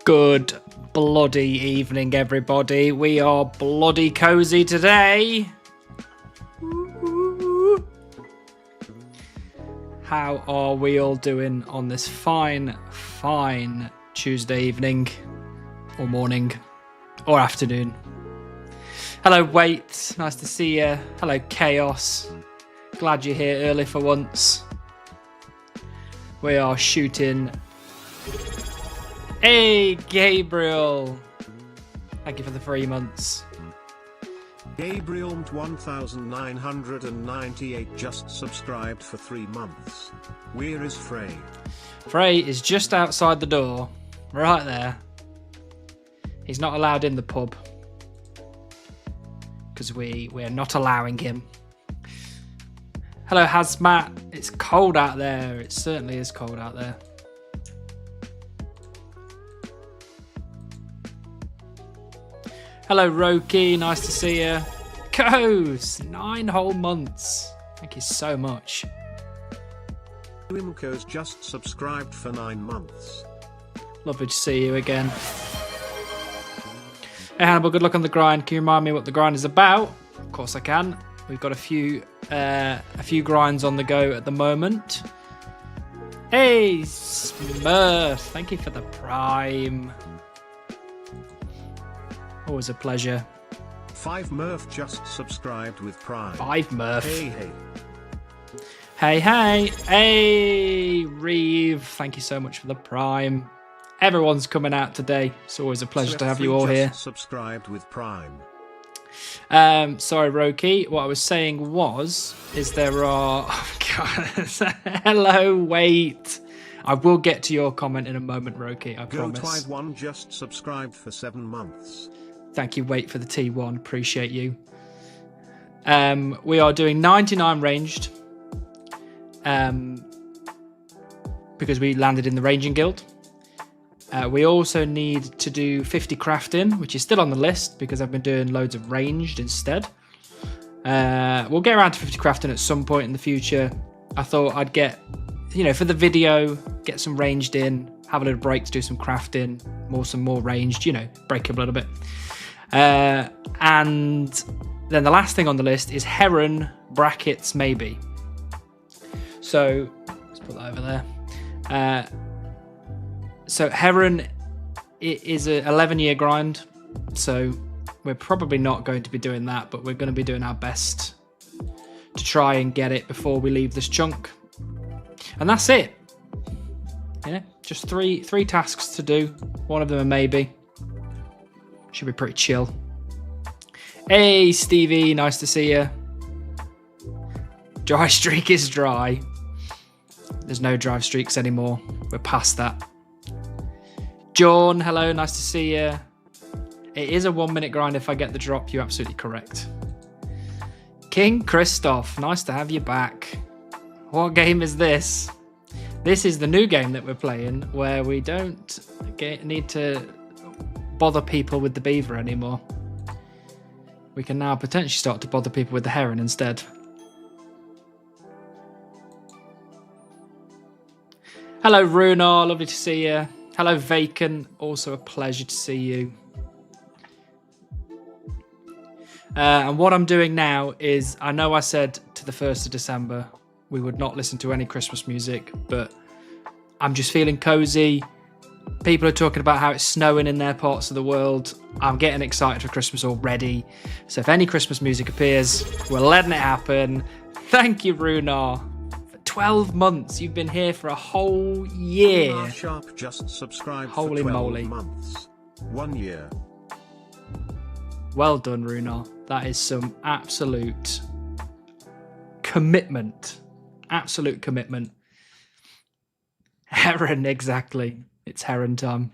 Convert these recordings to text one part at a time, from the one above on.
Good bloody evening, everybody. We are bloody cozy today. How are we all doing on this fine Tuesday evening, or morning, or afternoon? Hello, Wait. Nice to see you. Hello, Chaos. Glad you're here early for once. We are shooting. Hey, Gabriel. Thank you for the 3 months. Gabriel 1998 just subscribed for 3 months. Where is Frey? Frey is just outside the door. Right there. He's not allowed in the pub. Because we're not allowing him. Hello, Hazmat. It's cold out there. It certainly is cold out there. Hello, Roki. Nice to see you. Coast, 9 whole months. Thank you so much. Wimco's just subscribed for 9 months. Lovely to see you again. Hey, Hannibal, good luck on the grind. Can you remind me what the grind is about? Of course I can. We've got a few grinds on the go at the moment. Hey, Smurf. Thank you for the Prime. Always a pleasure. 5 Murph just subscribed with Prime. 5 Murph. Hey. Hey, Reeve. Thank you so much for the Prime. Everyone's coming out today. It's always a pleasure to have you all here. Subscribed with Prime. Sorry, Roki. What I was saying is there are. Oh, God. Hello, Wait. I will get to your comment in a moment, Roki. I promise. Go1 just subscribed for 7 months. Thank you, Wait, for the T1. Appreciate you. We are doing 99 ranged. Because we landed in the Ranging Guild. We also need to do 50 crafting, which is still on the list because I've been doing loads of ranged instead. We'll get around to 50 crafting at some point in the future. I thought I'd get, for the video, get some ranged in, have a little break to do some crafting, some more ranged, break up a little bit. And then the last thing on the list is Heron brackets maybe. So let's put that over there. So Heron is an 11-year grind. So we're probably not going to be doing that, but we're going to be doing our best to try and get it before we leave this chunk. And that's it. Just three tasks to do. One of them a maybe. Should be pretty chill. Hey, Stevie, nice to see you. Dry streak is dry. There's no dry streaks anymore. We're past that. John, hello, nice to see you. It is a 1 minute grind if I get the drop. You're absolutely correct. King Christoph, nice to have you back. What game is this? This is the new game that we're playing where we don't need to bother people with the beaver anymore. We can now potentially start to bother people with the heron instead. Hello, Runar, lovely to see you. Hello, Vacant, also a pleasure to see you. And what I'm doing now is, I know I said to the 1st of December we would not listen to any Christmas music, but I'm just feeling cozy. People are talking about how it's snowing in their parts of the world. I'm getting excited for Christmas already. So if any Christmas music appears, we're letting it happen. Thank you, Runar. For 12 months. You've been here for a whole year. Runar Sharp just subscribed Holy for 12 moly. months. 1 year. Well done, Runar. That is some absolute commitment. Absolute commitment. Heron, exactly. It's Heron time.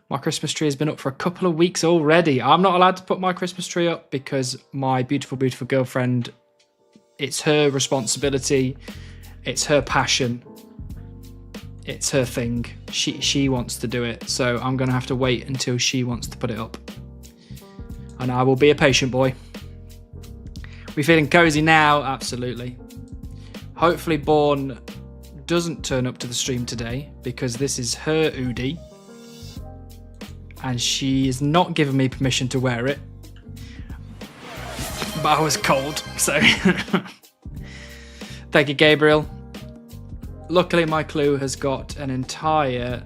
My Christmas tree has been up for a couple of weeks already. I'm not allowed to put my Christmas tree up because my beautiful, beautiful girlfriend, it's her responsibility. It's her passion. It's her thing. She wants to do it. So I'm going to have to wait until she wants to put it up. And I will be a patient boy. We feeling cozy now? Absolutely. Hopefully Born doesn't turn up to the stream today because this is her Udi. and she is not giving me permission to wear it. But I was cold, so thank you, Gabriel. Luckily, my Clue has got an entire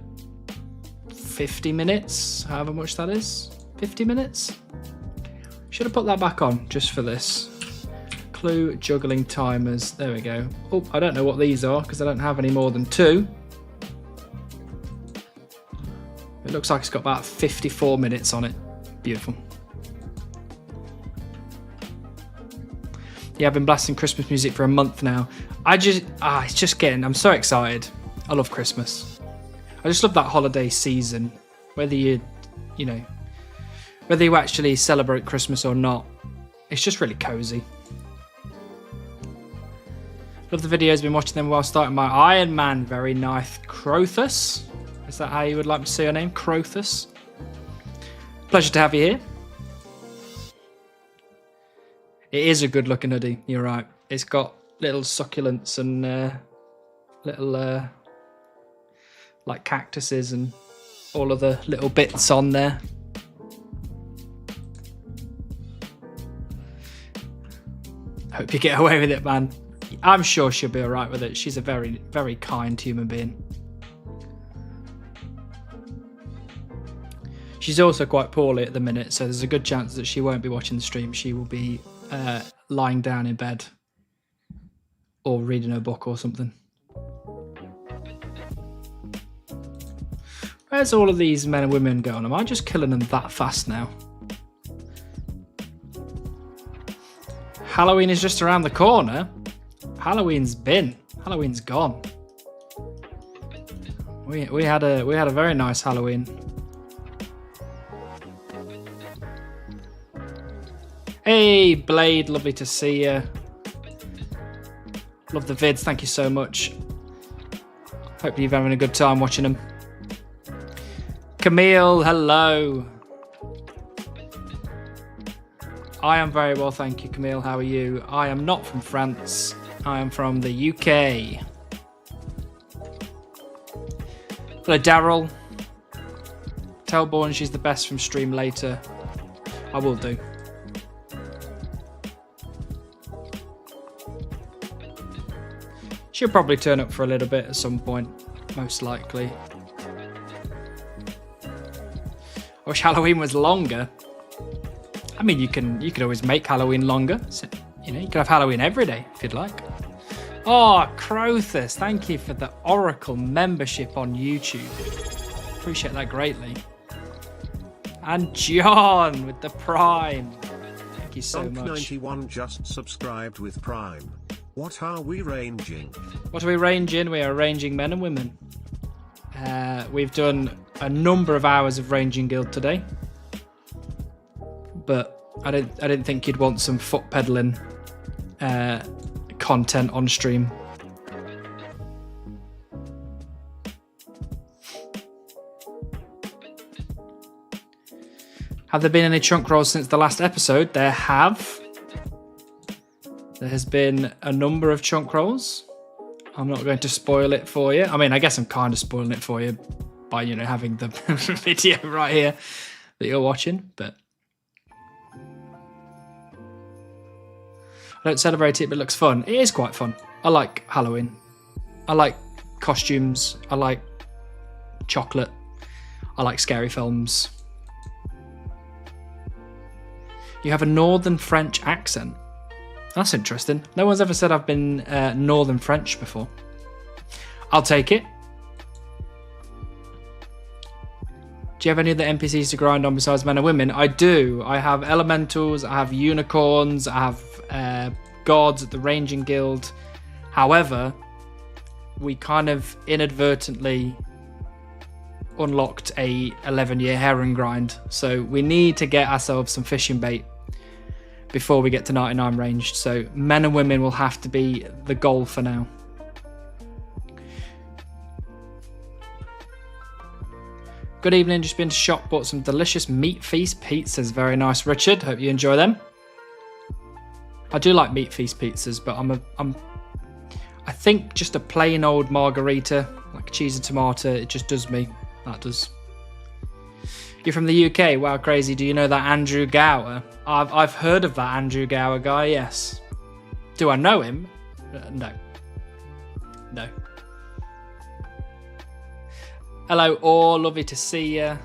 50 minutes, however much that is. 50 minutes? Should have put that back on just for this. Clue juggling timers. There we go. Oh, I don't know what these are because I don't have any more than 2. It looks like it's got about 54 minutes on it. Beautiful. Yeah, I've been blasting Christmas music for a month now. It's just I'm so excited. I love Christmas. I just love that holiday season. Whether you actually celebrate Christmas or not, it's just really cozy. Love the videos, been watching them while starting my Iron Man. Very nice. Crothus? Is that how you would like me to say your name? Crothus? Pleasure to have you here. It is a good looking hoodie, you're right. It's got little succulents and little like cactuses and all of the little bits on there. Hope you get away with it, man. I'm sure she'll be alright with it. She's a very, very kind human being. She's also quite poorly at the minute, so there's a good chance that she won't be watching the stream. She will be lying down in bed or reading a book or something. Where's all of these men and women going? Am I just killing them that fast now? Halloween is just around the corner. Halloween's gone. We had a very nice Halloween. Hey Blade, lovely to see you. Love the vids, thank you so much. Hope you're having a good time watching them. Camille, hello. I am very well, thank you, Camille. How are you? I am not from France. I am from the UK. Hello, Daryl. Tell Born she's the best from stream later. I will do. She'll probably turn up for a little bit at some point, most likely. I wish Halloween was longer. I mean, you could always make Halloween longer. So, you could have Halloween every day if you'd like. Oh, Crothus, thank you for the Oracle membership on YouTube. Appreciate that greatly. And John with the Prime. Thank you so much. 91 just subscribed with Prime. What are we ranging? What are we ranging? We are ranging men and women. We've done a number of hours of Ranging Guild today. But I didn't think you'd want some foot pedaling content on stream. Have there been any chunk rolls since the last episode? There have. There has been a number of chunk rolls. I'm not going to spoil it for you. I mean, I guess I'm kind of spoiling it for you by, having the video right here that you're watching, but I don't celebrate it, but it looks fun. It is quite fun. I like Halloween. I like costumes. I like chocolate. I like scary films. You have a Northern French accent. That's interesting. No one's ever said I've been Northern French before. I'll take it. Do you have any other NPCs to grind on besides men and women? I do. I have elementals, I have unicorns, I have gods at the Ranging Guild. However, we kind of inadvertently unlocked a 11-year heron grind. So we need to get ourselves some fishing bait before we get to 99 ranged. So men and women will have to be the goal for now. Good evening, just been to shop, bought some delicious Meat Feast pizzas. Very nice, Richard. Hope you enjoy them. I do like Meat Feast pizzas, but I think just a plain old margarita, like cheese and tomato, it just does me. That does. You're from the UK? Wow, crazy. Do you know that Andrew Gower? I've heard of that Andrew Gower guy, yes. Do I know him? No. No. Hello all, lovely to see you.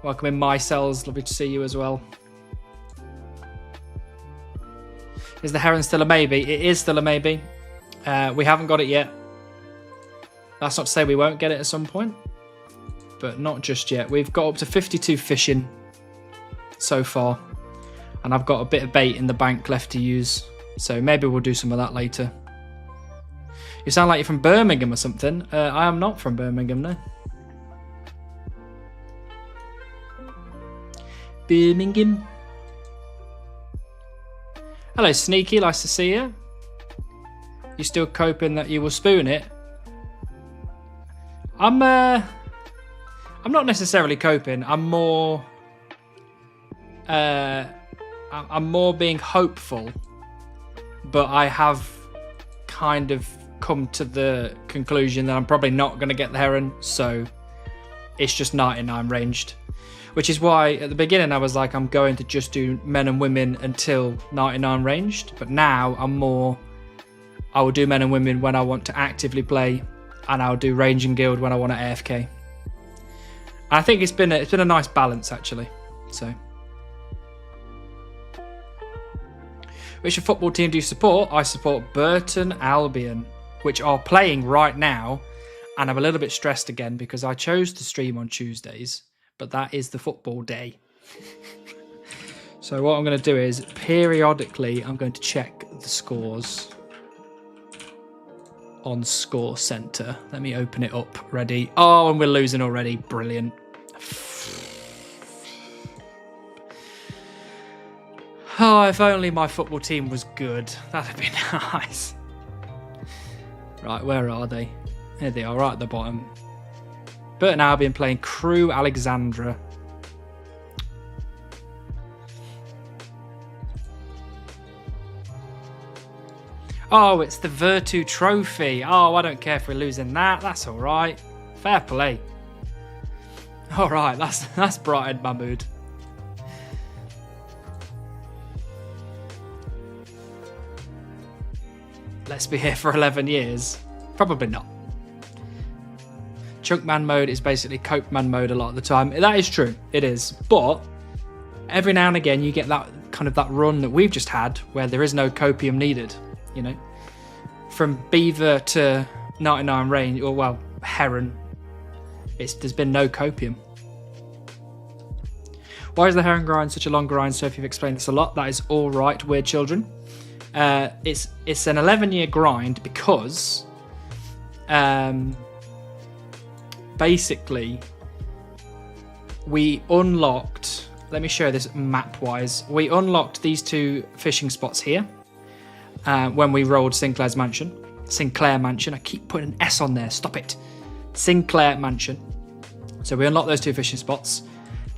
Welcome in My Cells, lovely to see you as well. Is the Heron still a maybe? It is still a maybe. We haven't got it yet. That's not to say we won't get it at some point, but not just yet. We've got up to 52 fishing so far, and I've got a bit of bait in the bank left to use, so maybe we'll do some of that later. You sound like you're from Birmingham or something. I am not from Birmingham, no. Birmingham. Hello, Sneaky. Nice to see you. You still coping that you will spoon it? I'm not necessarily coping. I'm more being hopeful, but I have kind of come to the conclusion that I'm probably not going to get the Heron, so it's just 99 ranged. Which is why at the beginning I was like, I'm going to just do men and women until 99 ranged. But now I will do men and women when I want to actively play, and I'll do range and guild when I want to AFK. And I think it's been a nice balance actually. So, which football team do you support? I support Burton Albion, which are playing right now, and I'm a little bit stressed again because I chose to stream on Tuesdays. But that is the football day. So what I'm going to do is periodically I'm going to check the scores on Score Center. Let me open it up. Ready? Oh, and we're losing already. Brilliant. Oh, if only my football team was good. That'd be nice. Right, where are they? Here they are, right at the bottom. Burton Albion playing Crew Alexandra. Oh, it's the Virtu Trophy. Oh, I don't care if we're losing that. That's all right. Fair play. All right, that's brightened my mood. Let's be here for 11 years. Probably not. Chunk man mode is basically cope man mode a lot of the time. That is true, it is. But every now and again you get that kind of that run that we've just had where there is no copium needed, you know. From Beaver to 99 range, or well, Heron, there's been no copium. Why is the Heron grind such a long grind? So if you've explained this a lot, that is all right, weird children. It's an 11-year grind because basically we unlocked, let me show this map wise, we unlocked these two fishing spots here when we rolled Sinclair Mansion, I keep putting an S on there, stop it, Sinclair Mansion. So we unlocked those two fishing spots.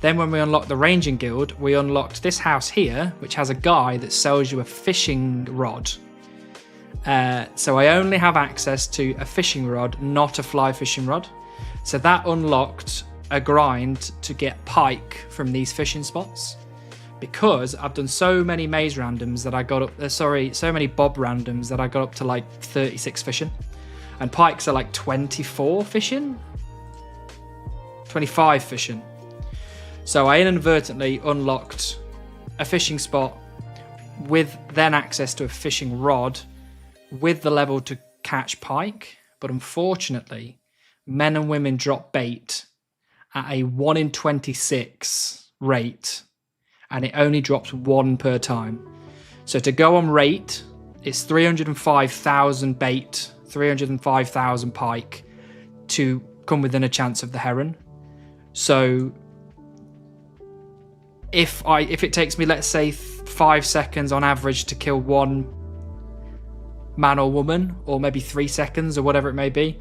Then when we unlocked the Ranging Guild, we unlocked this house here, which has a guy that sells you a fishing rod. So I only have access to a fishing rod, not a fly fishing rod. So that unlocked a grind to get pike from these fishing spots, because I've done so many maze randoms that I got up, so many bob randoms that I got up to like 36 fishing, and pikes are like 24 fishing, 25 fishing. So I inadvertently unlocked a fishing spot with then access to a fishing rod with the level to catch pike, but unfortunately men and women drop bait at a 1 in 26 rate, and it only drops one per time. So to go on rate, it's 305,000 bait, 305,000 pike to come within a chance of the Heron. So if it takes me, let's say, 5 seconds on average to kill one man or woman, or maybe 3 seconds or whatever it may be,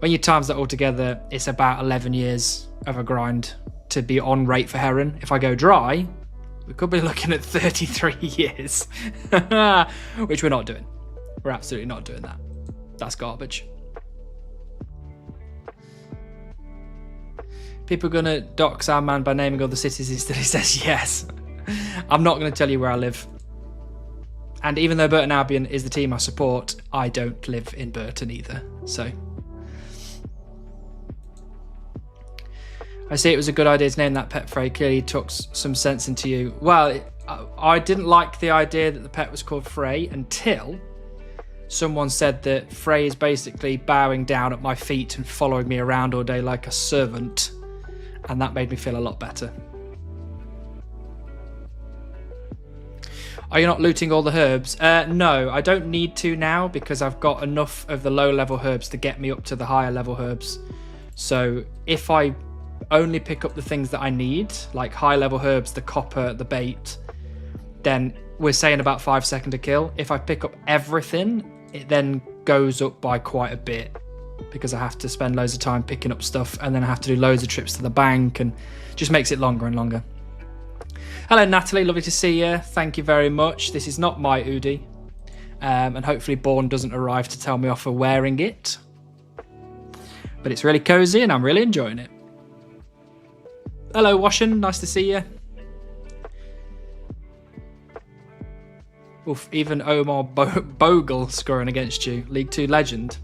when you times that all together, it's about 11 years of a grind to be on rate for Heron. If I go dry, we could be looking at 33 years, which we're not doing. We're absolutely not doing that. That's garbage. People are going to dox our man by naming all the cities instead. He says yes. I'm not going to tell you where I live. And even though Burton Albion is the team I support, I don't live in Burton either. So I see it was a good idea to name that pet Frey. Clearly took some sense into you. Well, I didn't like the idea that the pet was called Frey until someone said that Frey is basically bowing down at my feet and following me around all day like a servant. And that made me feel a lot better. Are you not looting all the herbs? No, I don't need to now because I've got enough of the low level herbs to get me up to the higher level herbs. So if I only pick up the things that I need, like high level herbs, the copper, the bait, then we're saying about 5 seconds a kill. If I pick up everything, it then goes up by quite a bit because I have to spend loads of time picking up stuff and then I have to do loads of trips to the bank and just makes it longer and longer. Hello Natalie, lovely to see you. Thank you very much. This is not my Udi. And hopefully Bourne doesn't arrive to tell me off for wearing it. But it's really cozy and I'm really enjoying it. Hello Washin, nice to see you. Oof, even Omar Bogle scoring against you. League 2 legend.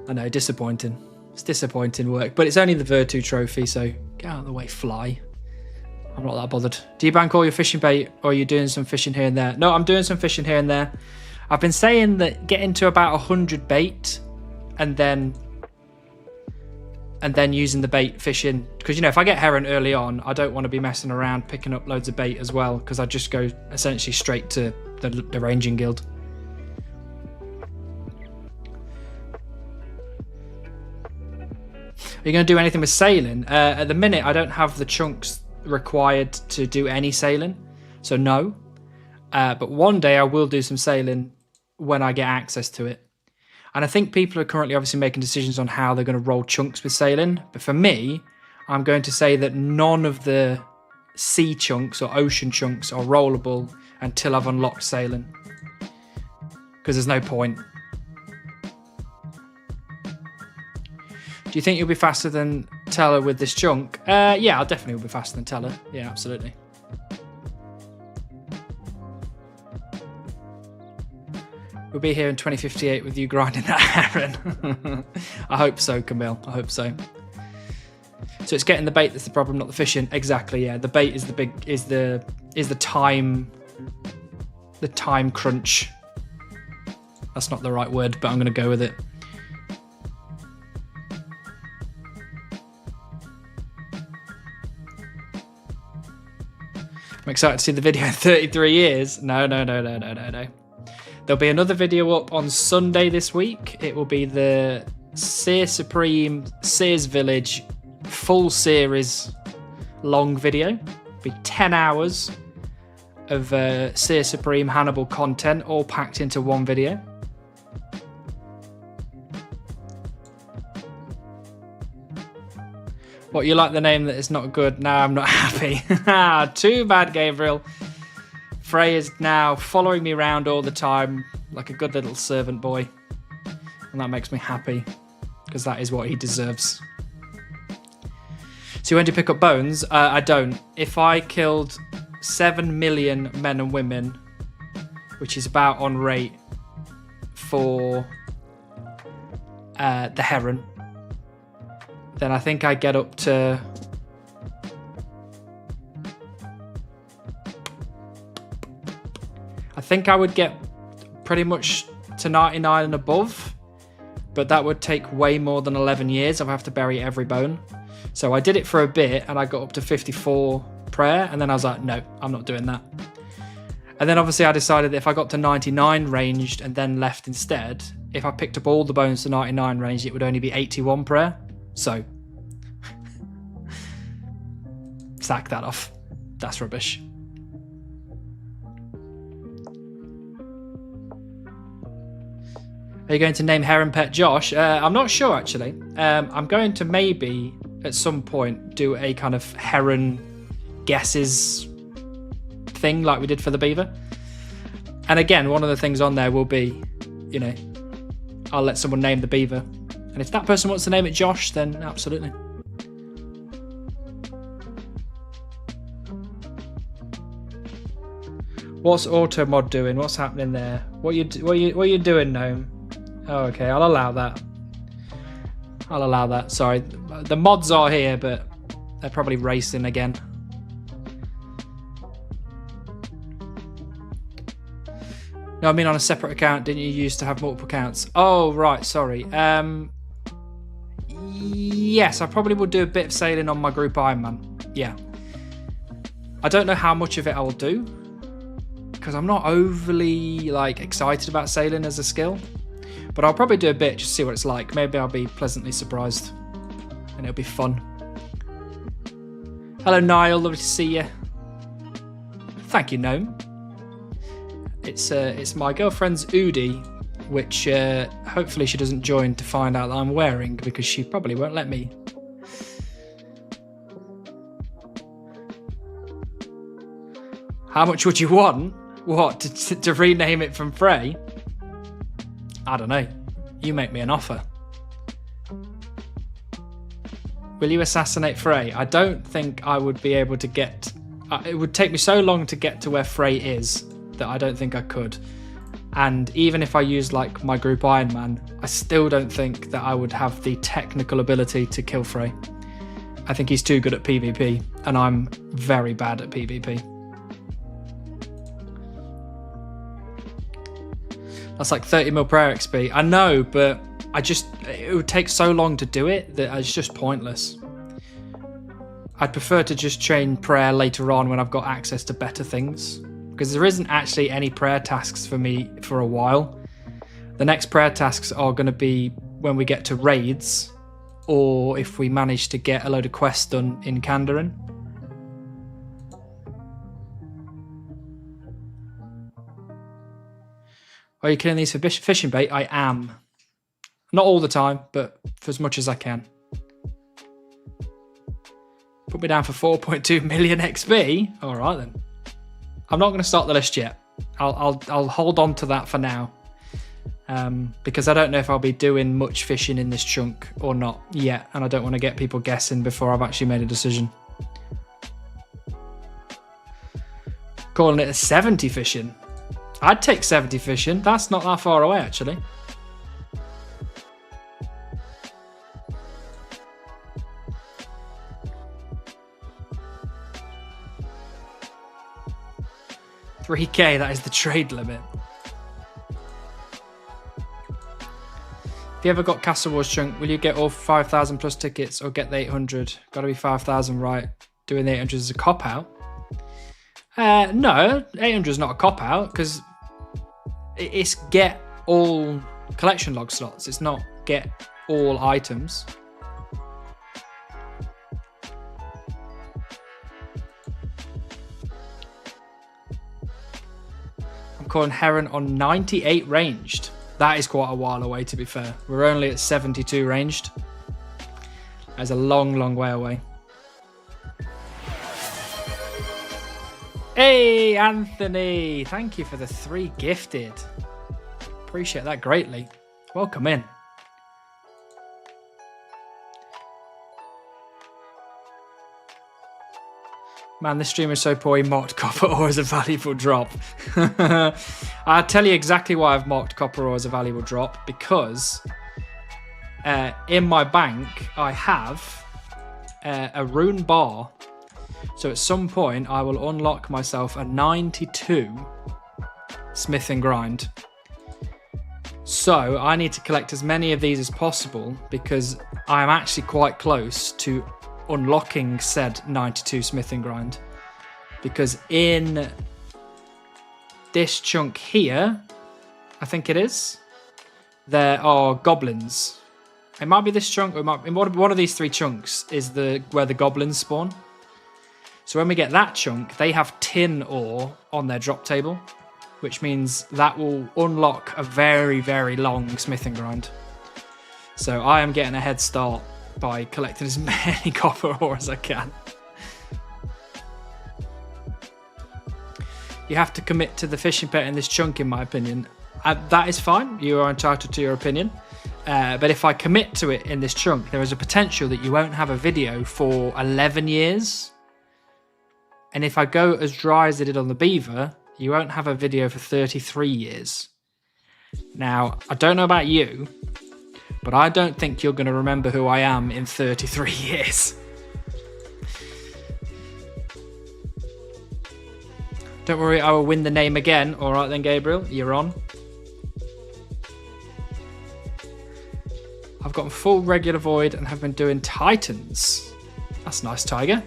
I know, disappointing. It's disappointing work. But it's only the Virtu trophy, so get out of the way, fly. I'm not that bothered. Do you bank all your fishing bait or are you doing some fishing here and there? No, I'm doing some fishing here and there. I've been saying that getting to about 100 bait and then using the bait fishing. Because, you know, if I get heron early on, I don't want to be messing around picking up loads of bait as well because I just go essentially straight to the ranging guild. Are you going to do anything with sailing? At the minute, I don't have the chunks required to do any sailing, so no. But one day I will do some sailing when I get access to it. And I think people are currently obviously making decisions on how they're going to roll chunks with sailing. But for me, I'm going to say that none of the sea chunks or ocean chunks are rollable until I've unlocked sailing. Because there's no point. Do you think you'll be faster than Teller with this chunk? Yeah, I'll definitely be faster than Teller. Yeah, absolutely. We'll be here in 2058 with you grinding that heron. I hope so, Camille. I hope so. So it's getting the bait that's the problem, not the fishing. Exactly. Yeah, the bait is the time crunch. That's not the right word, but I'm going to go with it. I'm excited to see the video in 33 years. No. There'll be another video up on Sunday this week. It will be the Seer Supreme Seers Village full series long video. It'll be 10 hours of Seer Supreme Hannibal content all packed into one video. What, you like the name that is not good? No, I'm not happy. Too bad, Gabriel. Frey is now following me around all the time like a good little servant boy. And that makes me happy because that is what he deserves. So when do you pick up bones? I don't. If I killed 7 million men and women, which is about on rate for the heron, then I think I get up to I think I would get pretty much to 99 and above, but that would take way more than 11 years. I'd have to bury every bone. So I did it for a bit and I got up to 54 prayer and then I was like, no, I'm not doing that. And then obviously I decided that if I got to 99 ranged and then left instead, if I picked up all the bones to 99 ranged, it would only be 81 prayer. So sack that off. That's rubbish. Are you going to name Heron Pet Josh? I'm not sure actually. I'm going to maybe at some point do a kind of heron guesses thing like we did for the beaver. And again, one of the things on there will be, you know, I'll let someone name the beaver. And if that person wants to name it Josh, then absolutely. What's auto mod doing? What's happening there? What you doing, Gnome? Oh, okay, I'll allow that. I'll allow that. Sorry, the mods are here, but they're probably racing again. No, I mean on a separate account. Didn't you used to have multiple accounts? Oh, right. Sorry. Yes, I probably will do a bit of sailing on my group Ironman. Yeah. I don't know how much of it I will do because I'm not overly excited about sailing as a skill, but I'll probably do a bit just to see what it's like. Maybe I'll be pleasantly surprised and it'll be fun. Hello, Niall. Lovely to see you. Thank you, Gnome. It's my girlfriend's Udi, which hopefully she doesn't join to find out that I'm wearing, because she probably won't let me. How much would you want? What, to rename it from Frey? I don't know. You make me an offer. Will you assassinate Frey? I don't think I would be able to get... It would take me so long to get to where Frey is that I don't think I could. And even if I used my group Ironman, I still don't think that I would have the technical ability to kill Frey. I think he's too good at PvP, and I'm very bad at PvP. That's 30 mil prayer XP. I know, but it would take so long to do it that it's just pointless. I'd prefer to just train prayer later on when I've got access to better things, because there isn't actually any prayer tasks for me for a while. The next prayer tasks are going to be when we get to raids, or if we manage to get a load of quests done in Kandarin. Are you killing these for fishing bait? I am. Not all the time, but for as much as I can. Put me down for 4.2 million XP. All right then. I'm not going to start the list yet. I'll hold on to that for now, because I don't know if I'll be doing much fishing in this chunk or not yet, and I don't want to get people guessing before I've actually made a decision. Calling it a 70 fishing. I'd take 70 fishing. That's not that far away, actually. $3K, that is the trade limit. If you ever got Castle Wars chunk, will you get all 5,000 plus tickets or get the 800? Got to be 5,000, right? Doing the 800 is a cop-out. No, 800 is not a cop-out, because it's get all collection log slots. It's not get all items. I'm calling Heron on 98 ranged. That is quite a while away, to be fair. We're only at 72 ranged. That's a long, long way away. Hey, Anthony. Thank you for the 3 gifted. Appreciate that greatly. Welcome in. Man, this streamer is so poor he mocked copper ore as a valuable drop. I'll tell you exactly why I've mocked copper ore as a valuable drop, because in my bank I have a rune bar. So at some point I will unlock myself a 92 smith and grind. So I need to collect as many of these as possible, because I am actually quite close to unlocking said 92 smith and grind, because in this chunk here, I think it is, there are goblins. It might be this chunk, or it might be one of these 3 chunks is where the goblins spawn. So when we get that chunk, they have tin ore on their drop table, which means that will unlock a very, very long smith and grind. So I am getting a head start by collecting as many copper ore as I can. You have to commit to the fishing pet in this chunk, in my opinion. That is fine. You are entitled to your opinion. But if I commit to it in this chunk, there is a potential that you won't have a video for 11 years. And if I go as dry as I did on the beaver, you won't have a video for 33 years. Now, I don't know about you, but I don't think you're going to remember who I am in 33 years. Don't worry, I will win the name again. All right then, Gabriel, you're on. I've gotten full regular void and have been doing Titans. That's nice, Tiger.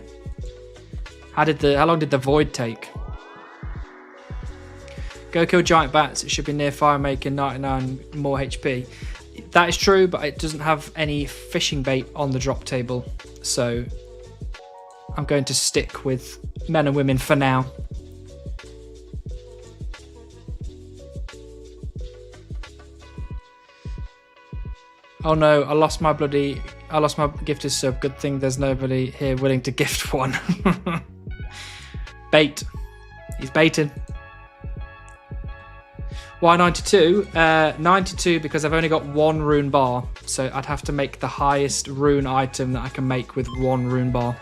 How long did the void take? Go kill giant bats. It should be near fire, making 99 more HP. That is true, but it doesn't have any fishing bait on the drop table. So I'm going to stick with men and women for now. Oh no, I lost my gifted sub. Good thing there's nobody here willing to gift one. Bait. He's baiting. Why 92? 92 because I've only got one rune bar. So I'd have to make the highest rune item that I can make with one rune bar.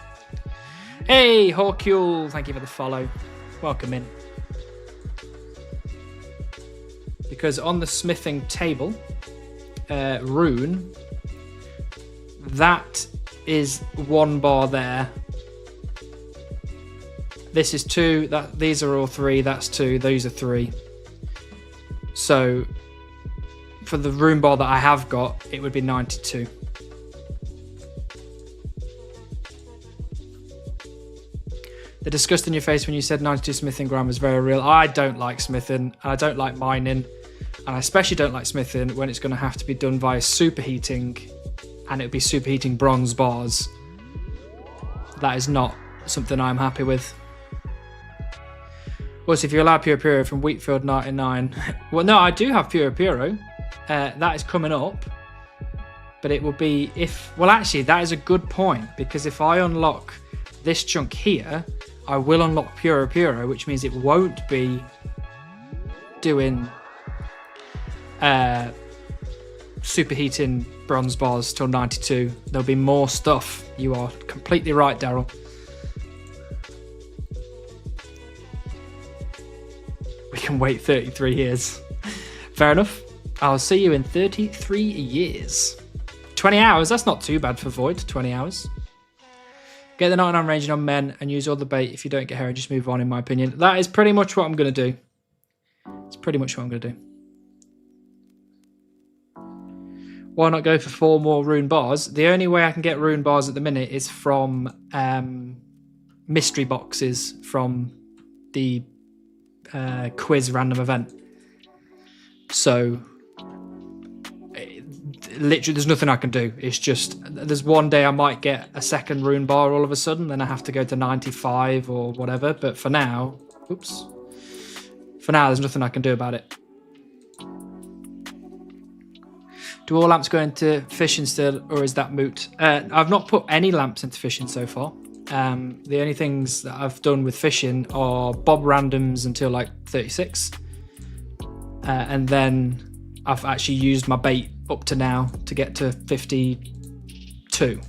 Hey, Hawkule, thank you for the follow. Welcome in. Because on the smithing table, rune, that is one bar there. This is two. These are all three. That's two. Those are three. So for the rune bar that I have got, it would be 92. The disgust in your face when you said 92 smithing ground was very real. I don't like smithing, and I don't like mining, and I especially don't like smithing when it's going to have to be done via superheating, and it would be superheating bronze bars. That is not something I'm happy with. Also, if you allow Pure Puro from Wheatfield 99, well, no, I do have Pure Puro. That is coming up, but it will be if. Well, actually, that is a good point, because if I unlock this chunk here, I will unlock Pure Puro, which means it won't be doing superheating bronze bars till 92. There'll be more stuff. You are completely right, Daryl. We can wait 33 years. Fair enough. I'll see you in 33 years. 20 hours, that's not too bad for Void, 20 hours. Get the 99 ranging on men and use all the bait. If you don't get here, just move on, in my opinion. That is pretty much what I'm going to do. It's pretty much what I'm going to do. Why not go for 4 more rune bars? The only way I can get rune bars at the minute is from mystery boxes from the quiz random event. So literally there's nothing I can do. It's just there's one day I might get a second rune bar all of a sudden, then I have to go to 95 or whatever, but for now, there's nothing I can do about it. Do all lamps go into fishing still, or is that moot? I've not put any lamps into fishing so far. The only things that I've done with fishing are Bob randoms until like 36. And then I've actually used my bait up to now to get to 52.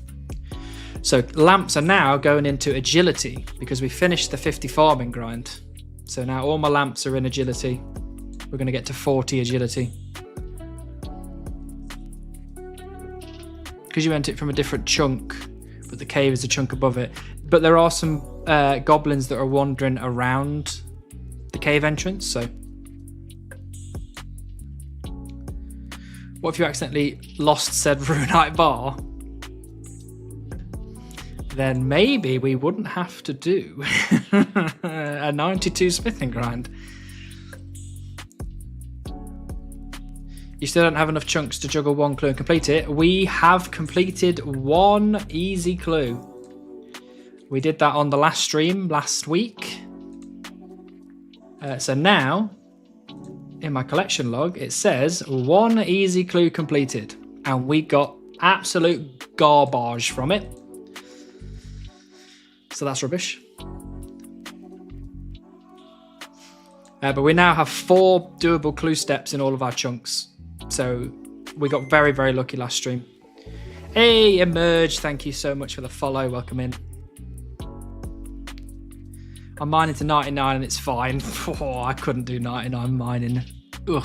So lamps are now going into agility because we finished the 50 farming grind. So now all my lamps are in agility. We're going to get to 40 agility. Because you went it from a different chunk, but the cave is a chunk above it. But there are some goblins that are wandering around the cave entrance, so. What if you accidentally lost said runite bar? Then maybe we wouldn't have to do a 92 smithing grind. You still don't have enough chunks to juggle one clue and complete it. We have completed one easy clue. We did that on the last stream last week. So now, in my collection log, it says one easy clue completed. And we got absolute garbage from it. So that's rubbish. But we now have 4 doable clue steps in all of our chunks. So we got very, very lucky last stream. Hey, Emerge, thank you so much for the follow. Welcome in. I'm mining to 99 and it's fine. Oh, I couldn't do 99 mining. Ugh.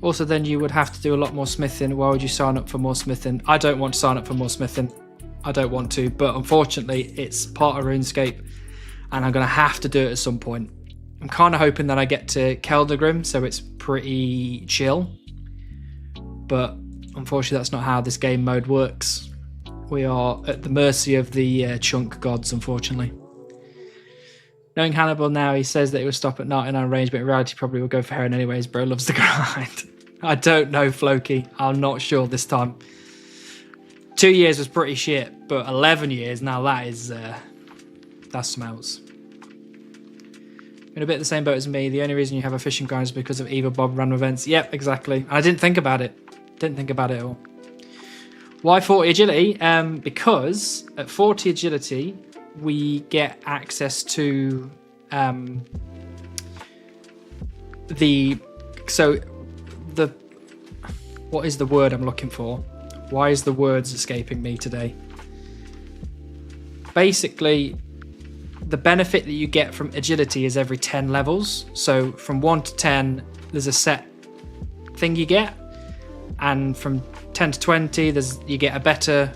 Also, then you would have to do a lot more smithing. Why would you sign up for more smithing? I don't want to sign up for more smithing. I don't want to, but unfortunately, it's part of RuneScape, and I'm going to have to do it at some point. I'm kind of hoping that I get to Keldagrim, so it's pretty chill. But unfortunately, that's not how this game mode works. We are at the mercy of the chunk gods, unfortunately. Knowing Hannibal now, he says that he will stop at 99 range, but in reality, probably will go for Heron anyways. Bro loves the grind. I don't know, Floki. I'm not sure this time. 2 years was pretty shit, but 11 years, now that is, that's some else. In a bit the same boat as me. The only reason you have a fishing grind is because of Eva Bob random events. Yep, exactly. I didn't think about it. Didn't think about it at all. Why 40 agility? Because at 40 agility, we get access to what is the word I'm looking for? Why is the words escaping me today? Basically, the benefit that you get from agility is every 10 levels. So from 1 to 10, there's a set thing you get. And from 10 to 20, you get a better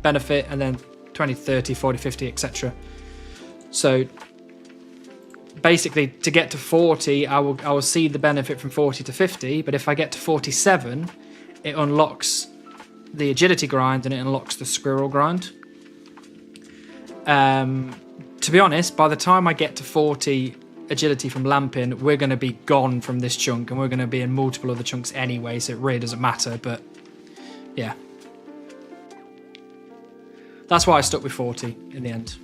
benefit, and then 20, 30, 40, 50, etc. So basically, to get to 40, I will see the benefit from 40 to 50, but if I get to 47, it unlocks the agility grind and it unlocks the squirrel grind. To be honest, by the time I get to 40 agility from Lampin, we're going to be gone from this chunk, and we're going to be in multiple other chunks anyway, so it really doesn't matter, but yeah. That's why I stuck with 40 in the end.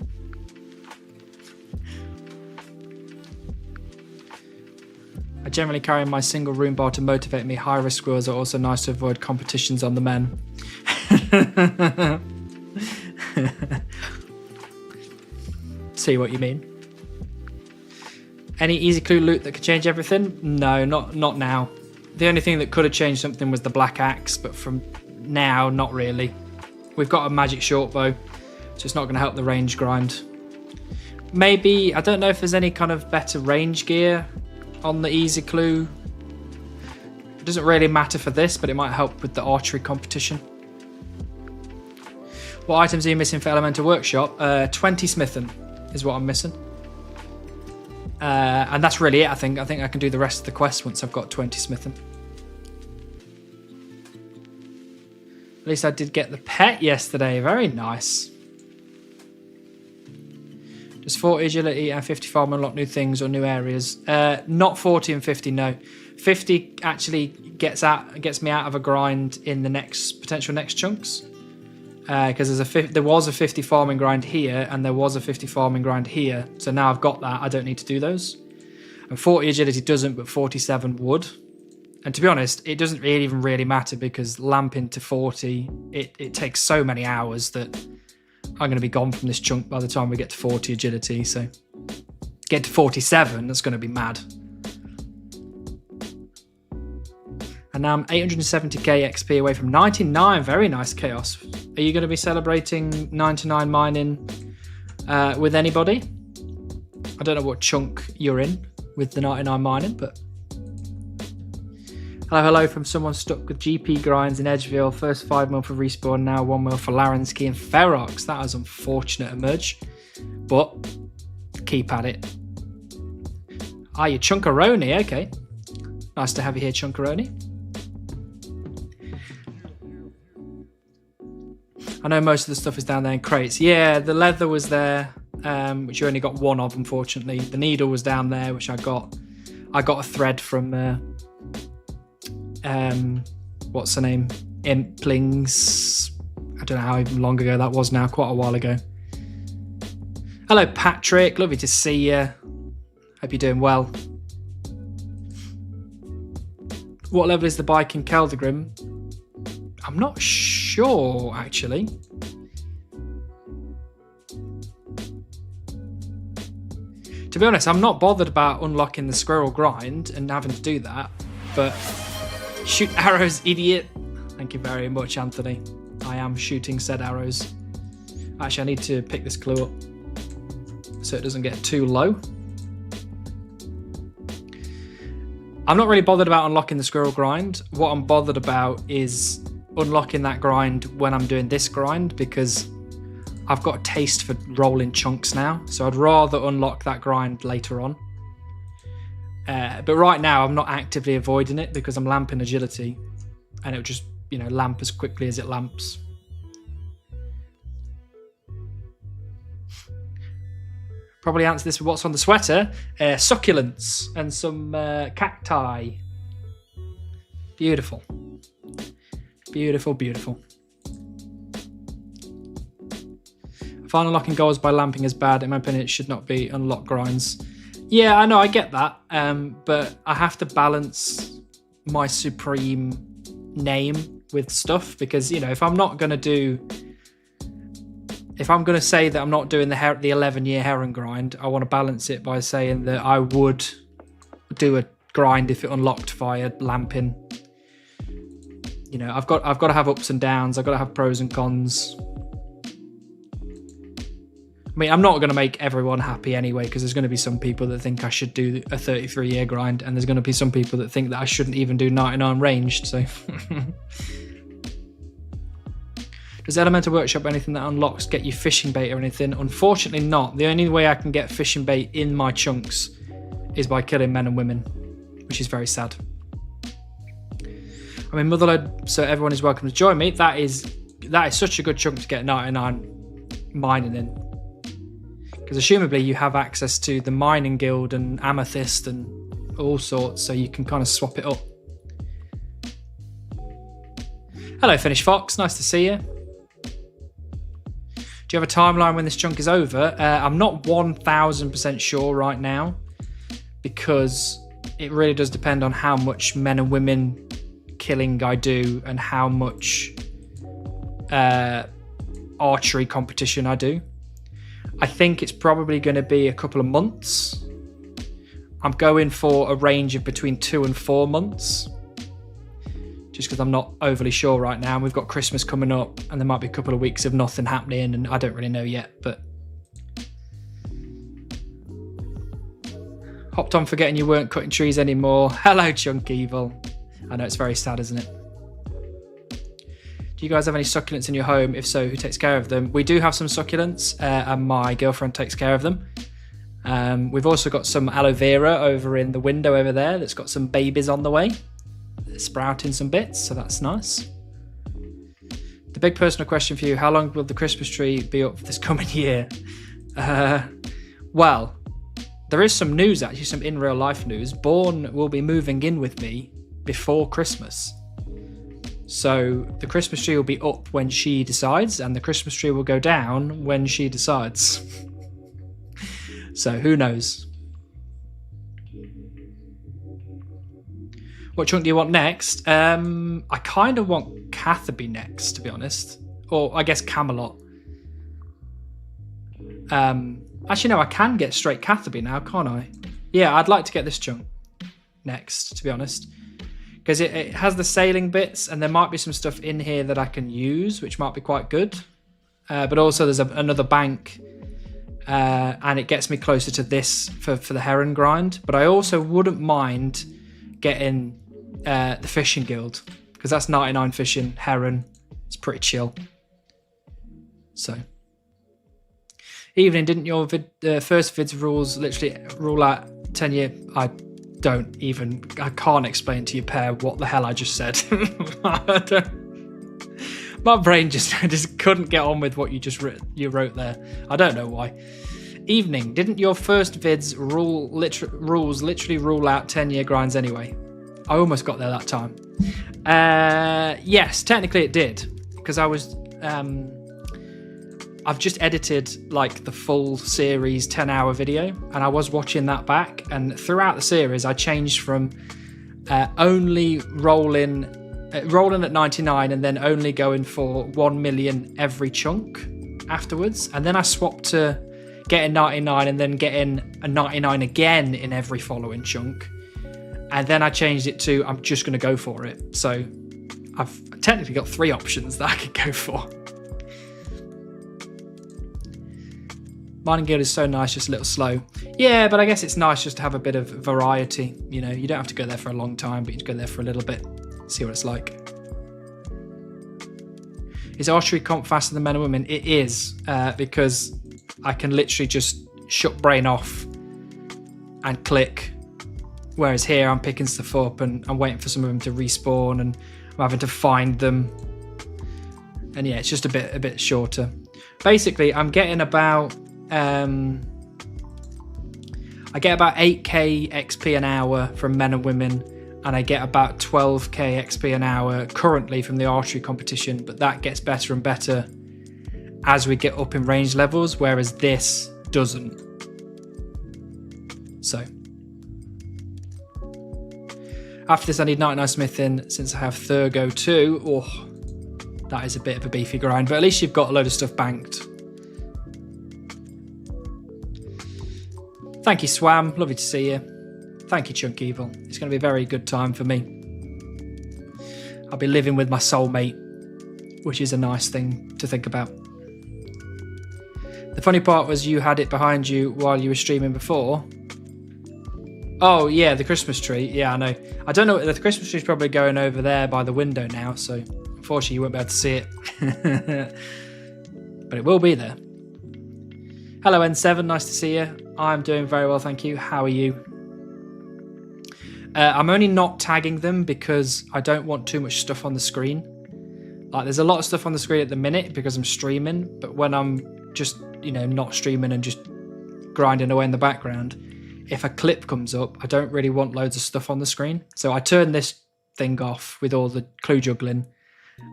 I generally carry my single rune bar to motivate me. High risk squirrels are also nice to avoid competitions on the men. See what you mean. Any easy clue loot that could change everything? No, not now. The only thing that could have changed something was the black axe, but from now, not really. We've got a magic short bow, so it's not going to help the range grind. Maybe, I don't know if there's any kind of better range gear on the easy clue. It doesn't really matter for this, but it might help with the archery competition. What items are you missing for Elemental Workshop? 20 smithing is what I'm missing. And that's really it, I think. I think I can do the rest of the quest once I've got 20 smithing. At least I did get the pet yesterday. Very nice. Does 40 agility and 50 farm unlock new things or new areas? Not 40 and 50, no. 50 actually gets me out of a grind in the potential next chunks. Because there was a 50 farming grind here, and there was a 50 farming grind here. So now I've got that, I don't need to do those. And 40 agility doesn't, but 47 would. And to be honest, it doesn't even really matter, because lamping to 40, it takes so many hours that I'm going to be gone from this chunk by the time we get to 40 agility. So get to 47, that's going to be mad. And now I'm 870k XP away from 99. Very nice, Chaos. Are you going to be celebrating 99 mining with anybody? I don't know what chunk you're in with the 99 mining, but... Hello from someone stuck with GP grinds in Edgeville. First 5 mil for respawn, now 1 mil for Larenski and Ferox. That is unfortunate, Emerge. But keep at it. Ah, you're Chunkaroni, okay. Nice to have you here, Chunkaroni. I know most of the stuff is down there in crates. Yeah, the leather was there, which you only got one of, unfortunately. The needle was down there, which I got. I got a thread from, what's her name? Implings. I don't know how long ago that was now, quite a while ago. Hello, Patrick. Lovely to see you. Hope you're doing well. What level is the bike in Keldagrim? I'm not sure, actually. To be honest, I'm not bothered about unlocking the squirrel grind and having to do that, but shoot arrows, idiot. Thank you very much, Anthony. I am shooting said arrows. Actually, I need to pick this clue up so it doesn't get too low. I'm not really bothered about unlocking the squirrel grind. What I'm bothered about is unlocking that grind when I'm doing this grind, because I've got a taste for rolling chunks now. So I'd rather unlock that grind later on. But right now, I'm not actively avoiding it because I'm lamping agility, and it'll just, lamp as quickly as it lamps. Probably answer this with what's on the sweater. Succulents and some cacti. Beautiful. Beautiful, beautiful. I find unlocking goals by lamping is bad. In my opinion, it should not be unlock grinds. Yeah, I know, I get that. But I have to balance my supreme name with stuff because, if I'm not going to say that I'm not doing the 11-year Heron grind, I want to balance it by saying that I would do a grind if it unlocked via lamping. I've got to have ups and downs. I've got to have pros and cons. I mean, I'm not going to make everyone happy anyway, because there's going to be some people that think I should do a 33-year grind, and there's going to be some people that think that I shouldn't even do 99 ranged, so... Does Elemental Workshop anything that unlocks get you fishing bait or anything? Unfortunately not. The only way I can get fishing bait in my chunks is by killing men and women, which is very sad. I mean, Motherlode, so everyone is welcome to join me. That is such a good chunk to get 99 mining in. Because assumably you have access to the mining guild and amethyst and all sorts, so you can kind of swap it up. Hello, Finnish Fox. Nice to see you. Do you have a timeline when this chunk is over? I'm not 1000% sure right now, because it really does depend on how much men and women killing I do and how much archery competition I do. I think it's probably going to be a couple of months. I'm going for a range of between 2 and 4 months, just because I'm not overly sure right now. We've got Christmas coming up, and there might be a couple of weeks of nothing happening, and I don't really know yet, but... Hopped on forgetting you weren't cutting trees anymore. Hello, Chunk Evil. I know, it's very sad, isn't it? Do you guys have any succulents in your home? If so, who takes care of them? We do have some succulents, and my girlfriend takes care of them. We've also got some aloe vera over in the window over there that's got some babies on the way. They're sprouting some bits, so that's nice. The big personal question for you, how long will the Christmas tree be up this coming year? Well, there is some news, actually, some in real life news. Bourne will be moving in with me before Christmas. So the Christmas tree will be up when she decides, and the Christmas tree will go down when she decides. So who knows? What chunk do you want next? I kind of want Catherby next, to be honest. Or I guess Camelot. Actually, no, I can get straight Catherby now, can't I? Yeah, I'd like to get this chunk next, to be honest. Because it has the sailing bits, and there might be some stuff in here that I can use, which might be quite good. But also there's another bank, and it gets me closer to this for the Heron grind. But I also wouldn't mind getting the Fishing Guild, because that's 99 fishing, Heron. It's pretty chill. So. Evening, didn't your first vid's rules literally rule out 10-year... I can't explain to you, Pear, what the hell I just said. My brain just couldn't get on with what you wrote there. I don't know why. Evening, didn't your first vids rules literally rule out 10-year grinds anyway? I almost got there that time. Yes, technically it did, because I was... I've just edited like the full series 10-hour video, and I was watching that back, and throughout the series I changed from only rolling at 99 and then only going for 1 million every chunk afterwards, and then I swapped to getting 99 and then getting a 99 again in every following chunk, and then I changed it to I'm just going to go for it. So I've technically got 3 options that I could go for. Mining Guild is so nice, just a little slow. Yeah, but I guess it's nice just to have a bit of variety. You know, you don't have to go there for a long time, but you can go there for a little bit, see what it's like. Is archery comp faster than men and women? It is, because I can literally just shut brain off and click. Whereas here I'm picking stuff up and I'm waiting for some of them to respawn and I'm having to find them. And yeah, it's just a bit shorter. Basically, I'm getting about I get about 8k XP an hour from men and women, and I get about 12k XP an hour currently from the archery competition, but that gets better and better as we get up in range levels, whereas this doesn't. So after this I need 99 smithing since I have Thurgo too. Oh, that is a bit of a beefy grind, but at least you've got a load of stuff banked. Thank you, Swam. Lovely to see you. Thank you, Chunk Evil. It's going to be a very good time for me. I'll be living with my soulmate, which is a nice thing to think about. The funny part was you had it behind you while you were streaming before. Oh, yeah, the Christmas tree. Yeah, I know. I don't know. The Christmas tree's probably going over there by the window now, so unfortunately you won't be able to see it. But it will be there. Hello, N7. Nice to see you. I'm doing very well, thank you. How are you? I'm only not tagging them because I don't want too much stuff on the screen. Like, there's a lot of stuff on the screen at the minute because I'm streaming, but when I'm just, you know, not streaming and just grinding away in the background, if a clip comes up, I don't really want loads of stuff on the screen. So I turn this thing off with all the clue juggling,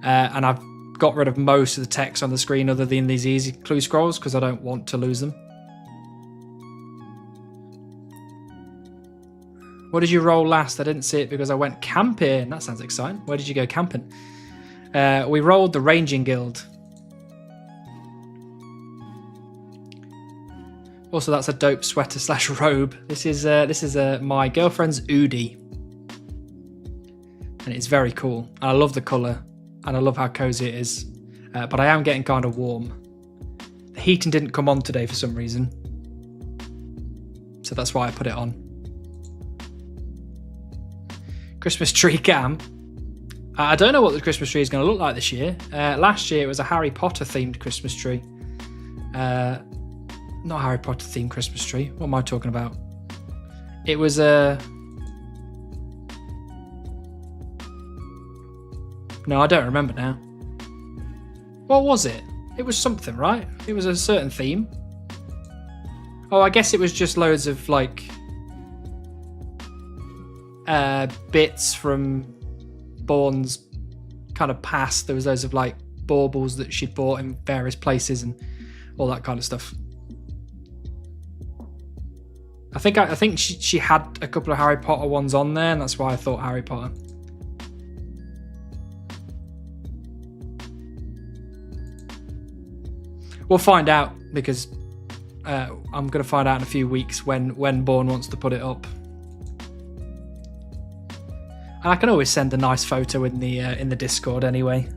and I've got rid of most of the text on the screen other than these easy clue scrolls because I don't want to lose them. What did you roll last? I didn't see it because I went camping. That sounds exciting. Where did you go camping? We rolled the Ranging Guild. Also, that's a dope sweater / robe. This is my girlfriend's Udi, and it's very cool. I love the colour, and I love how cozy it is. But I am getting kind of warm. The heating didn't come on today for some reason, so that's why I put it on. Christmas tree cam. I don't know what the Christmas tree is going to look like this year. Last year it was a Harry Potter themed Christmas tree. Not Harry Potter themed Christmas tree. What am I talking about? It was a... No, I don't remember now. What was it? It was something, right? It was a certain theme. Oh, I guess it was just loads of, like... bits from Bourne's kind of past. There was loads of like baubles that she'd bought in various places and all that kind of stuff. I think she had a couple of Harry Potter ones on there, and that's why I thought Harry Potter. We'll find out because I'm going to find out in a few weeks when Bourne wants to put it up. And I can always send a nice photo in the Discord anyway.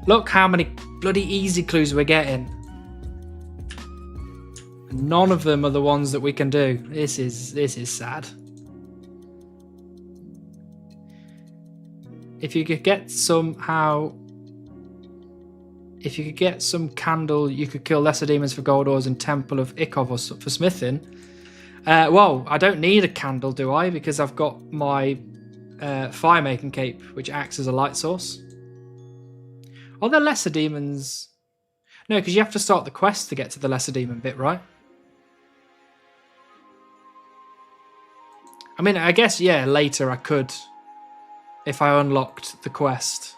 Look how many bloody easy clues we're getting. None of them are the ones that we can do. This is sad. If you could get somehow... If you could get some candle, you could kill lesser demons for gold ores and Temple of Ikov for smithing. Well, I don't need a candle, do I? Because I've got my fire making cape, which acts as a light source. Are there lesser demons? No, because you have to start the quest to get to the lesser demon bit, right? I mean, I guess, yeah, later I could, if I unlocked the quest.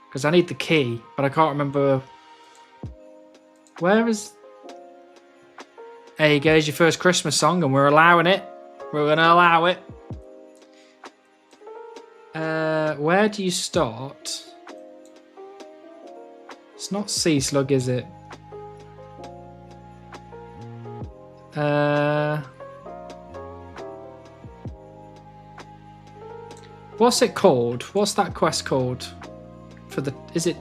Because I need the key, but I can't remember... Where is... There you go, here's your first Christmas song, and we're allowing it. We're going to allow it. Where do you start? It's not Sea Slug, is it? What's it called? What's that quest called? For the... Is it...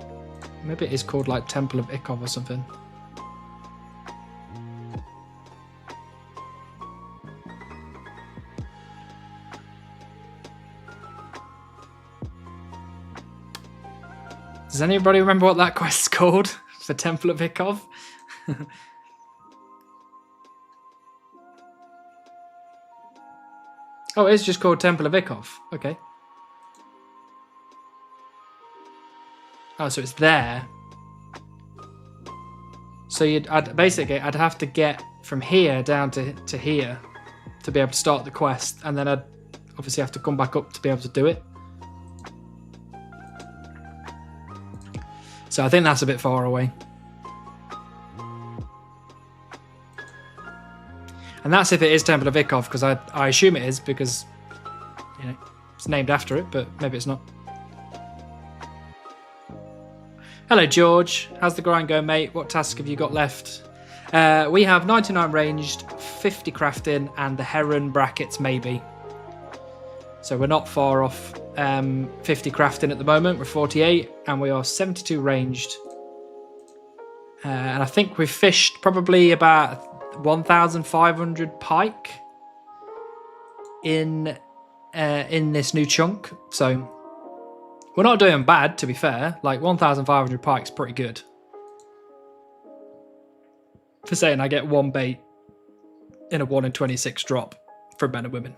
Maybe it is called like Temple of Ikov or something. Does anybody remember what that quest's called for Temple of Ikov? Oh, it's just called Temple of Ikov. Okay. Oh, so it's there. So I'd have to get from here down to here to be able to start the quest, and then I'd obviously have to come back up to be able to do it. So I think that's a bit far away. And that's if it is Temple of Ikov, because I assume it is, because, you know, it's named after it, but maybe it's not. Hello, George. How's the grind going, mate? What task have you got left? We have 99 ranged, 50 crafting, and the Heron brackets, maybe. So we're not far off 50 crafting at the moment. We're 48, and we are 72 ranged. And I think we've fished probably about 1,500 pike in this new chunk. So we're not doing bad, to be fair. Like 1,500 pike's pretty good. For saying I get one bait in a 1 in 26 drop for men and women.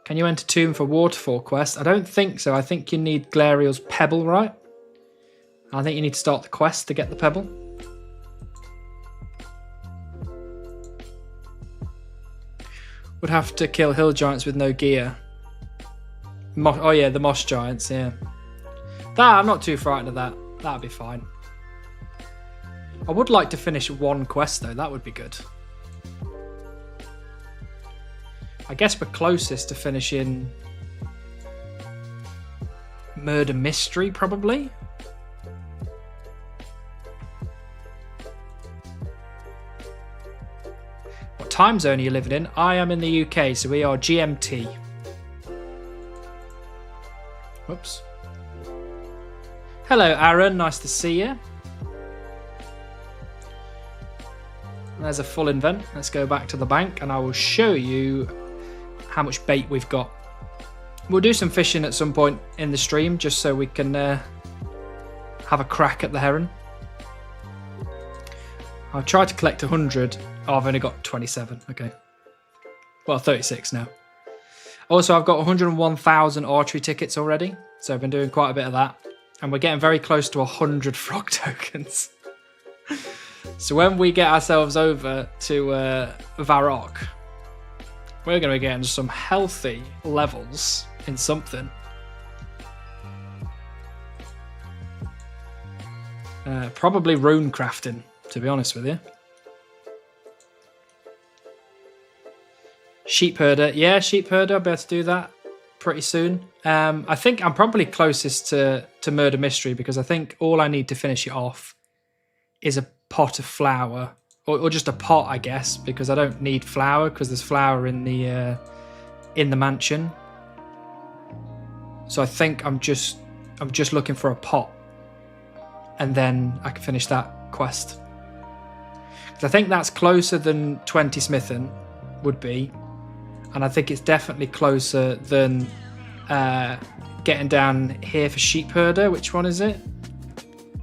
Can you enter Tomb for Waterfall quest? I don't think so. I think you need Glariel's Pebble, right? I think you need to start the quest to get the Pebble. Would have to kill hill giants with no gear. Oh yeah, the moss giants, yeah. I'm not too frightened of that. That'd be fine. I would like to finish one quest though. That would be good. I guess we're closest to finishing Murder Mystery, probably. What time zone are you living in? I am in the UK, so we are GMT. Whoops. Hello, Aaron. Nice to see you. There's a full invent. Let's go back to the bank, and I will show you how much bait we've got. We'll do some fishing at some point in the stream just so we can have a crack at the heron. I've tried to collect 100. Oh, I've only got 27. Okay. Well, 36 now. Also, I've got 101,000 archery tickets already. So I've been doing quite a bit of that. And we're getting very close to 100 frog tokens. So when we get ourselves over to Varrock, we're going to be getting some healthy levels in something. Probably rune crafting, to be honest with you. Sheep herder. Yeah, sheep herder. I'll be able to do that pretty soon. I think I'm probably closest to Murder Mystery, because I think all I need to finish it off is a pot of flour. Or just a pot, I guess, because I don't need flour, because there's flour in the mansion. So I think I'm just looking for a pot, and then I can finish that quest. Because I think that's closer than 20 smithing would be, and I think it's definitely closer than getting down here for sheep herder. Which one is it?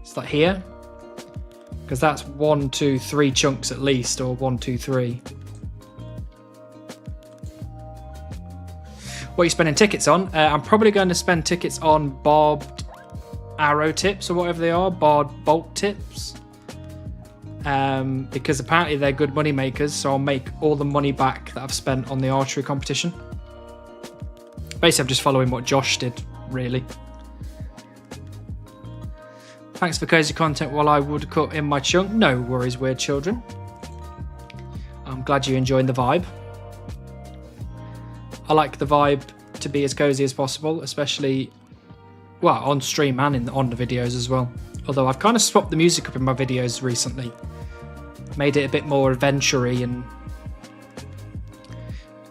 It's like here. Because that's 1, 2, 3 chunks at least, or 1, 2, 3. What are you spending tickets on? I'm probably going to spend tickets on barbed arrow tips, or whatever they are, barbed bolt tips. Because apparently they're good money makers, so I'll make all the money back that I've spent on the archery competition. Basically, I'm just following what Josh did, really. Thanks for cozy content while I woodcut in my chunk. No worries, weird children. I'm glad you're enjoying the vibe. I like the vibe to be as cozy as possible, especially, well, on stream and on the videos as well. Although I've kind of swapped the music up in my videos recently. Made it a bit more adventure-y, and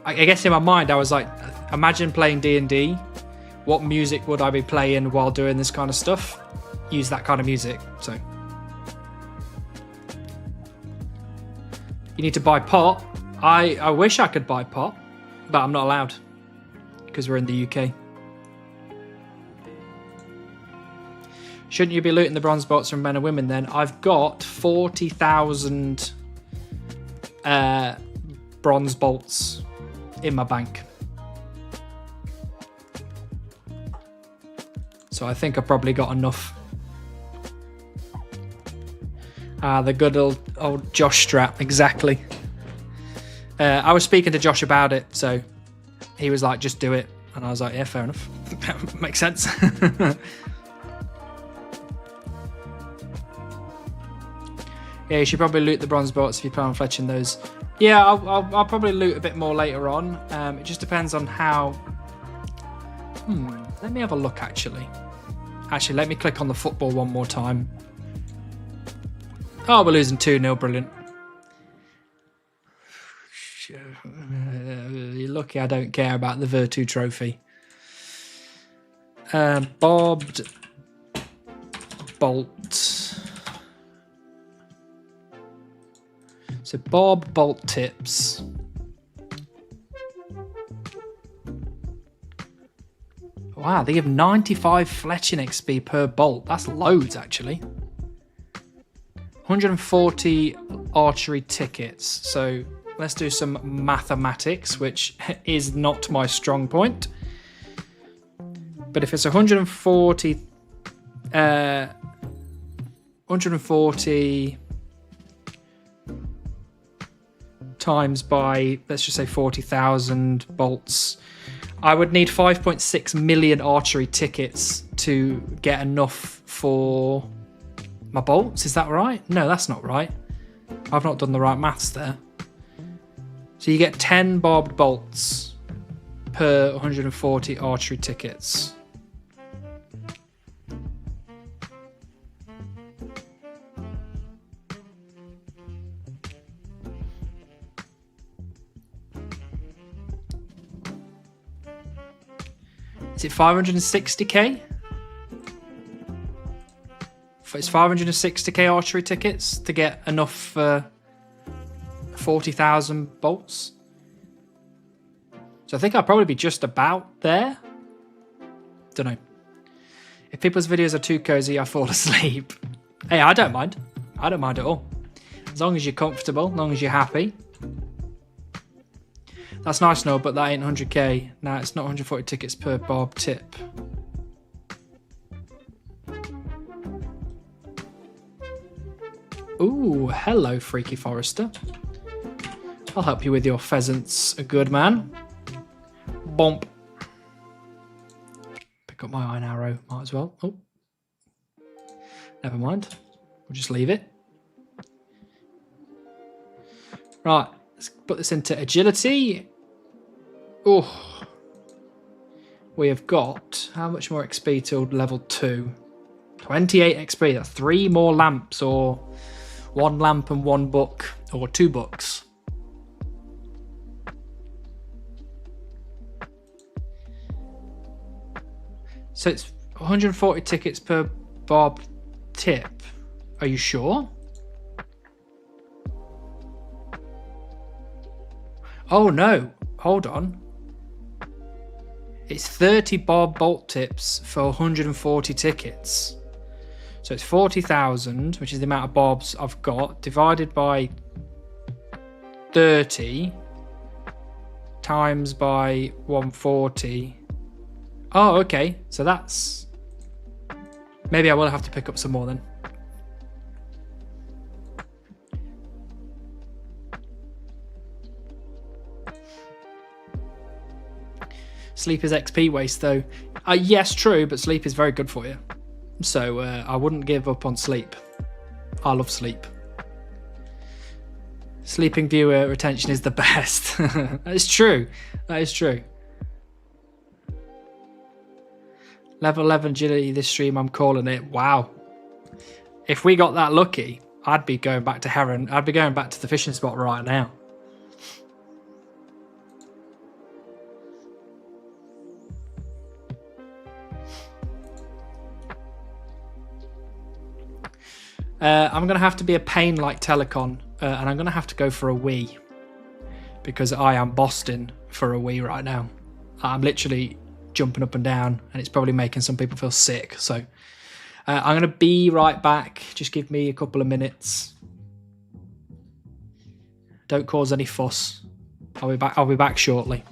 I guess in my mind I was like, imagine playing D&D. What music would I be playing while doing this kind of stuff? Use that kind of music, so. You need to buy pot. I wish I could buy pot, but I'm not allowed because we're in the UK. Shouldn't you be looting the bronze bolts from men and women then? I've got 40,000 bronze bolts in my bank. So I think I've probably got enough. The good old Josh strap, exactly. I was speaking to Josh about it, so he was like, just do it. And I was like, yeah, fair enough. Makes sense. Yeah, you should probably loot the bronze bolts if you plan on fletching those. Yeah, I'll probably loot a bit more later on. It just depends on how... let me have a look, actually. Actually, let me click on the football one more time. Oh, we're losing 2-0. Brilliant. You're lucky I don't care about the Virtu trophy. Bobbed bolt. So Bob bolt tips. Wow, they give 95 fletching XP per bolt. That's loads, actually. 140 archery tickets. So let's do some mathematics, which is not my strong point. But if it's 140 times by, let's just say 40,000 bolts, I would need 5.6 million archery tickets to get enough for my bolts. Is that right? No, that's not right. I've not done the right maths there. So you get 10 barbed bolts per 140 archery tickets. Is it 560k? It's 560k archery tickets to get enough for 40,000 bolts. So I think I'll probably be just about there. Don't know. If people's videos are too cozy, I fall asleep. Hey, I don't mind. I don't mind at all. As long as you're comfortable, as long as you're happy. That's nice, no, but that ain't 100k. Nah, it's not 140 tickets per barb tip. Ooh, hello, Freaky Forester. I'll help you with your pheasants, a good man. Bomp. Pick up my iron arrow, might as well. Oh. Never mind. We'll just leave it. Right, let's put this into agility. Oh. We have got, how much more XP till level 2? 28 XP, that's 3 more lamps, or 1 lamp and 1 book, or 2 books. So it's 140 tickets per barb tip. Are you sure? Oh no, hold on. It's 30 barb bolt tips for 140 tickets. So it's 40,000, which is the amount of barbs I've got, divided by 30 times by 140. Oh, okay. So that's... Maybe I will have to pick up some more then. Sleep is XP waste, though. Yes, true, but sleep is very good for you. So I wouldn't give up on sleep. I love sleep. Sleeping viewer retention is the best. That is true. That is true. Level 11 agility this stream, I'm calling it. Wow. If we got that lucky, I'd be going back to Heron. I'd be going back to the fishing spot right now. I'm going to have to be a pain like Telecon, and I'm going to have to go for a wee, because I am Boston for a wee right now. I'm literally jumping up and down, and it's probably making some people feel sick. So I'm going to be right back. Just give me a couple of minutes. Don't cause any fuss. I'll be back. I'll be back shortly.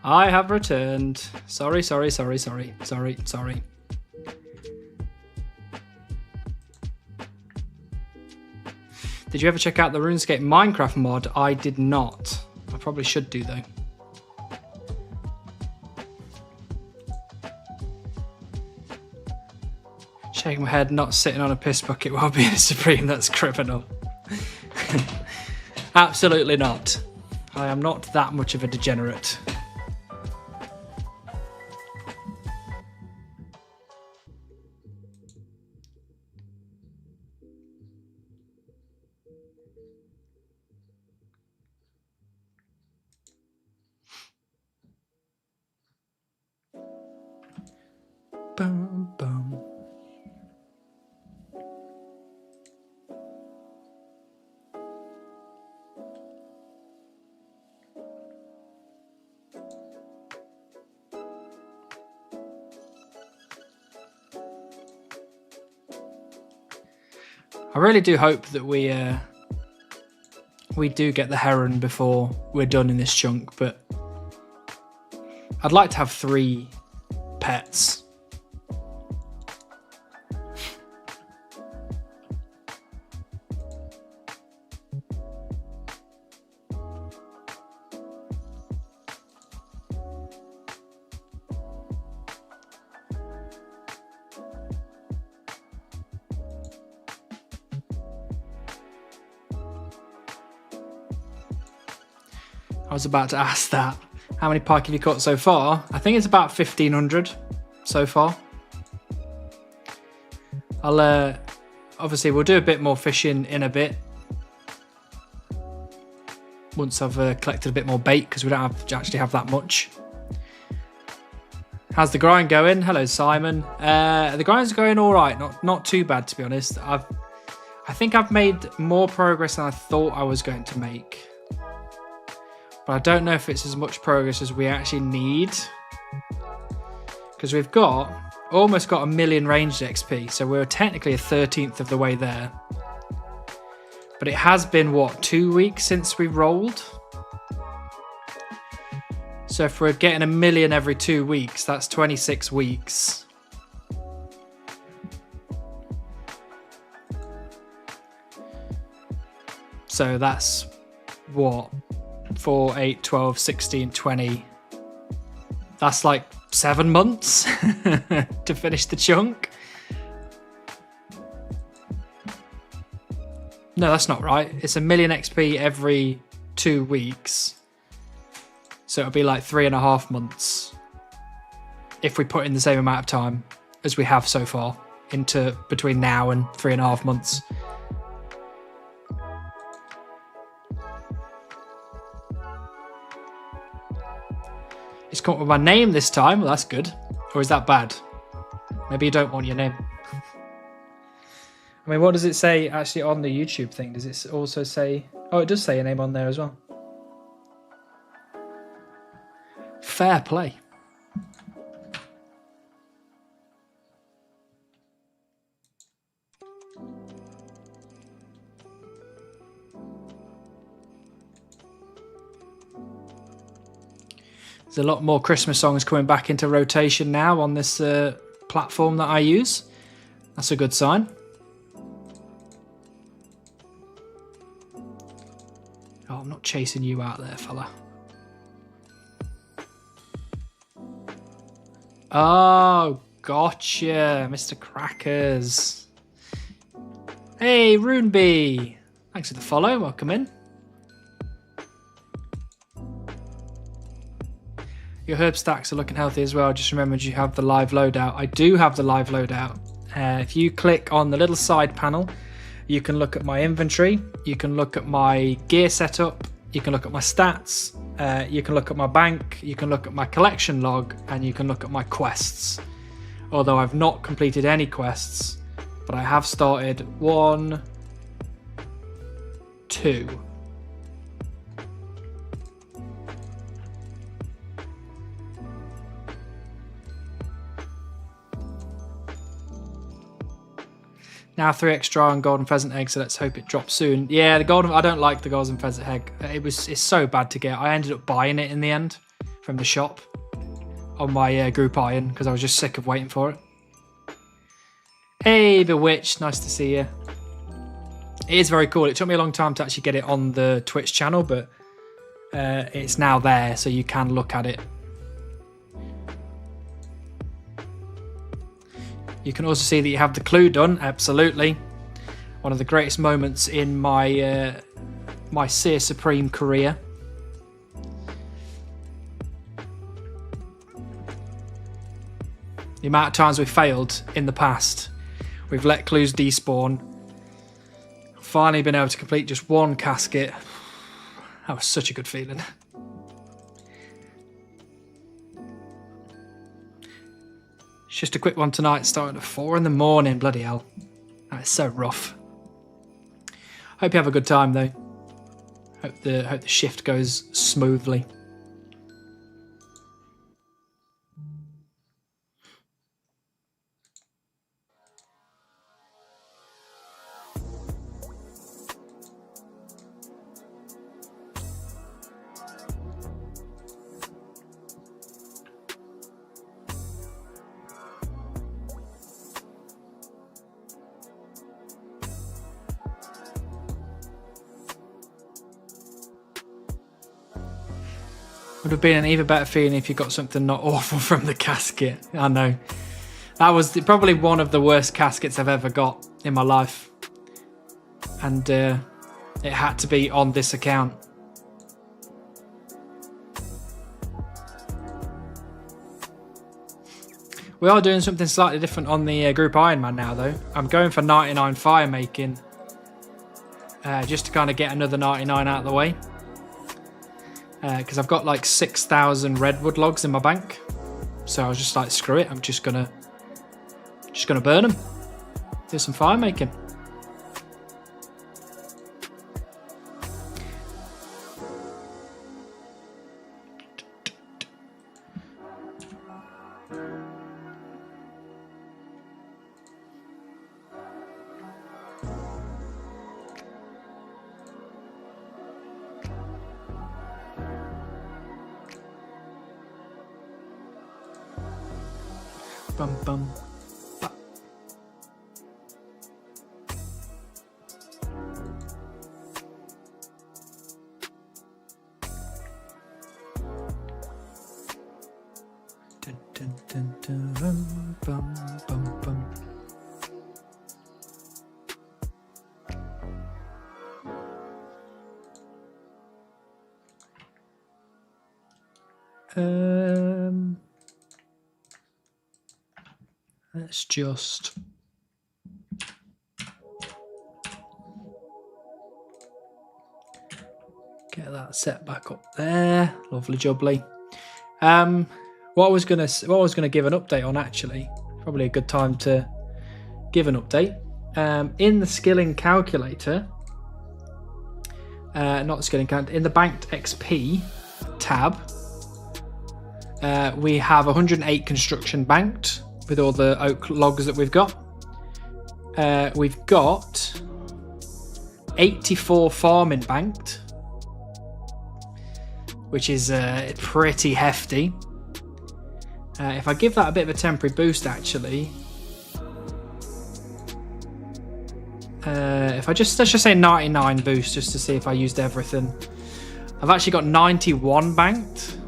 I have returned. Sorry. Did you ever check out the RuneScape Minecraft mod? I did not. I probably should do though. Shaking my head, not sitting on a piss bucket while being a Supreme. That's criminal. Absolutely not. I am not that much of a degenerate. Bum, bum. I really do hope that we do get the Heron before we're done in this chunk, but I'd like to have 3 pets. I was about to ask that. How many pike have you caught so far? I think it's about 1,500 so far. I'll obviously we'll do a bit more fishing in a bit once I've collected a bit more bait, because we don't actually have that much. How's the grind going? Hello, Simon. The grind's going all right. Not too bad, to be honest. I think I've made more progress than I thought I was going to make. But I don't know if it's as much progress as we actually need. Because we've almost got 1 million ranged XP. So we're technically a 13th of the way there. But it has been, what, 2 weeks since we rolled? So if we're getting 1 million every 2 weeks, that's 26 weeks. So that's, what? 4, 8, 12, 16, 20, That's like 7 months to finish the chunk. No, that's not right. It's 1 million XP every 2 weeks. So it'll be like 3.5 months if we put in the same amount of time as we have so far into between now and 3.5 months. It's come up with my name this time. Well, that's good. Or is that bad? Maybe you don't want your name. I mean, what does it say actually on the YouTube thing? Does it also say... Oh, it does say your name on there as well. Fair play. There's a lot more Christmas songs coming back into rotation now on this platform that I use. That's a good sign. Oh, I'm not chasing you out there, fella. Oh, gotcha, Mr. Crackers. Hey, Runebee. Thanks for the follow. Welcome in. Your herb stacks are looking healthy as well. Just remembered you have the live loadout. I do have the live loadout. If you click on the little side panel, you can look at my inventory. You can look at my gear setup. You can look at my stats. You can look at my bank. You can look at my collection log, and you can look at my quests. Although I've not completed any quests, but I have started 1, 2. Now 3 extra on golden pheasant egg, so let's hope it drops soon. Yeah, the golden. I don't like the golden pheasant egg. It's so bad to get. I ended up buying it in the end from the shop on my group iron because I was just sick of waiting for it. Hey, Bewitched, nice to see you. It is very cool. It took me a long time to actually get it on the Twitch channel, but it's now there, so you can look at it. You can also see that you have the clue done. Absolutely. One of the greatest moments in my my Seer Supreme career. The amount of times we've failed in the past. We've let clues despawn. Finally been able to complete just 1 casket. That was such a good feeling. It's just a quick one tonight, starting at 4 in the morning. Bloody hell. That is so rough. Hope you have a good time though. Hope the shift goes smoothly. Would have been an even better feeling if you got something not awful from the casket. I know. That was probably one of the worst caskets I've ever got in my life. And it had to be on this account. We are doing something slightly different on the Group Iron Man now though. I'm going for 99 fire making. Just to kind of get another 99 out of the way. Because I've got like 6,000 redwood logs in my bank, so I was just like, screw it, I'm just gonna burn them, do some fire making. Bum bum. Bum, bum, bum. Let's just get that set back up there. Lovely jubbly. What I was gonna give an update on, actually, probably a good time to give an update. In the skilling calculator, not the skilling count, in the banked XP tab, we have 108 construction banked with all the oak logs that we've got. We've got 84 farming banked, which is pretty hefty. If I give that a bit of a temporary boost, actually, if I let's just say 99 boost, just to see if I used everything. I've actually got 91 banked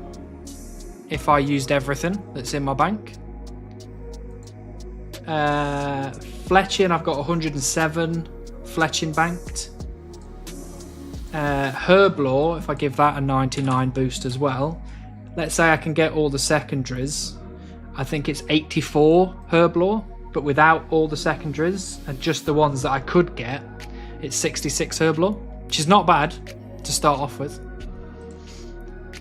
if I used everything that's in my bank. Fletching, I've got 107 fletching banked. Herblore, if I give that a 99 boost as well, let's say I can get all the secondaries, I think it's 84 Herblore, but without all the secondaries and just the ones that I could get, it's 66 Herblore, which is not bad to start off with.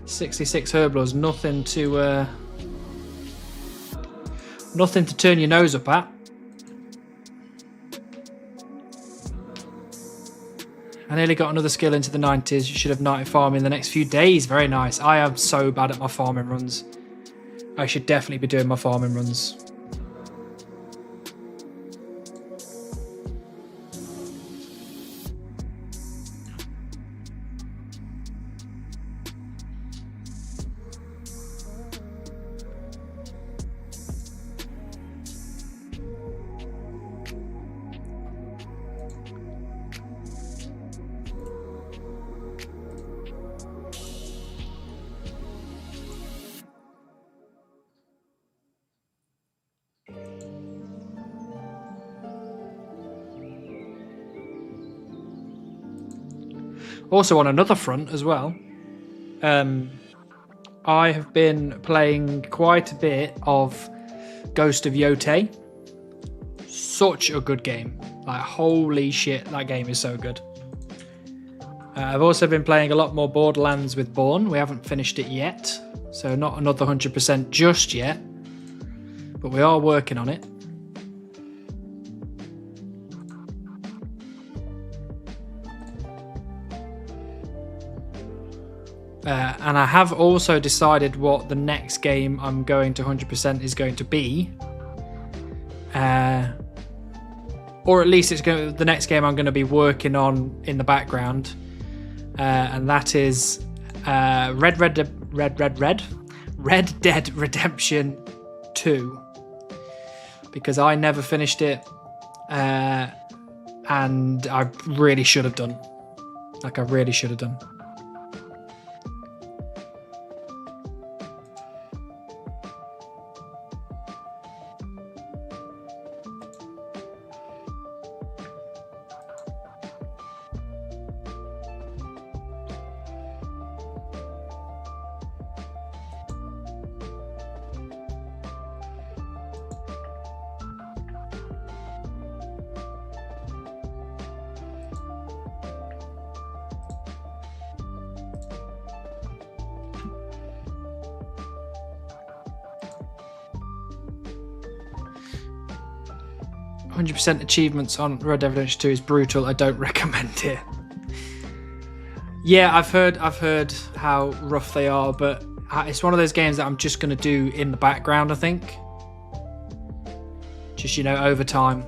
66 Herblore is nothing to turn your nose up at. I nearly got another skill into the 90s. You should have 90 farming in the next few days. Very nice. I am so bad at my farming runs. I should definitely be doing my farming runs. Also, on another front as well, I have been playing quite a bit of Ghost of Yotei. Such a good game. Like, holy shit, that game is so good. I've also been playing a lot more Borderlands with Bourne. We haven't finished it yet, so not another 100% just yet, but we are working on it. And I have also decided what the next game I'm going to 100% is going to be. Or at least the next game I'm going to be working on in the background. And that is Red Dead Redemption 2. Because I never finished it. And I really should have done. Like, I really should have done. .100% achievements on Red Dead Redemption 2 is brutal. I don't recommend it. Yeah, I've heard how rough they are, but it's one of those games that I'm just going to do in the background, I think. Just, over time.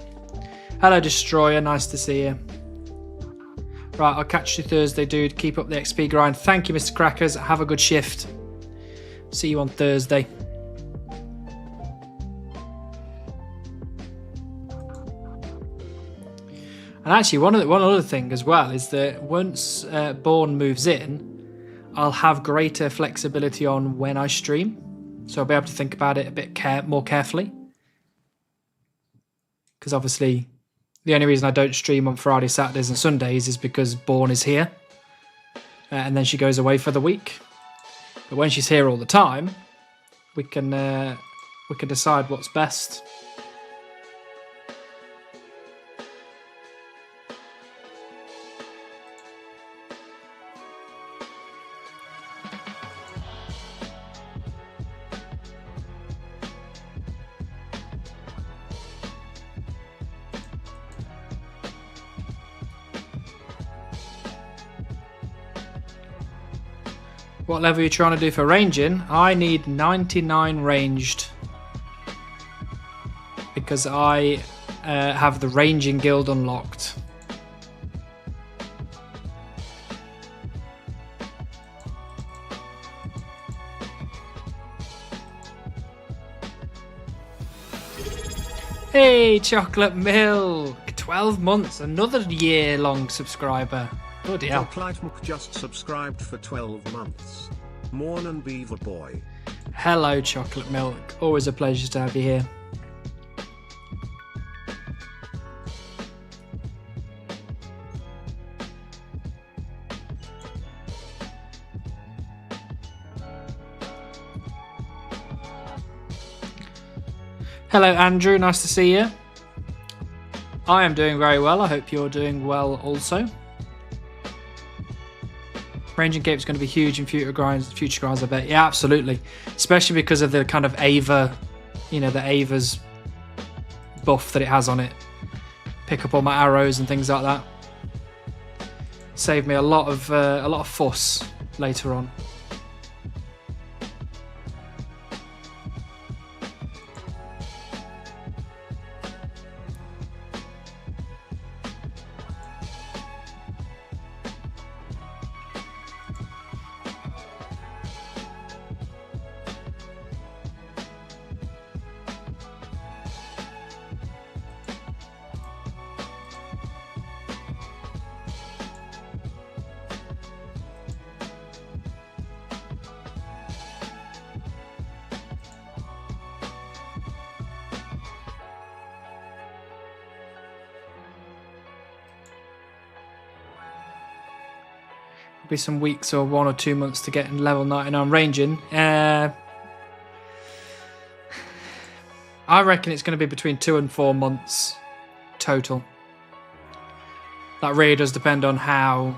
Hello, Destroyer. Nice to see you. Right, I'll catch you Thursday, dude. Keep up the XP grind. Thank you, Mr. Crackers. Have a good shift. See you on Thursday. And actually, one other thing as well is that once Bourne moves in, I'll have greater flexibility on when I stream. So I'll be able to think about it a bit more carefully. because obviously the only reason I don't stream on Friday, Saturdays and Sundays is because Born is here. And then she goes away for the week. But when she's here all the time, we can decide what's best. What level are you trying to do for ranging? I need 99 ranged because I have the ranging guild unlocked. Hey, Chocolate Milk! 12 months, another year-long subscriber. Bloody hell. Clytemuk just subscribed for 12 months. Morn and Beaver Boy. Hello, Chocolate Milk. Always a pleasure to have you here. Hello, Andrew. Nice to see you. I am doing very well. I hope you're doing well also. Ranging Cape is going to be huge in future grinds, I bet. Yeah, absolutely. Especially because of the kind of Ava, the Ava's buff that it has on it. Pick up all my arrows and things like that. Save me a lot of fuss later on. Be some weeks or 1 or 2 months to get in level 99 ranging. I reckon it's going to be between 2 and 4 months total. That really does depend on how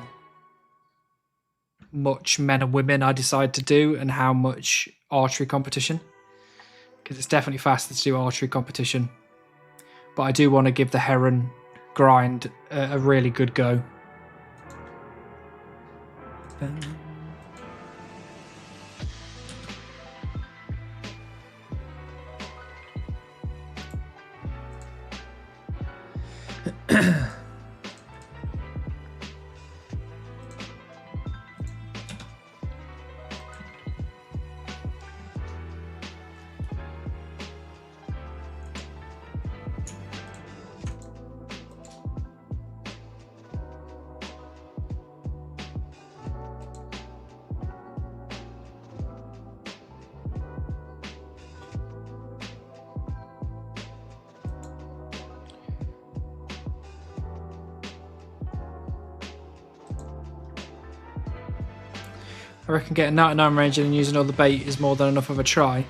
much men and women I decide to do and how much archery competition. Because it's definitely faster to do archery competition. But I do want to give the Heron grind a really good go. I reckon getting 99 ranging and using all the bait is more than enough of a try.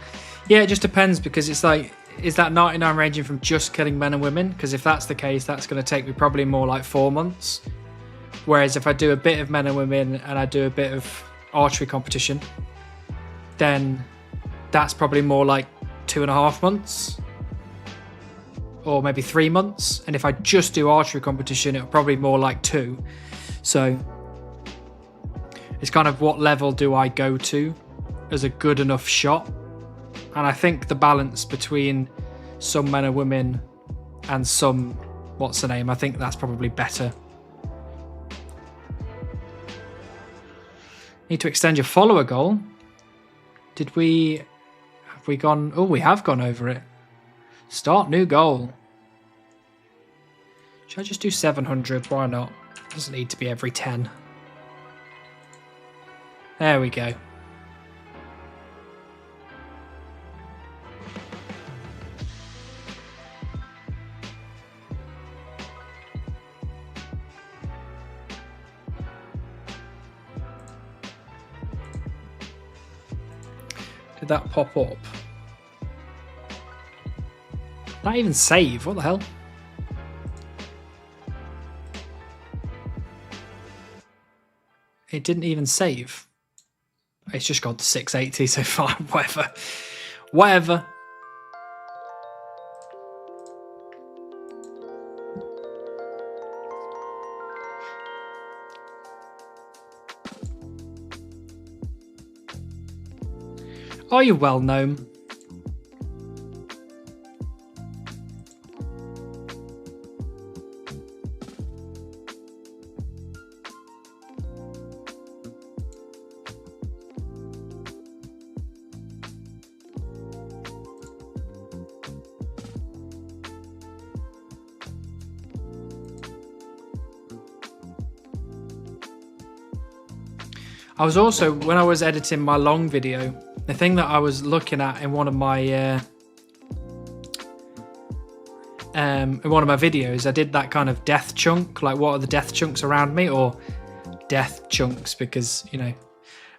Yeah, it just depends because it's like, is that 99 ranging from just killing men and women? Because if that's the case, that's going to take me probably more like 4 months. Whereas if I do a bit of men and women and I do a bit of archery competition, then that's probably more like 2.5 months. Or maybe 3 months. And if I just do archery competition, it'll probably be more like 2. So it's kind of what level do I go to as a good enough shot. And I think the balance between some men and women and some, what's the name, I think that's probably better. Need to extend your follower goal. Have we gone, oh, we have gone over it. Start new goal. Should I just do 700? Why not? Doesn't need to be every 10. There we go. that pop up? Not even save. What the hell? It didn't even save. It's just gone to 680 so far. Whatever. Whatever. Are you well, Gnome? I was also, when I was editing my long video, the thing that I was looking at in one of my videos, I did that kind of death chunk, like what are the death chunks around me, or death chunks, because, you know,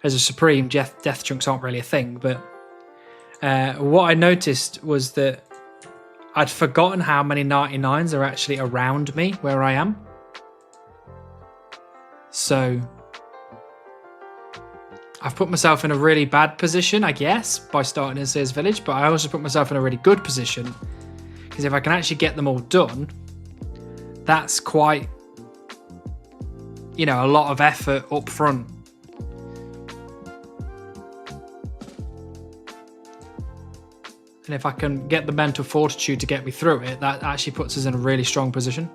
as a Supreme, death chunks aren't really a thing, but what I noticed was that I'd forgotten how many 99s are actually around me where I am. So I've put myself in a really bad position, I guess, by starting in Seers Village, but I also put myself in a really good position, because if I can actually get them all done, that's quite, you know, a lot of effort up front. And if I can get the mental fortitude to get me through it, that actually puts us in a really strong position.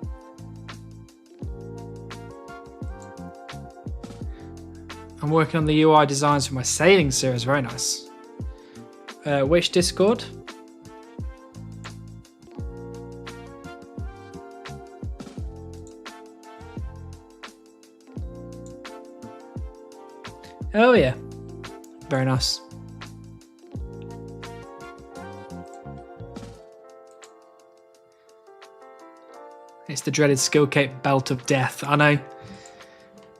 I'm working on the UI designs for my sailing series. Very nice. Which Discord? Oh yeah. Very nice. It's the dreaded skill cape belt of death. I know.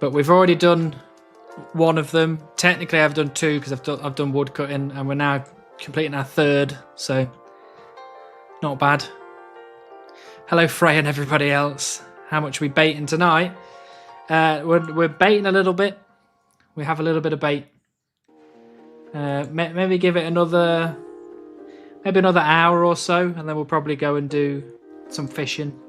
But we've already done one of them. Technically I've done two, because I've done wood cutting, and we're now completing our third, so not bad. Hello Frey and everybody else. How much are we baiting tonight? We're baiting a little bit. We have a little bit of bait. Maybe give it another hour or so, and then we'll probably go and do some fishing.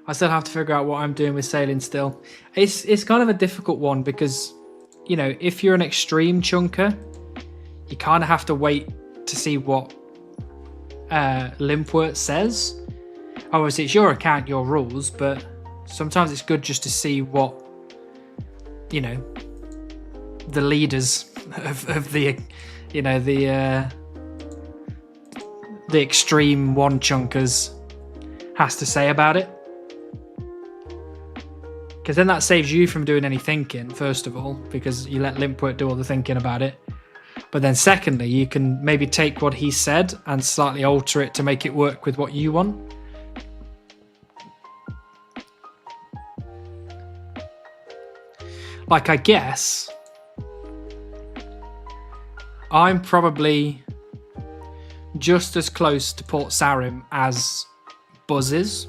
I still have to figure out what I'm doing with sailing still. It's kind of a difficult one, because, you know, if you're an extreme chunker, you kind of have to wait to see what Limpwort says. Obviously, it's your account, your rules, but sometimes it's good just to see what, you know, the leaders of the, you know, the extreme one chunkers has to say about it. Because then that saves you from doing any thinking, first of all, because you let Limpwort do all the thinking about it. But then secondly, you can maybe take what he said and slightly alter it to make it work with what you want. Like, I guess I'm probably just as close to Port Sarim as Buzz is,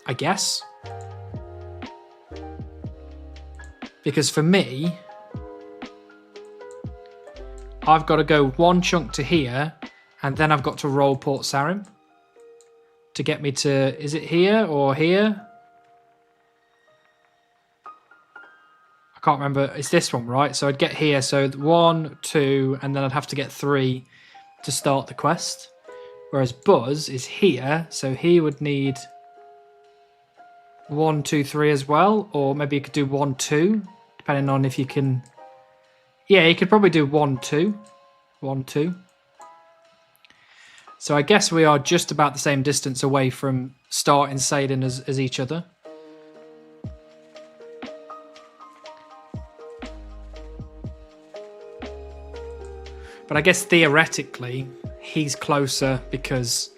I guess. Because for me, I've got to go one chunk to here, and then I've got to roll Port Sarim to get me to, is it here or here? I can't remember. It's this one, right? So I'd get here. So 1, 2, and then I'd have to get 3 to start the quest. Whereas Buzz is here, so he would need 1, 2, 3 as well, or maybe you could do 1, 2, depending on if you can. Yeah, you could probably do 1, 2, 1, 2. So I guess we are just about the same distance away from starting sailing as each other. But I guess theoretically, he's closer because,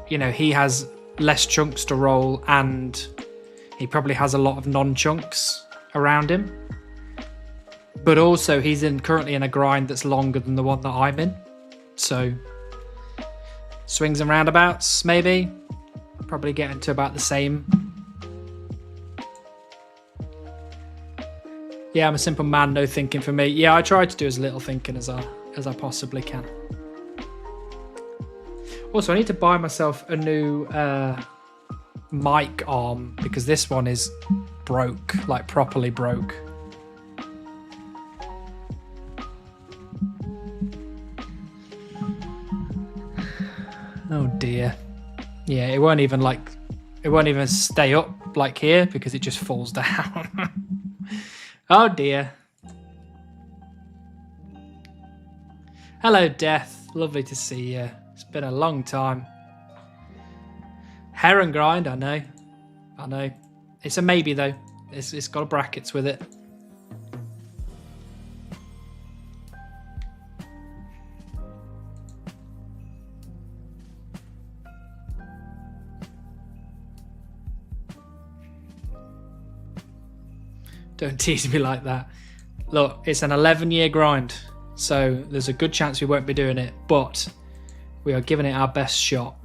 you know, he has less chunks to roll, and he probably has a lot of non-chunks around him. But also he's currently in a grind that's longer than the one that I'm in. So swings and roundabouts, maybe. Probably getting to about the same. Yeah, I'm a simple man, no thinking for me. Yeah, I try to do as little thinking as I possibly can. Also, I need to buy myself a new mic arm because this one is broke, like properly broke. Oh dear. Yeah, it won't even stay up like here because it just falls down. Oh dear. Hello, Death. Lovely to see you. It's been a long time. Heron grind, I know. I know. It's a maybe though. It's got brackets with it. Don't tease me like that. Look, it's an 11-year grind, so there's a good chance we won't be doing it, but we are giving it our best shot.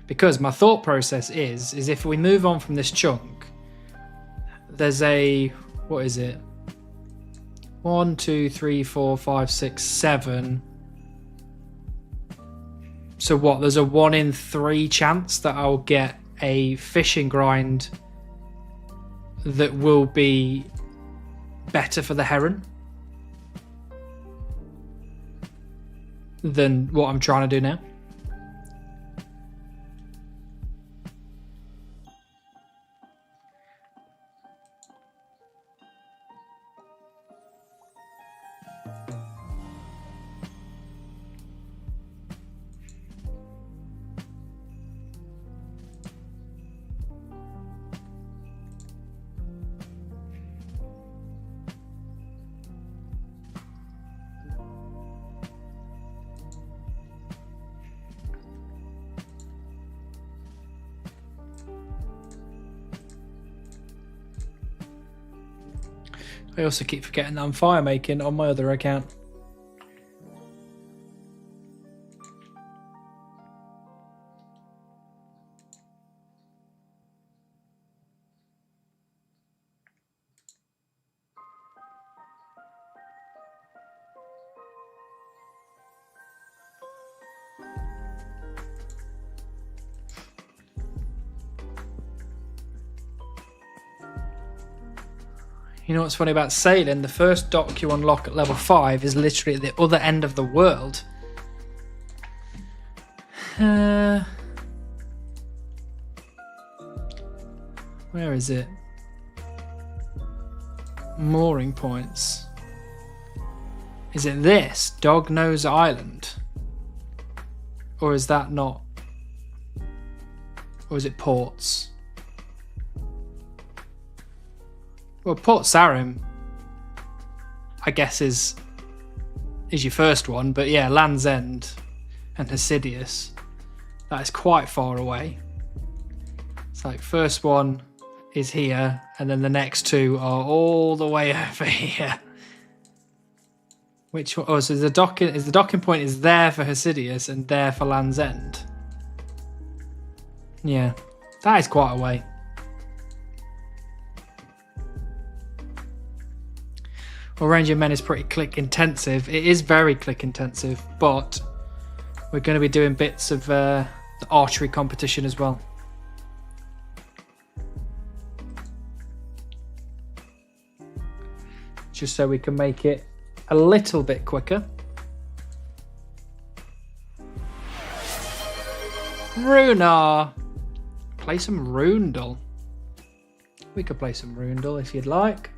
Because my thought process is if we move on from this chunk, there's a, what is it? 1, 2, 3, 4, 5, 6, 7. So what, there's a 1 in 3 chance that I'll get a fishing grind that will be better for the heron than what I'm trying to do now. I also keep forgetting that I'm fire making on my other account. You know what's funny about sailing? The first dock you unlock at level 5 is literally at the other end of the world. Where is it? Mooring points. Is it this? Dog Nose Island? Or is that not? Or is it ports? Well, Port Sarim, I guess, is your first one, but yeah, Land's End and Hesidius, that is quite far away. It's like first one is here, and then the next 2 are all the way over here. Which one? Oh, so the docking point is there for Hesidius and there for Land's End. Yeah, that is quite a way. Well, Ranger Men is pretty click intensive. It is very click intensive, but we're going to be doing bits of the archery competition as well. Just so we can make it a little bit quicker. Runar! Play some Rundle. We could play some Rundle if you'd like.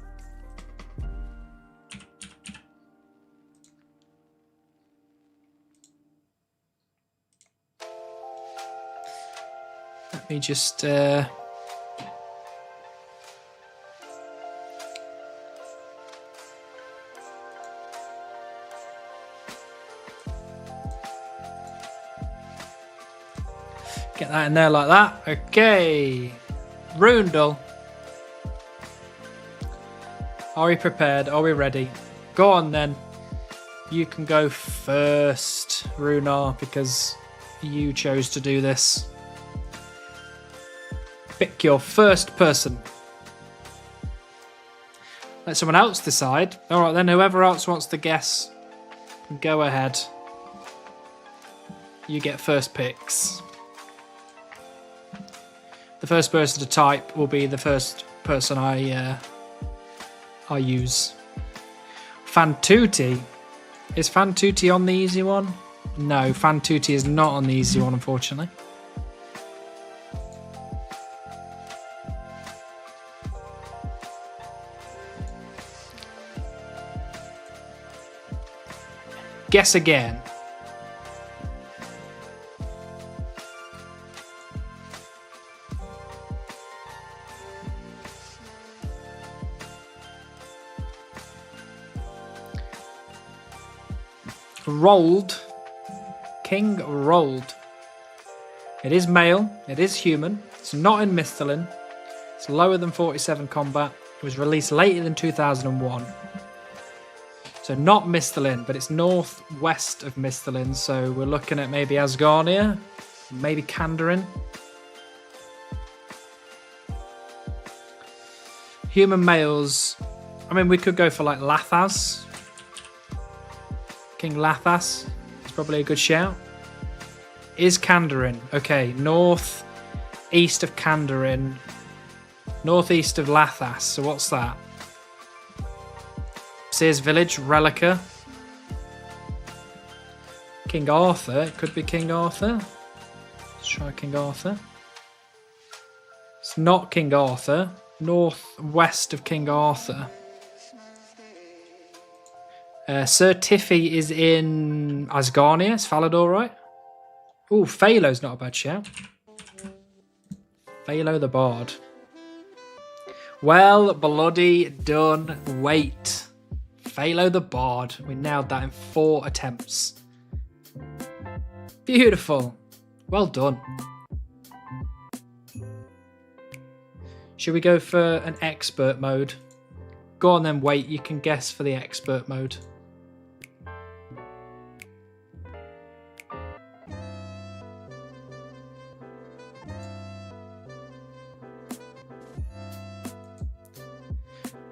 Let me just get that in there like that. Okay. Rundle. Are we prepared? Are we ready? Go on then. You can go first, Runar, because you chose to do this. Pick your first person. Let someone else decide. Alright then, whoever else wants to guess, go ahead. You get first picks. The first person to type will be the first person I use. Fantuti. Is Fantuti on the easy one? No, Fantuti is not on the easy one, unfortunately. Guess again. Rolled. King Rolled. It is male. It is human. It's not in Misthalin. It's lower than 47 combat. It was released later than 2001. So not Misthalin, but it's northwest of Misthalin. So we're looking at maybe Asgarnia, maybe Kandarin. Human males. I mean, we could go for like Lathas. King Lathas is probably a good shout. Is Kandarin. Okay, north east of Kandarin. Northeast of Lathas. So what's that? Sears Village, Relica. King Arthur. It could be King Arthur. Let's try King Arthur. It's not King Arthur. Northwest of King Arthur. Sir Tiffy is in Asgarnia. Is Falador right? Ooh, Phalo's not a bad shout. Phalo the Bard. Well, bloody done. Wait. Phalo the Bard. We nailed that in 4 attempts. Beautiful. Well done. Should we go for an expert mode? Go on then, wait. You can guess for the expert mode.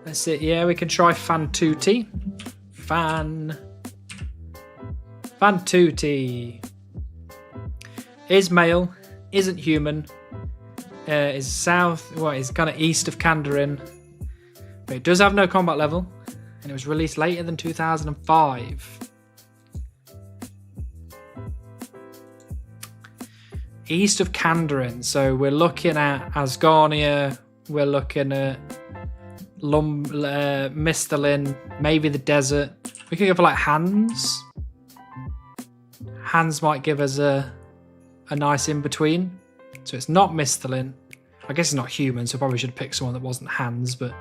That's it, yeah, we can try Fantuti. Fantuti. Is male, isn't human, is south, well, is kind of east of Kandarin, but it does have no combat level, and it was released later than 2005. East of Kandarin, so we're looking at Asgarnia, we're looking at Misthalin, maybe the desert. We could go for like Hands. Hands might give us a nice in between. So it's not Misthalin. I guess it's not human, so probably should pick someone that wasn't Hands. But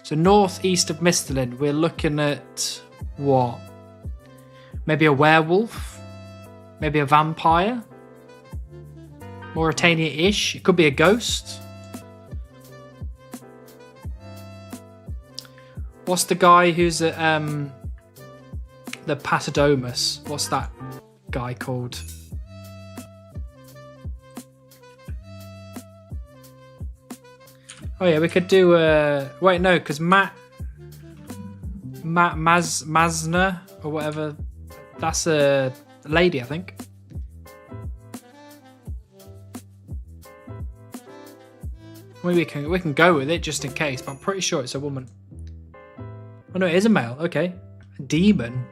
so northeast of Misthalin, we're looking at what? Maybe a werewolf, maybe a vampire, Mauritania-ish. It could be a ghost. What's the guy who's at the Patadomus? What's that guy called? Oh yeah, we could do wait, no, because Masna or whatever. That's a lady, I think. Maybe we can go with it just in case, but I'm pretty sure it's a woman. Oh no, it is a male. Okay. A demon.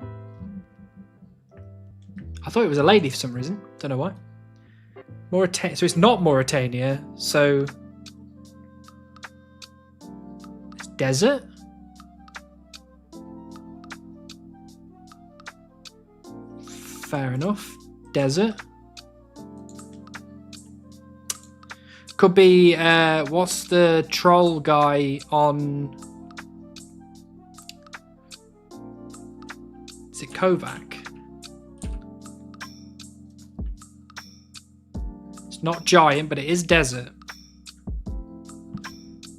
I thought it was a lady for some reason. Don't know why. Mauritania. So it's not Mauritania. So it's desert. Fair enough. Desert. Could be what's the troll guy on? Is it Kovac? It's It's not giant, but it is desert.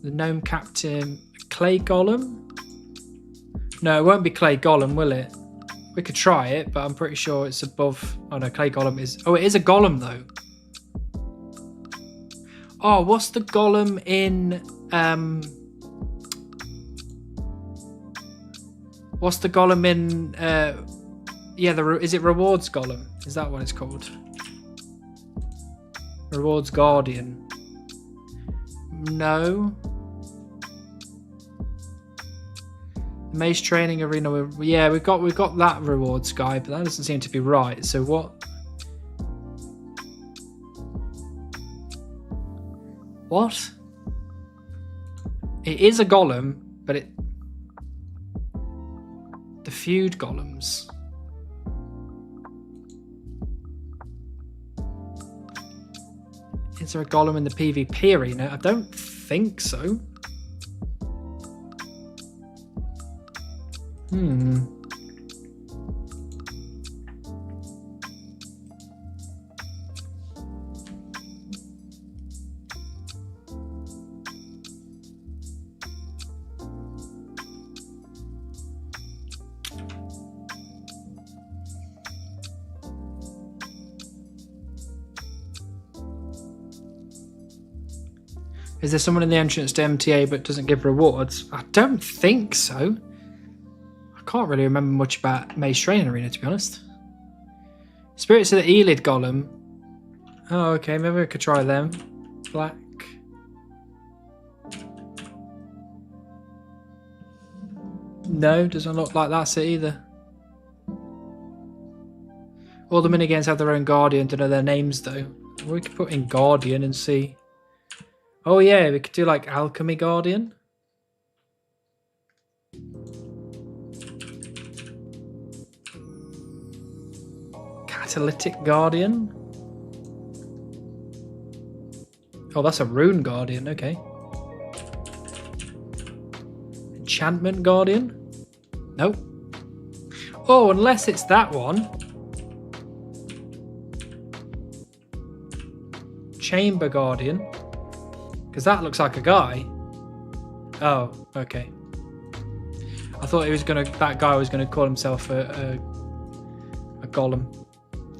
The gnome captain, clay golem? No, it won't be clay golem, will it? We could try it, but I'm pretty sure it's above. Oh no, clay golem is. Oh, it is a golem though. Oh, what's the golem in? What's the golem in? Yeah, is it rewards golem? Is that what it's called? Rewards guardian. No. Maze training arena. Yeah, we've got that rewards guy, but that doesn't seem to be right. So what? What? It is a golem, but it. The feud golems. Is there a golem in the PvP arena? I don't think so. Is there someone in the entrance to MTA but doesn't give rewards? I don't think so. I can't really remember much about Maze Training Arena, to be honest. Spirits of the Elid Golem. Oh, okay, maybe we could try them. Black. No, doesn't look like that's it either. All the minigames have their own Guardian, don't know their names though. We could put in Guardian and see. Oh yeah, we could do like Alchemy Guardian. Catalytic Guardian. Oh, that's a Rune Guardian, okay. Enchantment Guardian? Nope. Oh, unless it's that one. Chamber Guardian. Because that looks like a guy. Oh, okay. I thought he was gonna. That guy was gonna call himself a golem.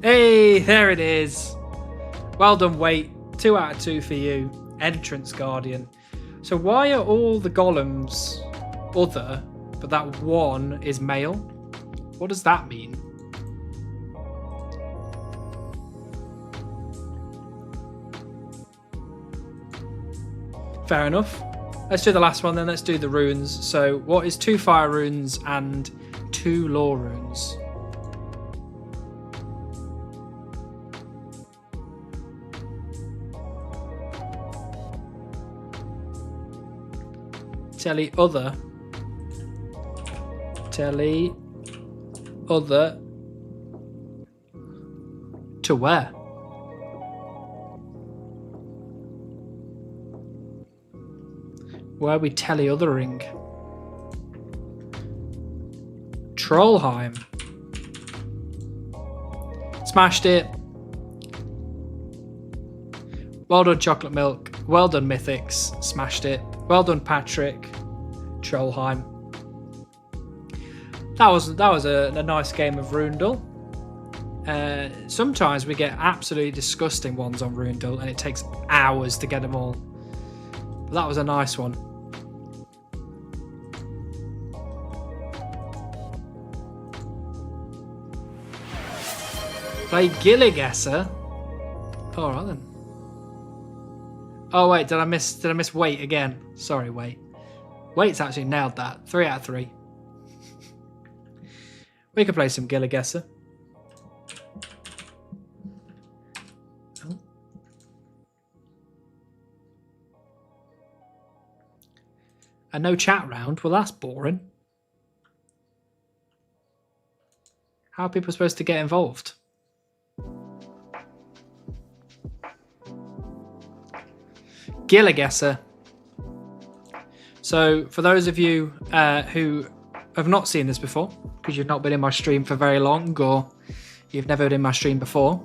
Hey, there it is. Well done, Wait. 2 out of 2 for you. Entrance Guardian. So why are all the golems other, but that one is male? What does that mean? Fair enough. Let's do the last one then. Let's do the runes. So what is 2 fire runes and 2 law runes? Telly other. Telly other. To where? Where are we telly othering? Trollheim. Smashed it. Well done, Chocolate Milk. Well done, Mythics. Smashed it. Well done, Patrick. Trollheim. That was a nice game of Rundle. Sometimes we get absolutely disgusting ones on Rundle, and it takes hours to get them all. But that was a nice one. Play Gilligesser. All right then. Oh wait, did I miss Wait again? Sorry, Wait. Wait's actually nailed that. 3 out of 3. We could play some Gilligesser. Oh. And no chat round. Well, that's boring. How are people supposed to get involved? Gilligesser. So, for those of you who have not seen this before, because you've not been in my stream for very long, or you've never been in my stream before,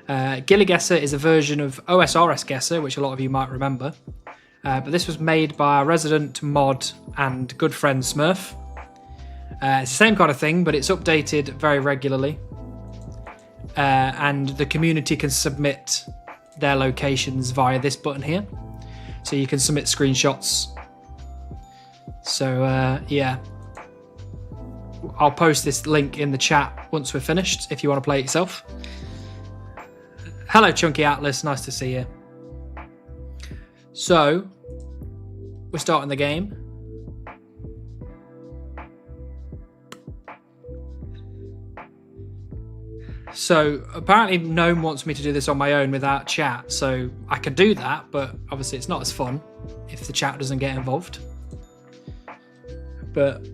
GilliGuessr is a version of OSRS Guesser, which a lot of you might remember. But this was made by our resident mod and good friend Smurf. It's the same kind of thing, but it's updated very regularly. And the community can submit their locations via this button here. So you can submit screenshots. So yeah. I'll post this link in the chat once we're finished if you want to play it yourself. Hello, Chunky Atlas. Nice to see you. So, we're starting the game. So, apparently Gnome wants me to do this on my own without chat. So, I can do that, but obviously it's not as fun if the chat doesn't get involved. But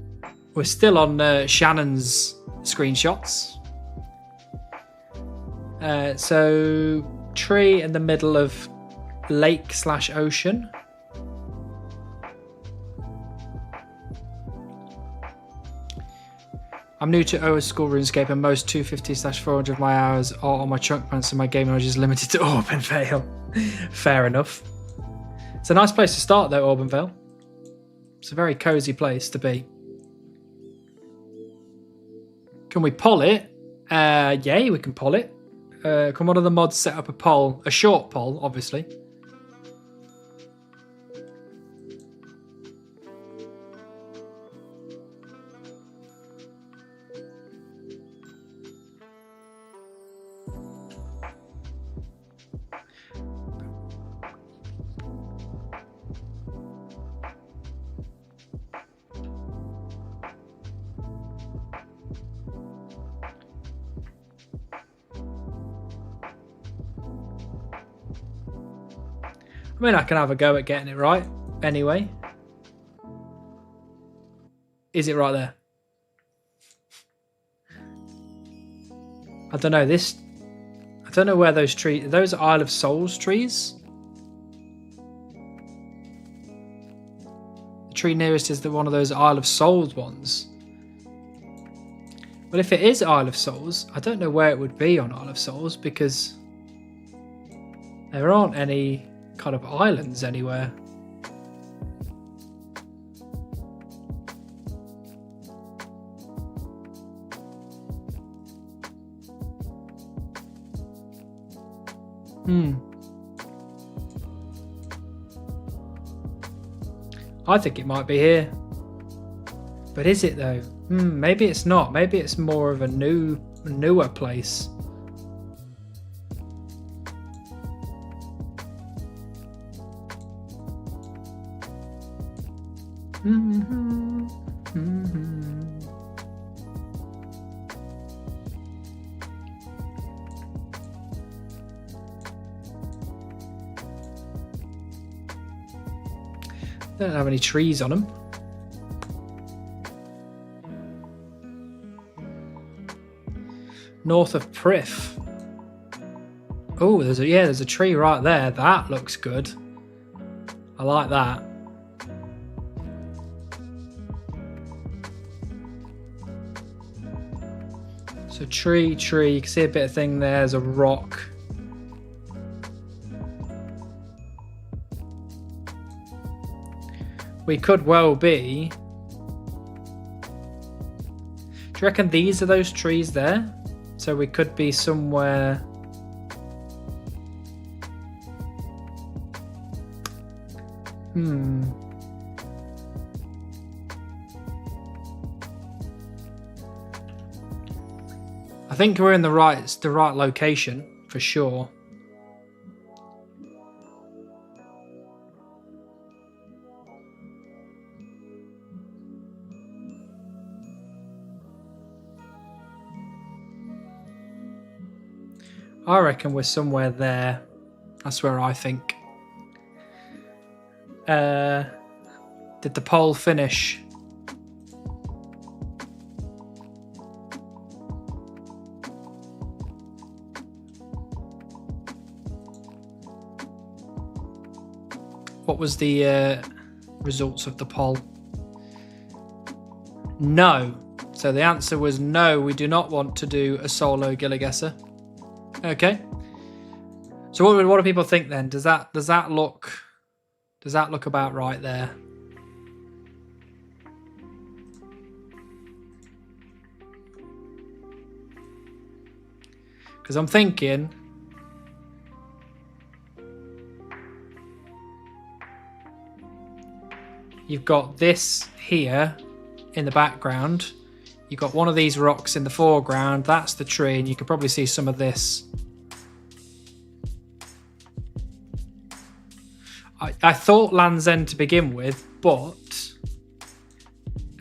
we're still on Shannon's screenshots. So, tree in the middle of lake/ocean. I'm new to OS School RuneScape and most 250/400 of my hours are on my chunk man, so my game knowledge is limited to Auburn Fair enough. It's a nice place to start though, Auburn. It's a very cozy place to be. Can we poll it? Yeah, we can poll it. Can one of the mods set up a poll? A short poll, obviously. I mean, I can have a go at getting it right. Anyway. Is it right there? I don't know. I don't know where those trees... Are those Isle of Souls trees? The tree nearest is one of those Isle of Souls ones. Well, if it is Isle of Souls, I don't know where it would be on Isle of Souls because there aren't any kind of islands anywhere. I think it might be here. But is it though? Maybe it's not. Maybe it's more of a newer place. They don't have any trees on them. North of Prif. Oh, there's a tree right there. That looks good. I like that. So tree, you can see a bit of thing there. There's a rock. We could well be... Do you reckon these are those trees there? So we could be somewhere... I think we're in the right location for sure. I reckon we're somewhere there. That's where I think. Did the poll finish? What was the results of the poll? No. So the answer was no, we do not want to do a solo GilliGuessr. Okay. So what do people think then? Does that look about right there? Because I'm thinking you've got this here in the background. You've got one of these rocks in the foreground. That's the tree, and you can probably see some of this. I thought Land's End to begin with, but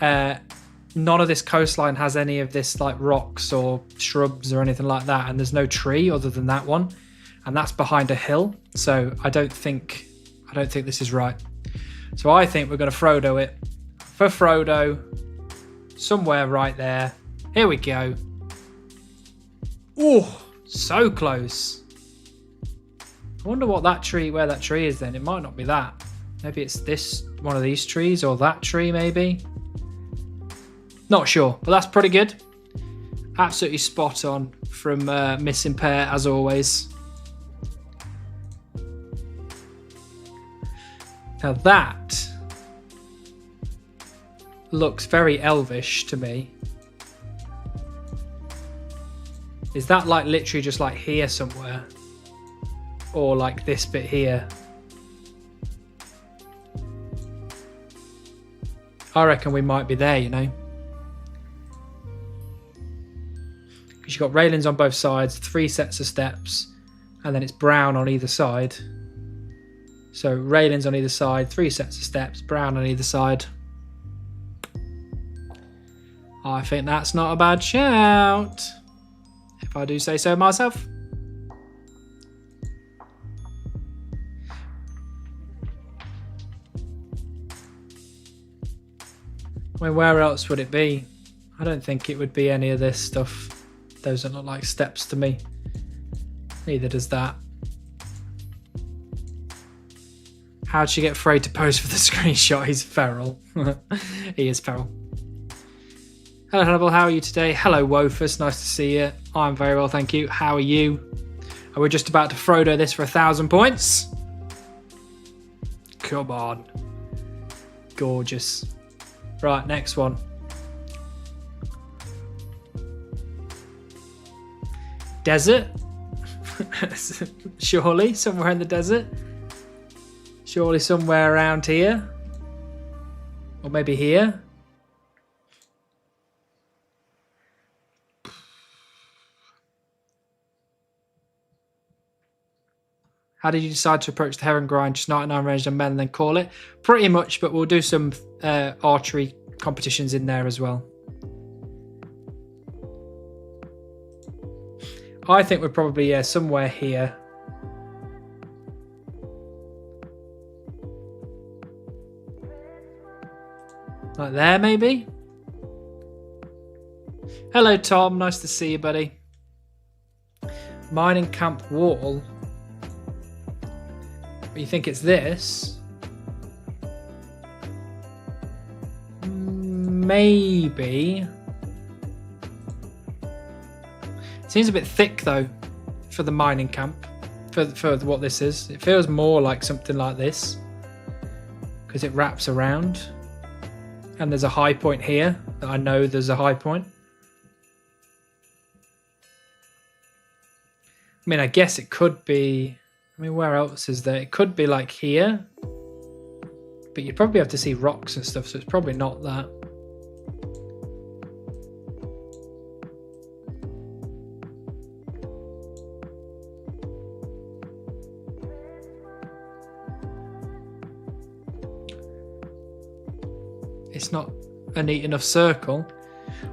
none of this coastline has any of this like rocks or shrubs or anything like that, and there's no tree other than that one, and that's behind a hill. So I don't think this is right. So I think we're going to Frodo it. For Frodo, somewhere right there. Here we go. Oh, so close. I wonder where that tree is then. It might not be that. Maybe it's this one of these trees or that tree maybe. Not sure, but that's pretty good. Absolutely spot on from Missing Pair as always. Now that looks very elvish to me. Is that like literally just like here somewhere? Or like this bit here? I reckon we might be there, you know. Because you've got railings on both sides, 3 sets of steps, and then it's brown on either side. So railings on either side, 3 sets of steps, brown on either side. I think that's not a bad shout, if I do say so myself. I mean, where else would it be? I don't think it would be any of this stuff. Those don't look like steps to me. Neither does that. How'd she get Frey to pose for the screenshot? He's feral. He is feral. Hello, Hannibal. How are you today? Hello, Wofus. Nice to see you. I'm very well, thank you. How are you? Are we just about to Frodo this for 1,000 points? Come on. Gorgeous. Right, next one. Desert? Surely, somewhere in the desert? Surely somewhere around here? Or maybe here? How did you decide to approach the Heron Grind? Just 99 ranged on men and then call it? Pretty much, but we'll do some archery competitions in there as well. I think we're probably somewhere here. Like there, maybe? Hello, Tom. Nice to see you, buddy. Mining camp wall. You think it's this? Maybe. It seems a bit thick though for the mining camp, for what this is. It feels more like something like this because it wraps around and there's a high point here that I know there's a high point. I mean, I guess it could be. I mean, where else is there? It could be like here, but you'd probably have to see rocks and stuff, so it's probably not that. It's not a neat enough circle.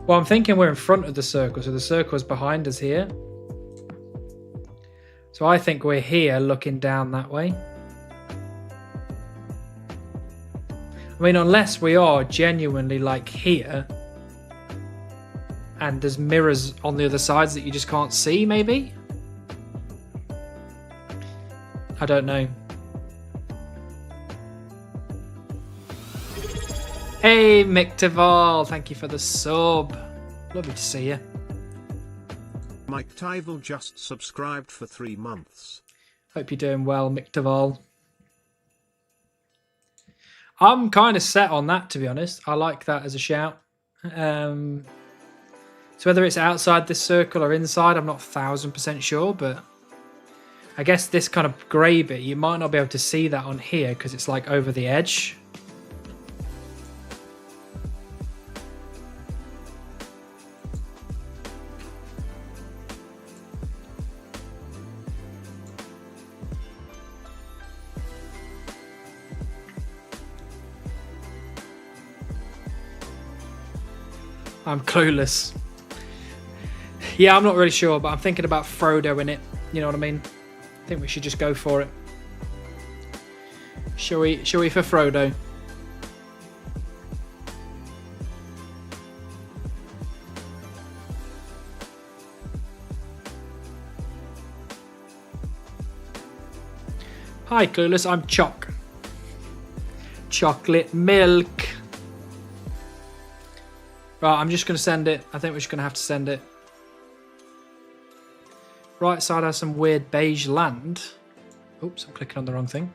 Well, I'm thinking we're in front of the circle, so the circle is behind us here. So I think we're here looking down that way. I mean, unless we are genuinely like here and there's mirrors on the other sides that you just can't see, maybe? I don't know. Hey, Mick Taval, thank you for the sub. Lovely to see you. Mike Tyval just subscribed for 3 months. Hope you're doing well, Mick Duval. I'm kind of set on that, to be honest. I like that as a shout. So whether it's outside this circle or inside, I'm not 1000% sure, but I guess this kind of grey bit, you might not be able to see that on here because it's like over the edge. I'm clueless. Yeah, I'm not really sure, but I'm thinking about Frodo in it. You know what I mean? I think we should just go for it. Shall we for Frodo? Hi, Clueless. I'm Choc. Chocolate milk. Right, I'm just going to send it. I think we're just going to have to send it. Right side has some weird beige land. Oops, I'm clicking on the wrong thing.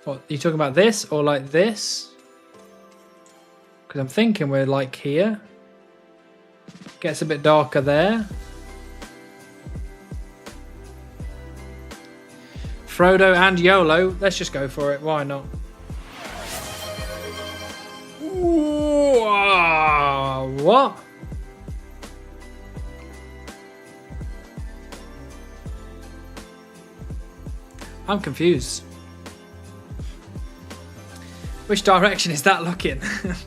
What, are you talking about this or like this? Because I'm thinking we're like here. Gets a bit darker there. Frodo and YOLO. Let's just go for it. Why not? Ooh, what? I'm confused. Which direction is that looking? Is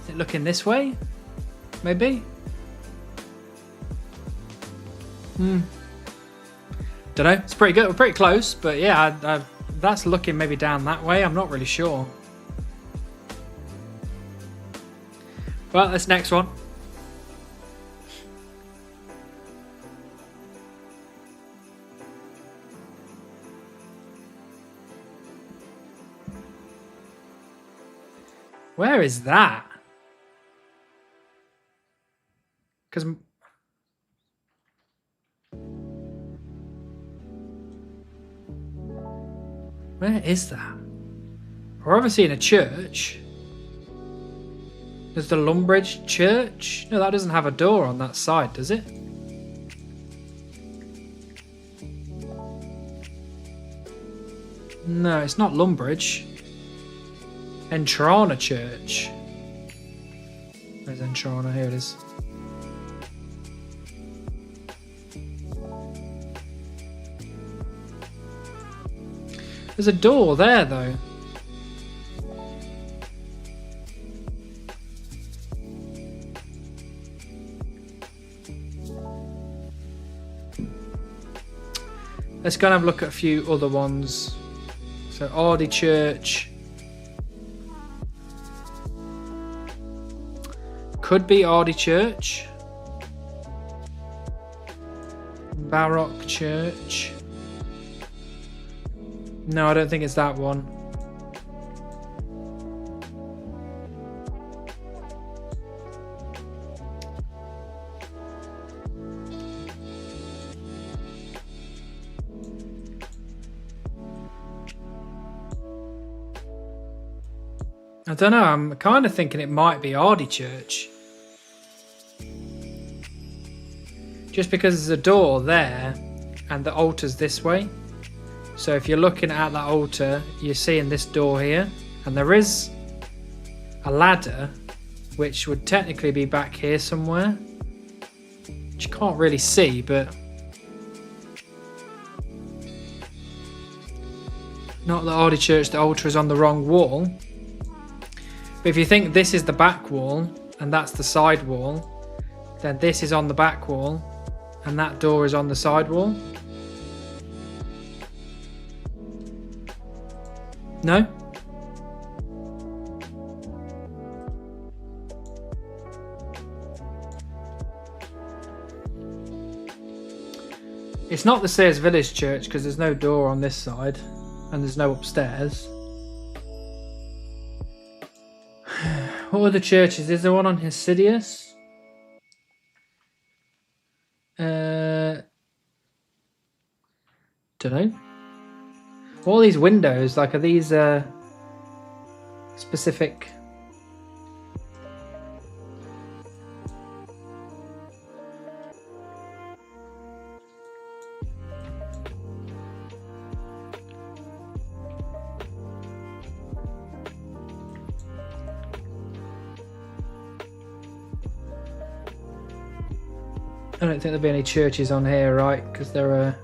it looking this way? Maybe? Don't know. It's pretty good. We're pretty close, but yeah, that's looking maybe down that way. I'm not really sure. Well, this next one. Where is that? Because where is that? We're obviously in a church. There's the Lumbridge Church. No, that doesn't have a door on that side, does it? No, it's not Lumbridge. Entrana Church. Where's Entrana? Here it is. There's a door there, though. Let's go and have a look at a few other ones. So, Ardee Church. Could be Ardee Church. Baroque Church. No, I don't think it's that one. I don't know, I'm kind of thinking it might be Ardee Church. Just because there's a door there and the altar's this way. So if you're looking at that altar, you're seeing this door here. And there is a ladder, which would technically be back here somewhere. Which you can't really see, but... Not the Ardee Church, the altar is on the wrong wall. But if you think this is the back wall, and that's the side wall, then this is on the back wall, and that door is on the side wall. No? It's not the Sears Village Church because there's no door on this side and there's no upstairs. What other churches? Is there one on Hesidius? Don't know. All these windows, like, are these specific? I don't think there'll be any churches on here, right? Because they're a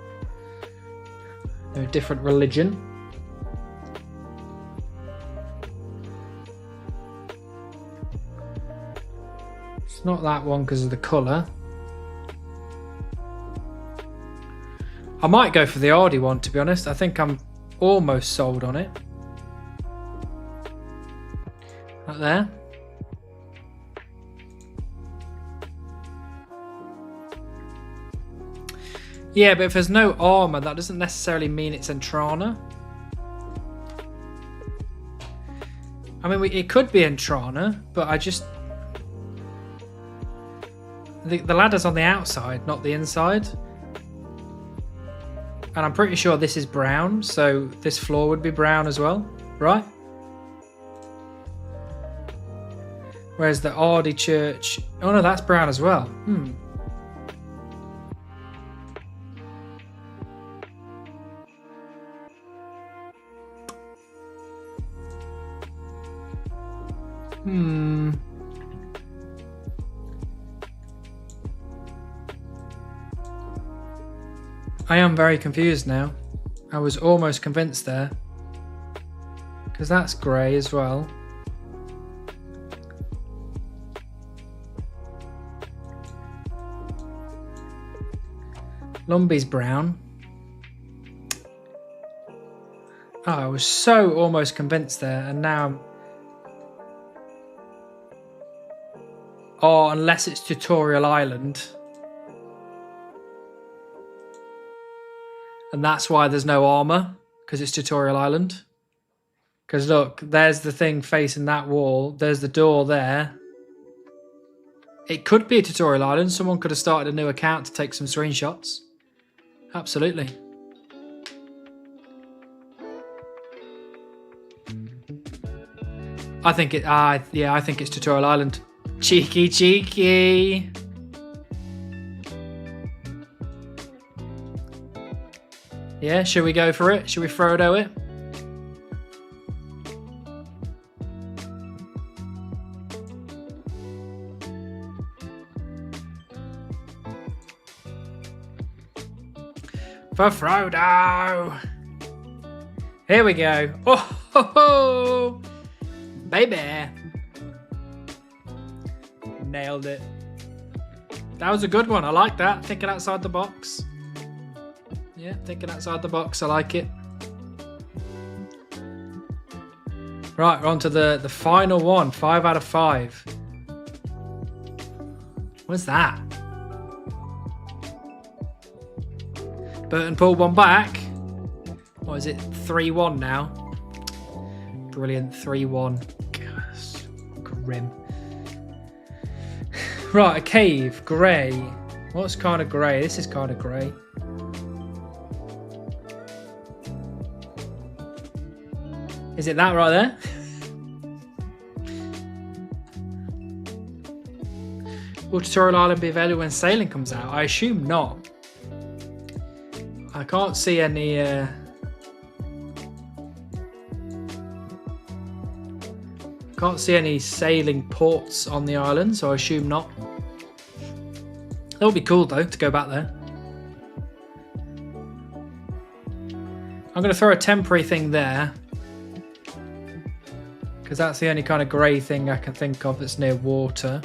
different religion. It's not that one because of the colour. I might go for the Ardee one, to be honest. I think I'm almost sold on it. Right there. Yeah, but if there's no armour, that doesn't necessarily mean it's Entrana. I mean, it could be Entrana, but I just... The ladder's on the outside, not the inside. And I'm pretty sure this is brown, so this floor would be brown as well, right? Whereas the Ardee Church... Oh no, that's brown as well. I am very confused now. I was almost convinced there. Because that's grey as well. Lumby's brown. Oh, I was so almost convinced there, and now I'm... Oh, unless it's Tutorial Island. And that's why there's no armour, because it's Tutorial Island. Because look, there's the thing facing that wall. There's the door there. It could be a Tutorial Island. Someone could have started a new account to take some screenshots. Absolutely. I think it. Yeah, I think it's Tutorial Island. Cheeky, cheeky. Yeah, should we go for it? Should we Frodo it? For Frodo! Here we go. Oh, ho, ho. Baby! Nailed it. That was a good one. I like that. Thinking outside the box. Yeah, thinking outside the box. I like it. Right, we're on to the final one. 5 out of 5. What's that? Burton pulled one back. What is it? 3-1 now. Brilliant. 3-1. Gosh, grim. Right, a cave. Grey. What's kind of grey? This is kind of grey. Is it that right there? Will Tutorial Island be available when Sailing comes out? I assume not. I can't see any... Can't see any sailing ports on the island, so I assume not. That would be cool though, to go back there. I'm going to throw a temporary thing there. Because that's the only kind of grey thing I can think of that's near water.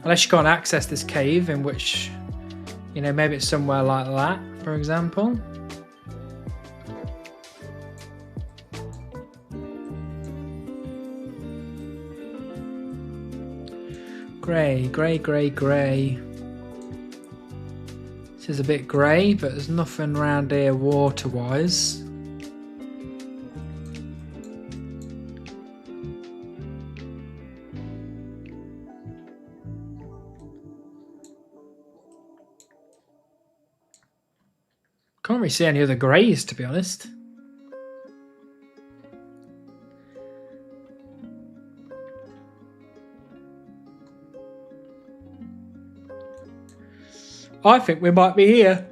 Unless you can't access this cave, in which, you know, maybe it's somewhere like that, for example. Grey, grey, grey, grey. This is a bit grey, but there's nothing around here water-wise. Can't really see any other greys, to be honest. I think we might be here.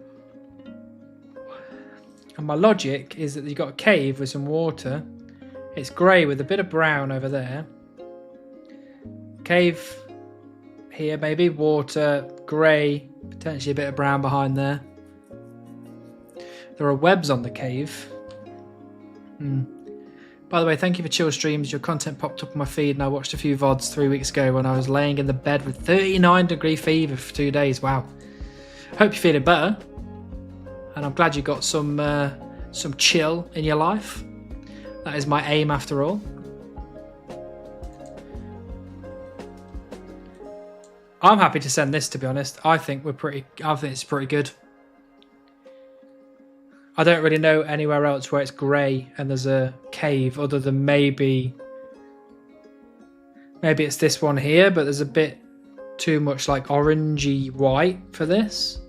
And my logic is that you've got a cave with some water. It's grey with a bit of brown over there. Cave here, maybe. Water, grey, potentially a bit of brown behind there. There are webs on the cave. By the way, thank you for Chill Streams. Your content popped up on my feed and I watched a few VODs 3 weeks ago when I was laying in the bed with 39-degree fever for 2 days. Wow. Hope you're feeling better. And I'm glad you got some chill in your life. That is my aim after all. I'm happy to send this, to be honest. I think it's pretty good. I don't really know anywhere else where it's grey and there's a cave other than maybe it's this one here, but there's a bit too much like orangey white for this.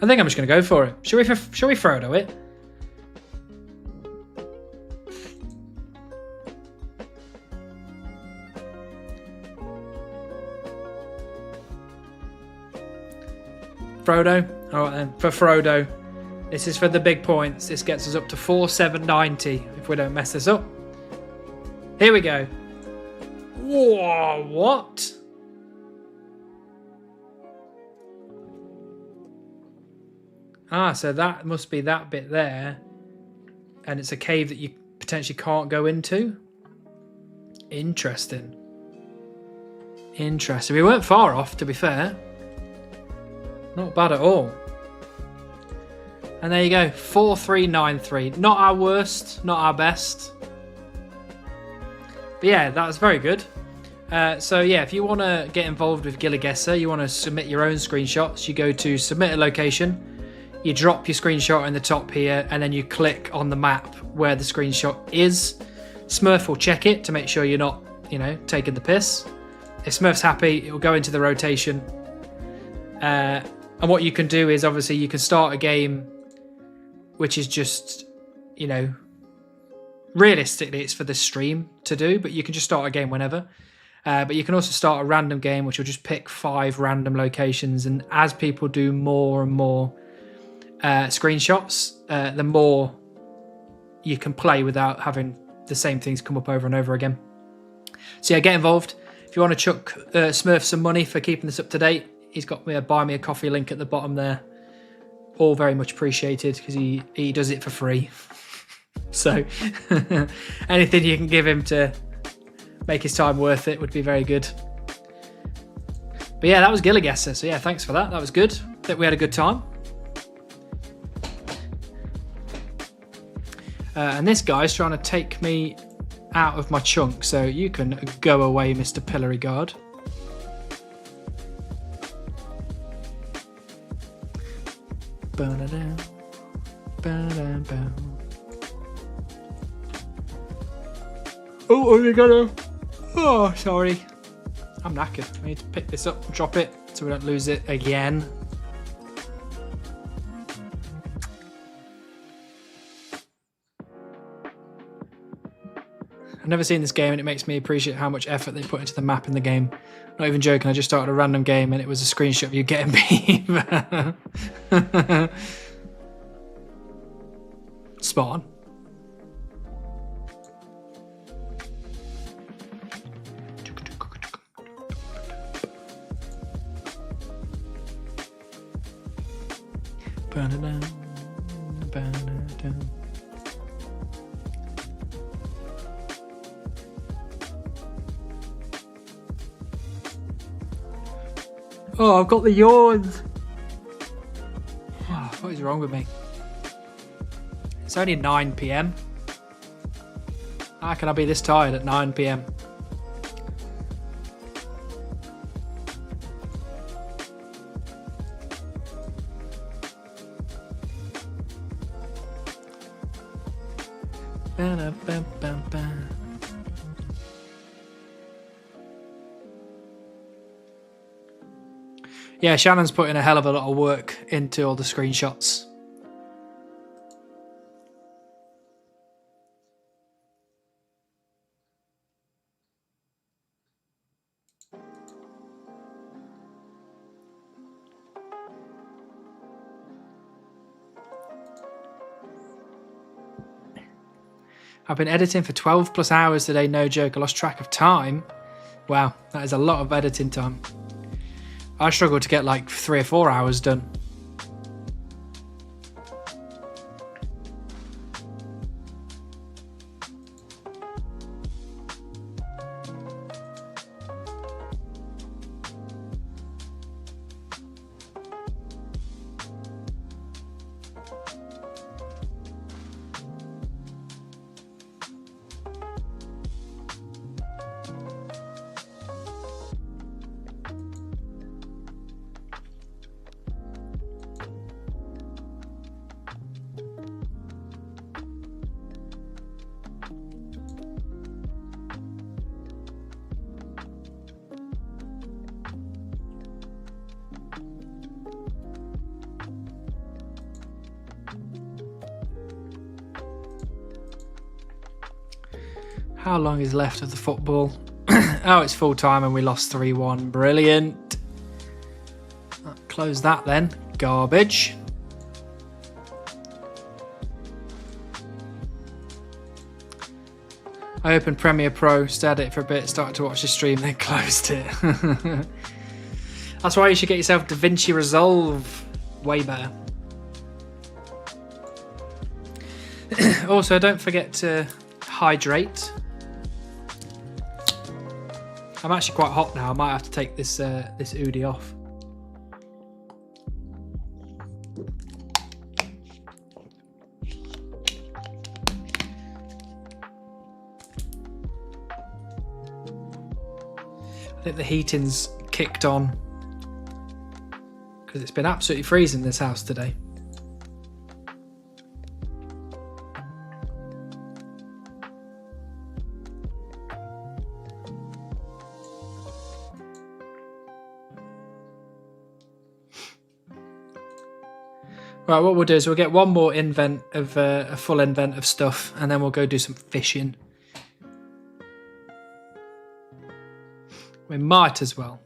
I think I'm just going to go for it. Shall we Frodo it? Frodo? Alright then, for Frodo. This is for the big points. This gets us up to 4,790 if we don't mess this up. Here we go. Whoa, what? Ah, so that must be that bit there. And it's a cave that you potentially can't go into. Interesting. Interesting. We weren't far off, to be fair. Not bad at all. And there you go, 4,393. Not our worst, not our best. But yeah, that was very good. So yeah, if you want to get involved with GillyGuessr, you want to submit your own screenshots, you go to submit a location, you drop your screenshot in the top here, and then you click on the map where the screenshot is. Smurf will check it to make sure you're not, taking the piss. If Smurf's happy, it will go into the rotation. And what you can do is obviously you can start a game which is just, realistically it's for the stream to do, but you can just start a game whenever. But you can also start a random game which will just pick 5 random locations, and as people do more and more screenshots, the more you can play without having the same things come up over and over again. So yeah, get involved. If you want to chuck Smurf some money for keeping this up to date, he's got me a buy me a coffee link at the bottom there. All very much appreciated because he does it for free. So anything you can give him to make his time worth it would be very good. But yeah, that was GillyGuessr. So yeah, thanks for that. That was good. I think we had a good time. And this guy's trying to take me out of my chunk. So you can go away, Mr. Pillory Guard. Oh, are we gonna? Oh, sorry. I'm knackered. I need to pick this up and drop it so we don't lose it again. I've never seen this game and it makes me appreciate how much effort they put into the map in the game. Not even joking, I just started a random game and it was a screenshot of you getting beaver. Spot on. Oh, I've got the yawns. Oh, what is wrong with me? It's only 9 PM. How can I be this tired at 9 PM? Yeah, Shannon's putting a hell of a lot of work into all the screenshots. I've been editing for 12 plus hours today, no joke. I lost track of time. Wow, that is a lot of editing time. I struggle to get like 3 or 4 hours done. How long is left of the football? Oh, it's full time and we lost 3-1. Brilliant. Close that then. Garbage. I opened Premiere Pro, stared at it for a bit, started to watch the stream, then closed it. That's why you should get yourself DaVinci Resolve. Way better. Also, don't forget to hydrate. I'm actually quite hot now. I might have to take this this hoodie off. I think the heating's kicked on because it's been absolutely freezing in this house today. Right, what we'll do is we'll get one more invent of a full invent of stuff, and then we'll go do some fishing. We might as well.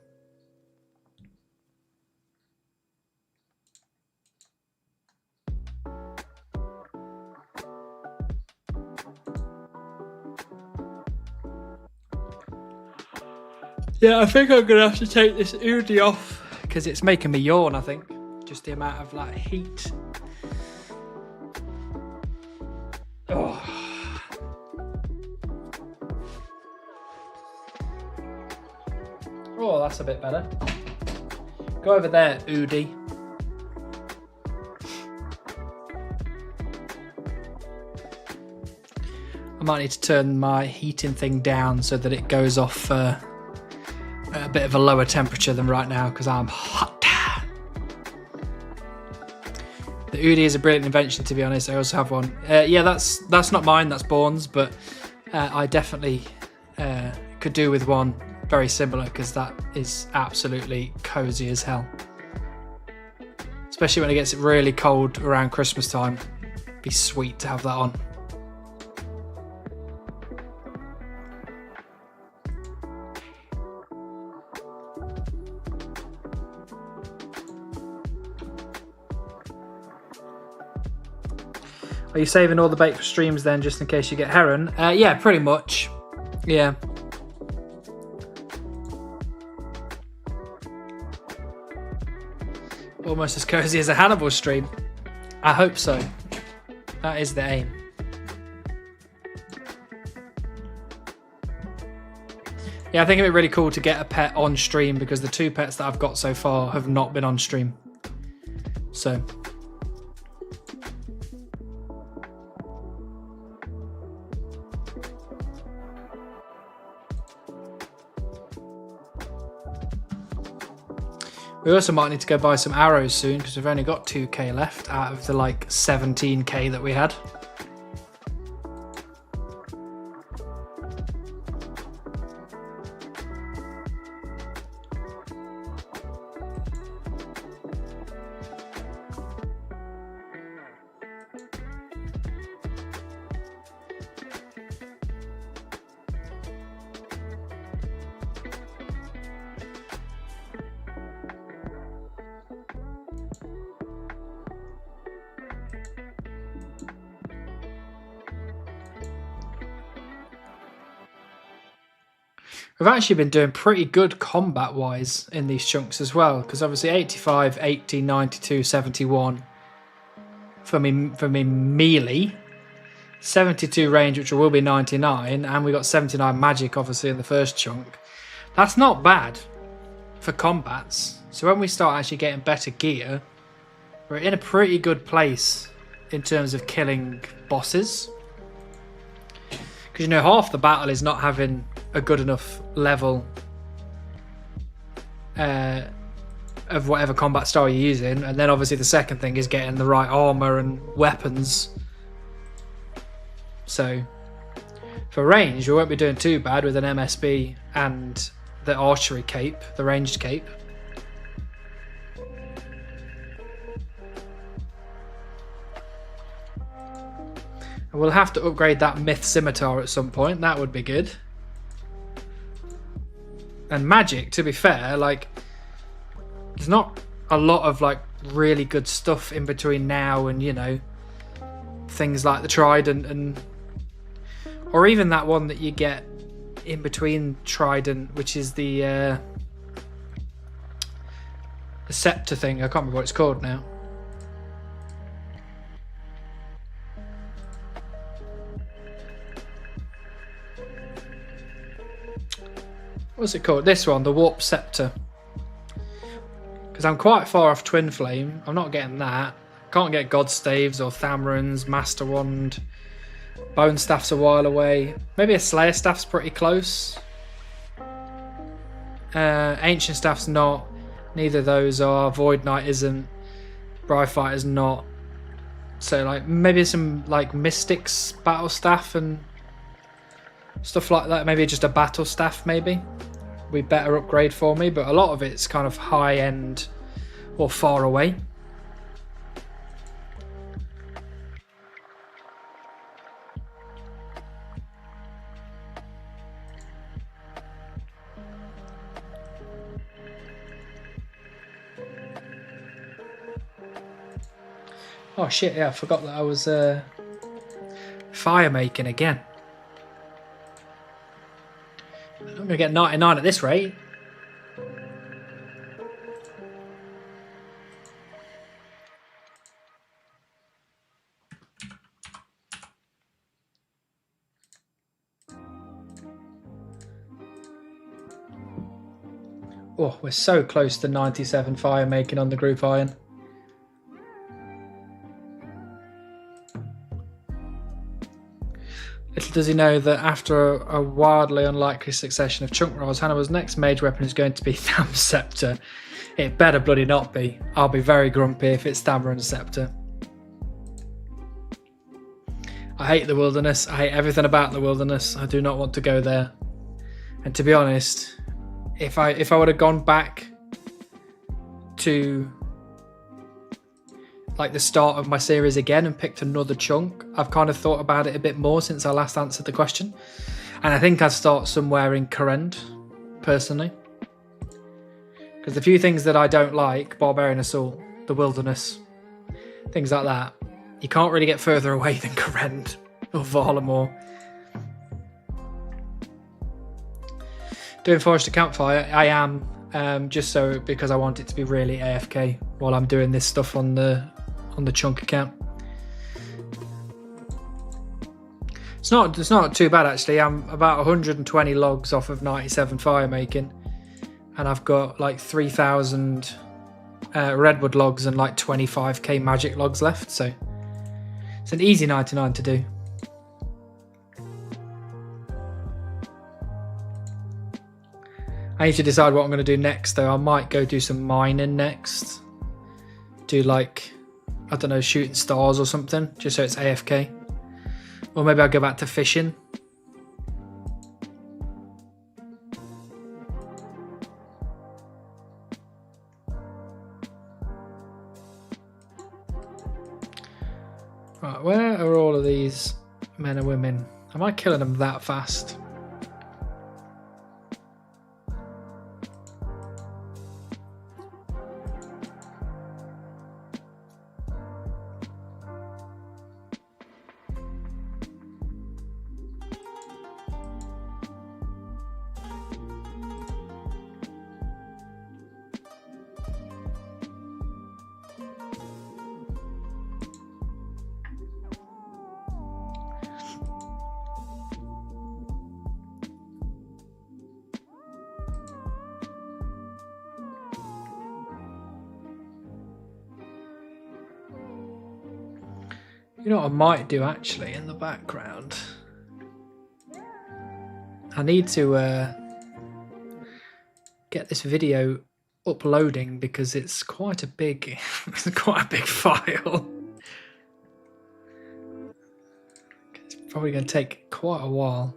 Yeah, I think I'm gonna have to take this hoodie off because it's making me yawn, I think. Just the amount of like heat. Oh. Oh, that's a bit better. Go over there, Udi. I might need to turn my heating thing down so that it goes off a bit of a lower temperature than right now because I'm hot. The Udi is a brilliant invention, to be honest. I also have one. Yeah, that's not mine, that's Bourne's, but I definitely could do with one very similar because that is absolutely cozy as hell. Especially when it gets really cold around Christmas time. It'd be sweet to have that on. Are you saving all the bait for streams then, just in case you get heron? Yeah, pretty much. Yeah. Almost as cozy as a Hannibal stream. I hope so. That is the aim. Yeah, I think it'd be really cool to get a pet on stream because the 2 pets that I've got so far have not been on stream. So... we also might need to go buy some arrows soon because we've only got 2k left out of the like 17k that we had. We've actually been doing pretty good combat-wise in these chunks as well, because obviously 85, 80, 92, 71 for me melee, 72 range, which will be 99, and we got 79 magic obviously in the first chunk. That's not bad for combats. So when we start actually getting better gear, we're in a pretty good place in terms of killing bosses. Because, you know, half the battle is not having a good enough level of whatever combat style you're using. And then obviously the second thing is getting the right armor and weapons. So for range, we won't be doing too bad with an MSB and the archery cape, the ranged cape. We'll have to upgrade that Myth Scimitar at some point. That would be good. And magic, to be fair, like, there's not a lot of like really good stuff in between now and, you know, things like the Trident and or even that one that you get in between Trident, which is the scepter thing. I can't remember what it's called now. What's it called? This one, the Warp Scepter. Because I'm quite far off Twin Flame. I'm not getting that. Can't get God Staves or Thamarins, Master Wand. Bone Staff's a while away. Maybe a Slayer Staff's pretty close. Ancient Staff's not. Neither of those are. Void Knight isn't. Bryfighter's not. So like maybe some like Mystics Battle Staff and stuff like that. Maybe just a Battle Staff maybe. Be better upgrade for me, but a lot of it's kind of high end or far away. Oh shit, yeah, I forgot that I was fire making again. I'm going to get 99 at this rate. Oh, we're so close to 97 fire making on the group iron. Little does he know that after a wildly unlikely succession of chunk rolls, Hannibal's next mage weapon is going to be Tham's Scepter. It better bloody not be. I'll be very grumpy if it's Thamarins Scepter. I hate the wilderness. I hate everything about the wilderness. I do not want to go there. And to be honest, if I would have gone back to like the start of my series again and picked another chunk, I've kind of thought about it a bit more since I last answered the question, and I think I'd start somewhere in Kourend personally, because the few things that I don't like, Barbarian Assault, the wilderness, things like that, you can't really get further away than Kourend or Varlamore. Doing Forest to Campfire, I am just so because I want it to be really AFK while I'm doing this stuff on the chunk account. It's not too bad actually. I'm about 120 logs off of 97 fire making, and I've got like 3,000 redwood logs and like 25k magic logs left, so it's an easy 99 to do. I need to decide what I'm going to do next though. I might go do some mining next. Do like, I don't know, shooting stars or something, just so it's AFK. Or maybe I'll go back to fishing. Right, where are all of these men and women? Am I killing them that fast? You know what I might do actually in the background? I need to get this video uploading because it's quite a big, it's quite a big file. It's probably going to take quite a while.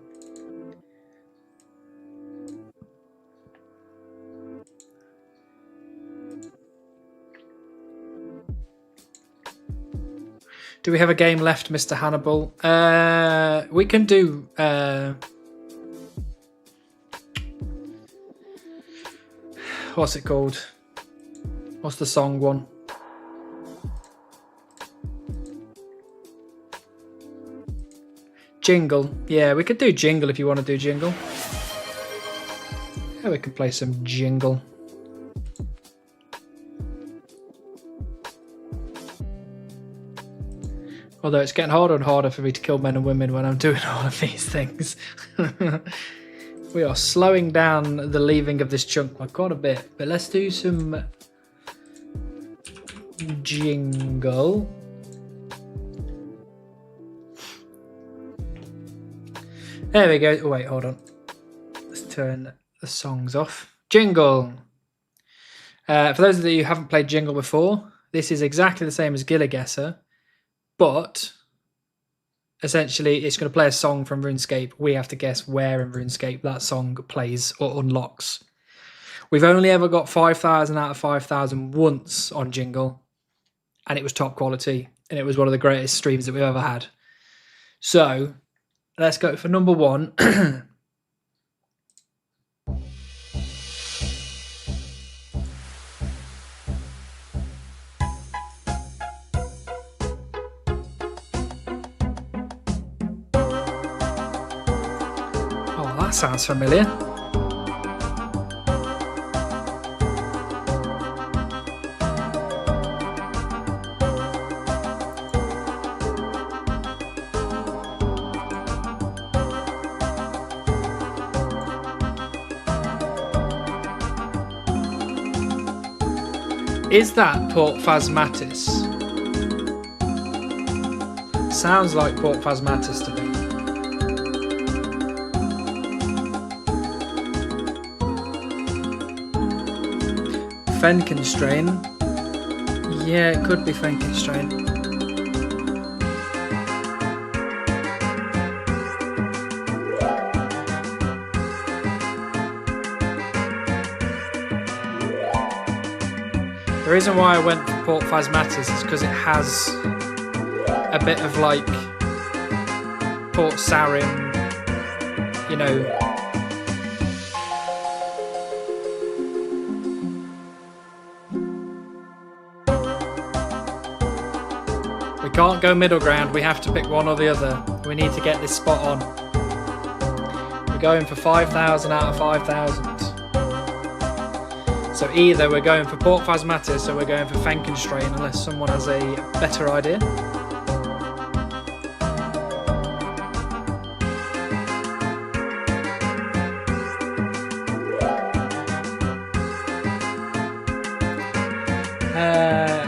Do we have a game left, Mr. Hannibal? We can do... what's it called? What's the song one? Jingle. Yeah, we could do Jingle if you want to do Jingle. Yeah, we can play some Jingle. Although it's getting harder and harder for me to kill men and women when I'm doing all of these things. We are slowing down the leaving of this chunk by quite a bit. But let's do some Jingle. There we go. Oh, wait, hold on. Let's turn the songs off. Jingle. For those of you who haven't played Jingle before, this is exactly the same as GuillaGuessr. But essentially, it's going to play a song from RuneScape. We have to guess where in RuneScape that song plays or unlocks. We've only ever got 5,000 out of 5,000 once on Jingle, and it was top quality, and it was one of the greatest streams that we've ever had. So, let's go for number one. That sounds familiar. Is that Port Phasmatis? Sounds like Port Phasmatis to me. Fenkenstrain. Yeah, it could be Fenkenstrain. The reason why I went for Port Phasmatis is because it has a bit of like Port Sarim, you know. We can't go middle ground, we have to pick one or the other. We need to get this spot on. We're going for 5,000 out of 5,000. So either we're going for Port Phasmatis or we're going for Fenkenstrain, unless someone has a better idea.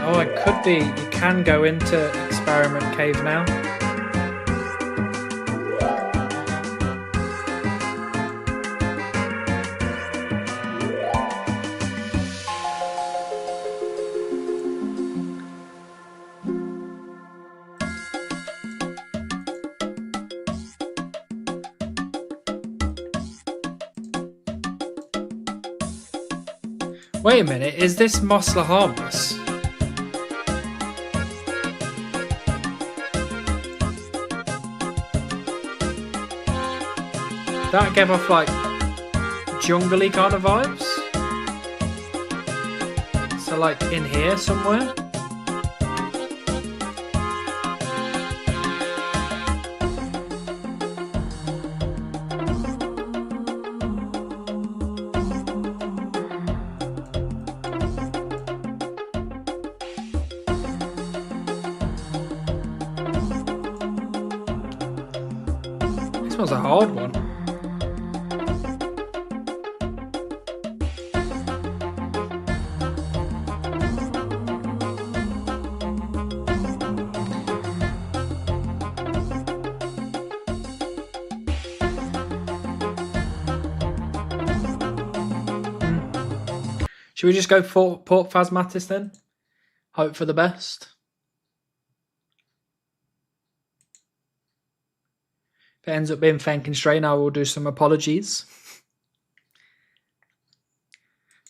Oh, it could be. You can go into Experiment Cave now. Wait a minute, is this Mos Lahamas? That gave off like jungle-y kind of vibes. So like in here somewhere. This one's a hard one. Should we just go for Port Phasmatis then? Hope for the best. If it ends up being Fenkenstrain, I will do some apologies.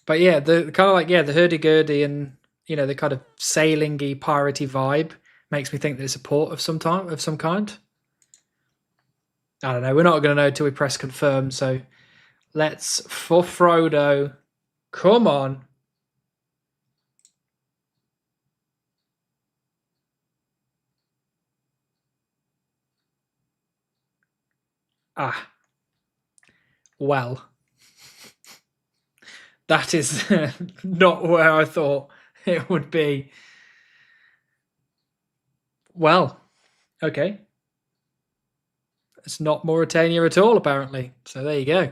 But yeah, the kind of like, yeah, the hurdy-gurdy and, you know, the kind of sailing-y, piratey vibe makes me think that it's a port of some kind. I don't know. We're not going to know till we press confirm. So let's, for Frodo, come on. Ah, well, that is not where I thought it would be. Well, okay. It's not Mauritania at all, apparently. So there you go.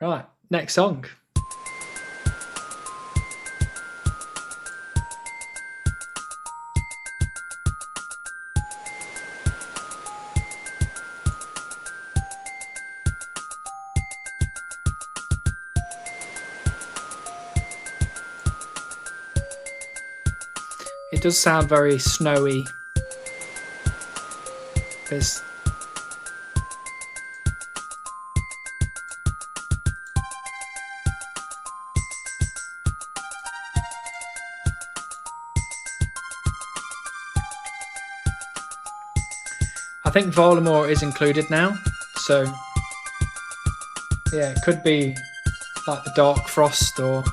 Right, next song. It does sound very snowy. There's I think Volamore is included now, so yeah, it could be like the Dark Frost or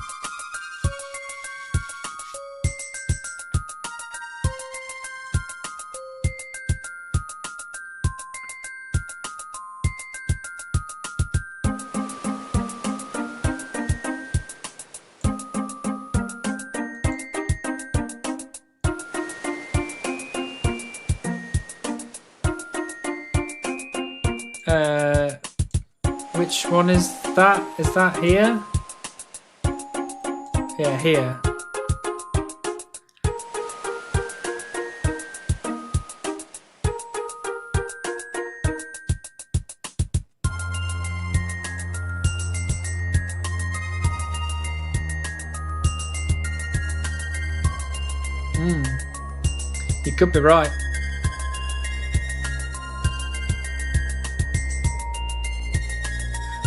which one is that? Is that here? Yeah, here. You could be right.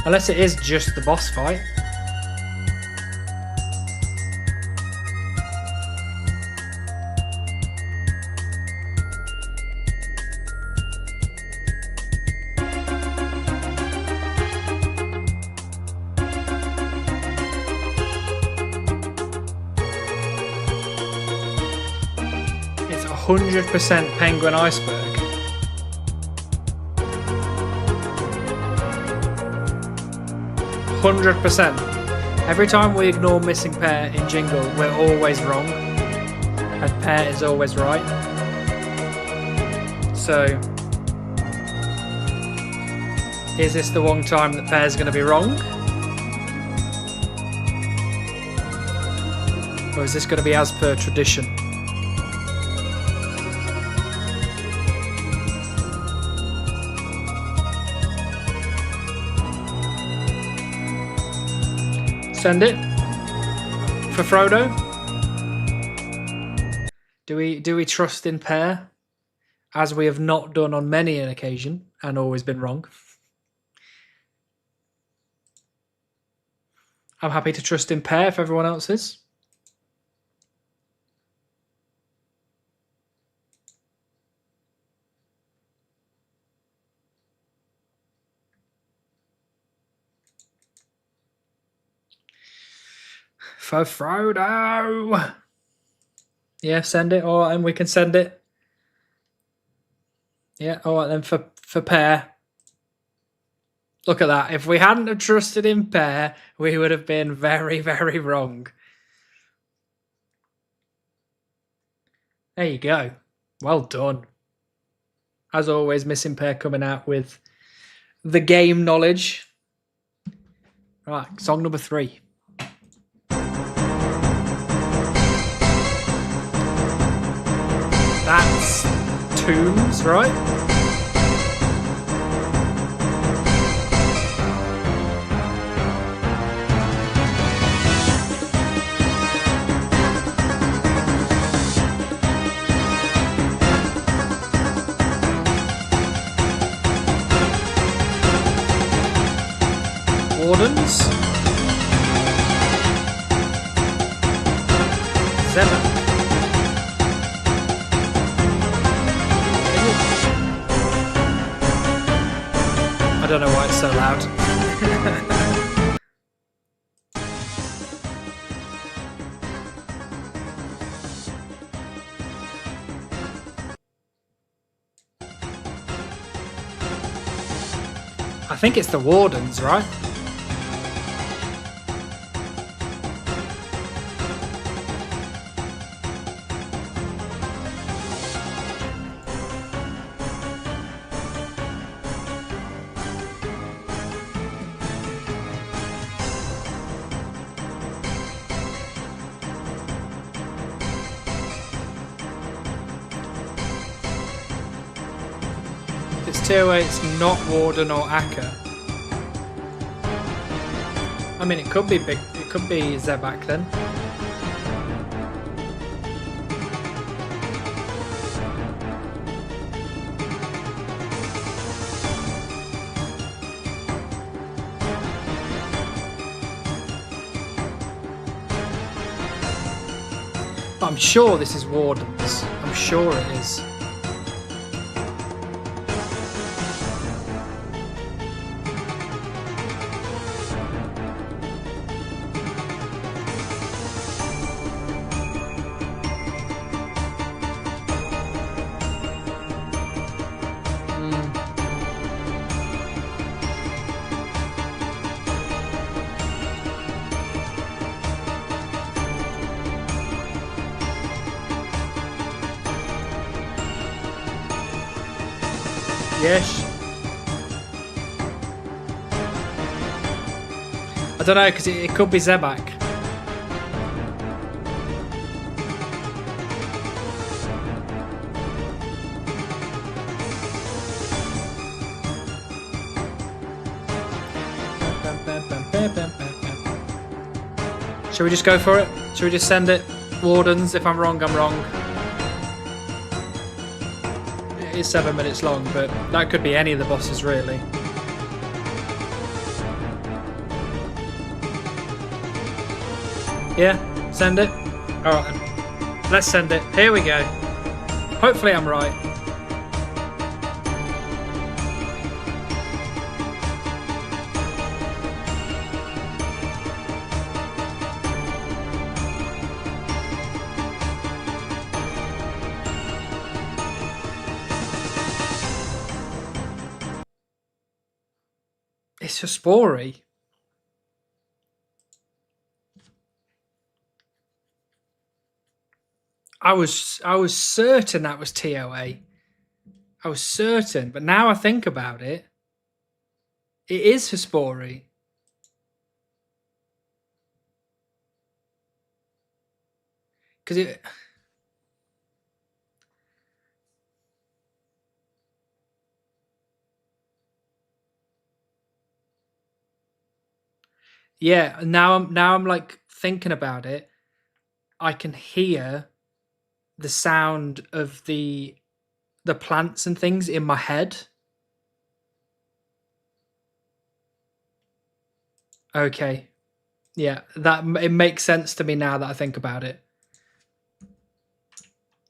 Unless it is just the boss fight. It's 100% Penguin Iceberg. 100%. Every time we ignore missing pair in Jingle, we're always wrong. And pair is always right. So, is this the one time that pair's going to be wrong? Or is this going to be as per tradition? Send it for Frodo. Do we trust in pair, as we have not done on many an occasion and always been wrong? I'm happy to trust in pair if everyone else is. For Frodo. Yeah, send it. All right, and we can send it. Yeah, all right then for pair. Look at that. If we hadn't have trusted in pair, we would have been very, very wrong. There you go. Well done. As always, Missing Pair coming out with the game knowledge. Right, song number 3. That's Tombs, right? don't know why it's so loud. I think it's the Wardens, right? It's TOA, it's not Warden or Akka. I mean, it could be big. It could be Zebak then. But I'm sure this is Wardens. I'm sure it is. Yes. I don't know, because it could be Zebak. Shall we just go for it? Shall we just send it? Wardens, if I'm wrong, I'm wrong. It's 7 minutes long, but that could be any of the bosses, really. Yeah, send it. Alright then. Let's send it. Here we go. Hopefully I'm right. It's Hespori. I was certain that was TOA. I was certain, but now I think about it, it is Hespori. Because it... Yeah, now I'm like thinking about it. I can hear the sound of the plants and things in my head. Okay. Yeah, that it makes sense to me now that I think about it.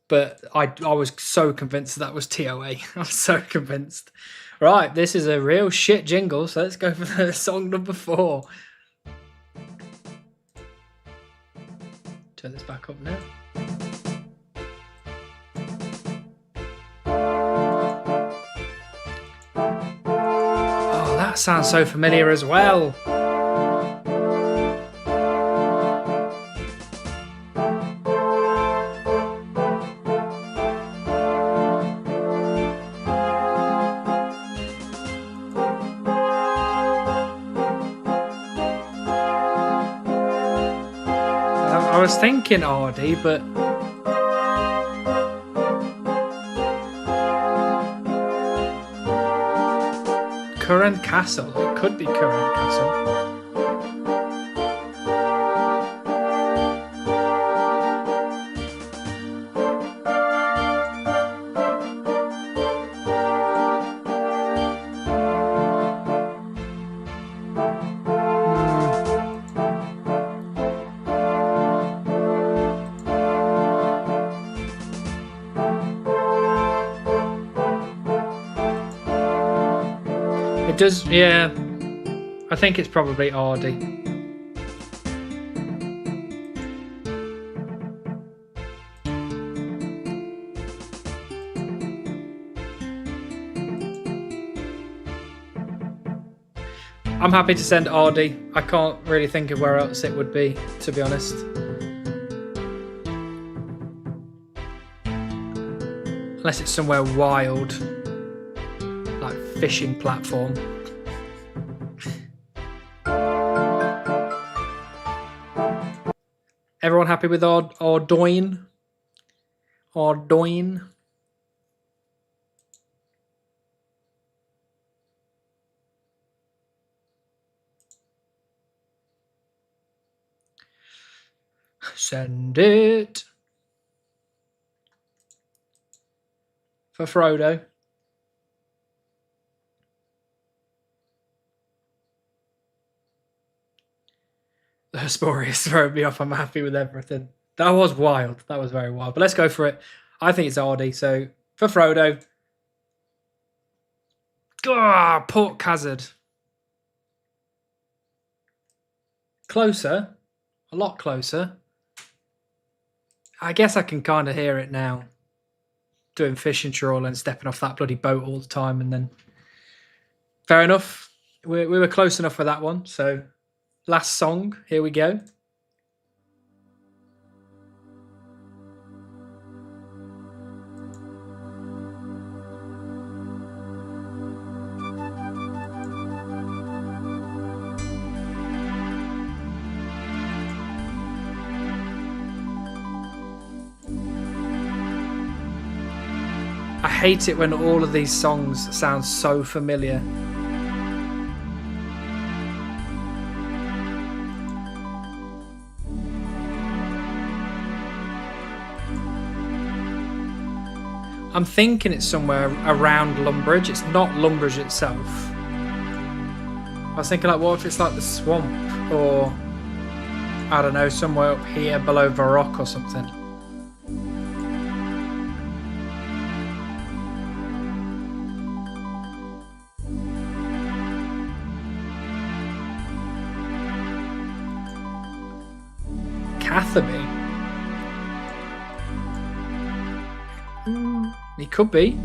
But I was so convinced that was TOA. I was so convinced. Right, this is a real shit jingle, so let's go for the song number 4. Turn this back up now. Oh, that sounds so familiar as well. I was thinking Ardy, but Current Castle. It could be Current Castle. It does, yeah. I think it's probably Ardy. I'm happy to send Ardy. I can't really think of where else it would be, to be honest. Unless it's somewhere wild, like fishing platform. Everyone happy with Ardoyne? Ardoyne? Send it. For Frodo. The Hesperius throwing me off. I'm happy with everything. That was wild. That was very wild. But let's go for it. I think it's Ardy. So for Frodo. Port Hazard. Closer. A lot closer. I guess I can kind of hear it now. Doing fishing trawl and stepping off that bloody boat all the time, and then fair enough. We were close enough for that one. So last song, here we go. I hate it when all of these songs sound so familiar. I'm thinking it's somewhere around Lumbridge. It's not Lumbridge itself. I was thinking, like, what if it's like the swamp, or I don't know, somewhere up here below Varrock or something. Catherby? He could be.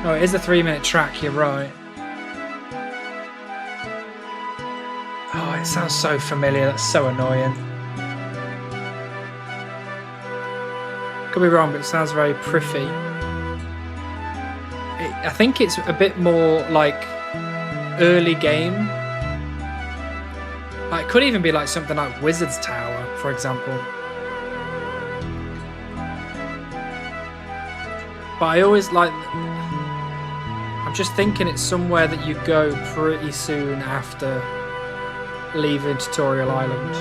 Oh, it is a 3-minute track, you're right. Oh, it sounds so familiar, that's so annoying. Could be wrong, but it sounds very priffy. I think it's a bit more like early game. Like, it could even be like something like Wizard's Tower, for example. But I always like... I'm just thinking it's somewhere that you go pretty soon after leaving Tutorial Island.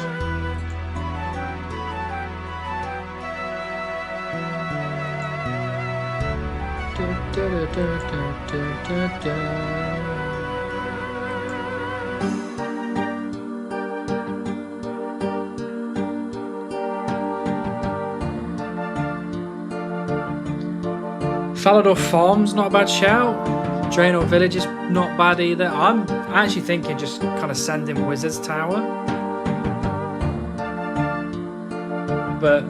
Falador Farm's not a bad shout. Draenor Village is not bad either. I'm actually thinking just kind of sending Wizard's Tower. But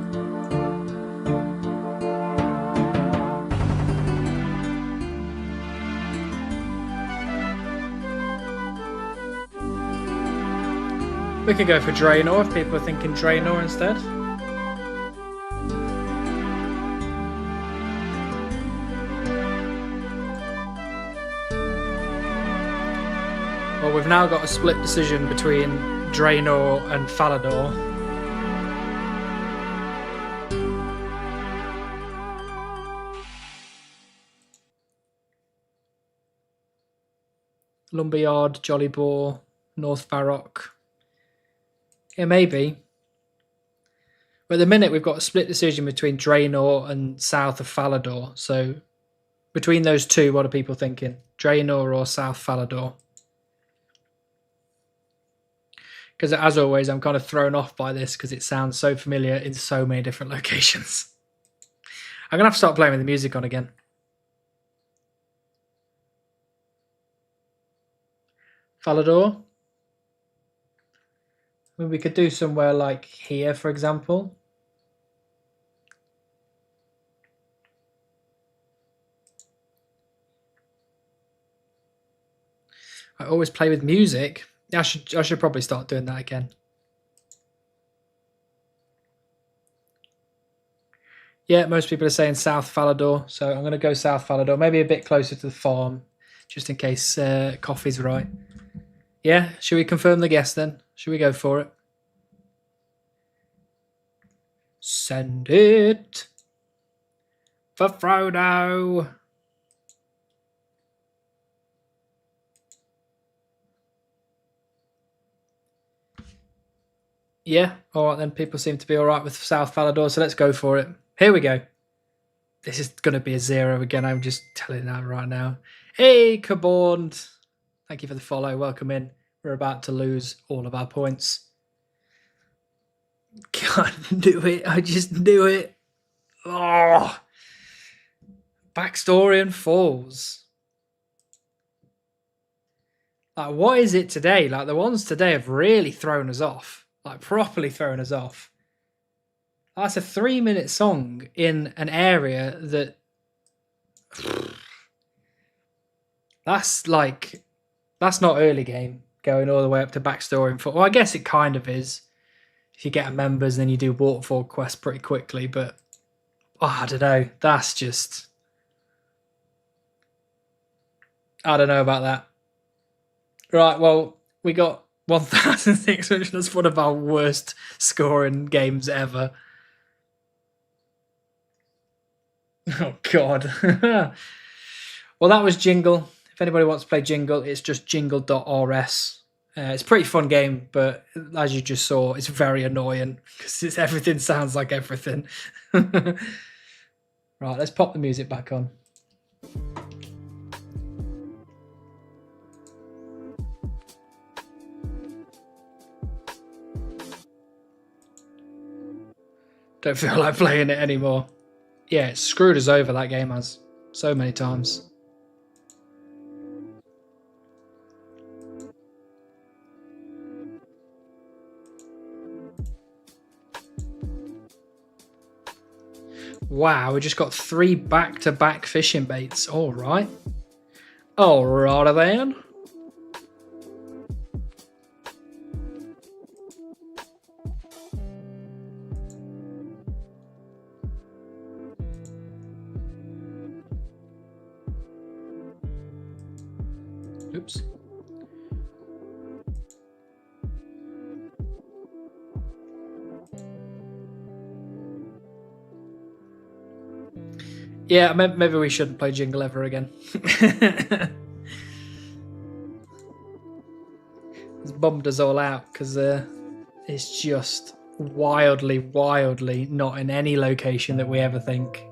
we could go for Draenor if people are thinking Draenor instead. Well, we've now got a split decision between Draenor and Falador. Lumberyard, Jolly Boar, North Varrock. Yeah, maybe. But at the minute, we've got a split decision between Draenor and south of Falador. So, between those two, what are people thinking? Draenor or South Falador? Because as always, I'm kind of thrown off by this because it sounds so familiar in so many different locations. I'm going to have to start playing with the music on again. Falador. I mean, we could do somewhere like here, for example. I always play with music. I should probably start doing that again. Yeah, most people are saying South Falador, so I'm going to go South Falador. Maybe a bit closer to the farm, just in case Coffee's right. Yeah, should we confirm the guess then? Should we go for it? Send it for Frodo. Yeah, all right then. People seem to be all right with South Falador, so let's go for it. Here we go. This is going to be a 0 again. I'm just telling that right now. Hey, Caborn. Thank you for the follow. Welcome in. We're about to lose all of our points. Can't do it. I just knew it. Oh. Backstorian Falls. Like, what is it today? Like, the ones today have really thrown us off. Like, properly thrown us off. That's a 3-minute song in an area that... That's not early game, going all the way up to backstory. Well, I guess it kind of is. If you get members, then you do waterfall quests pretty quickly, but... Oh, I don't know. That's just... I don't know about that. Right, well, we got 1,600. That's one of our worst scoring games ever. Oh, God. Well, that was Jingle. If anybody wants to play Jingle, it's just jingle.rs. It's a pretty fun game, but as you just saw, it's very annoying because everything sounds like everything. Right, let's pop the music back on. Don't feel like playing it anymore. Yeah, it screwed us over, that game has. So many times. Wow, we just got 3 back-to-back fishing baits. All right. All righty then. Oops. Yeah, maybe we shouldn't play Jingle ever again. It's bummed us all out because it's just wildly, wildly not in any location that we ever think.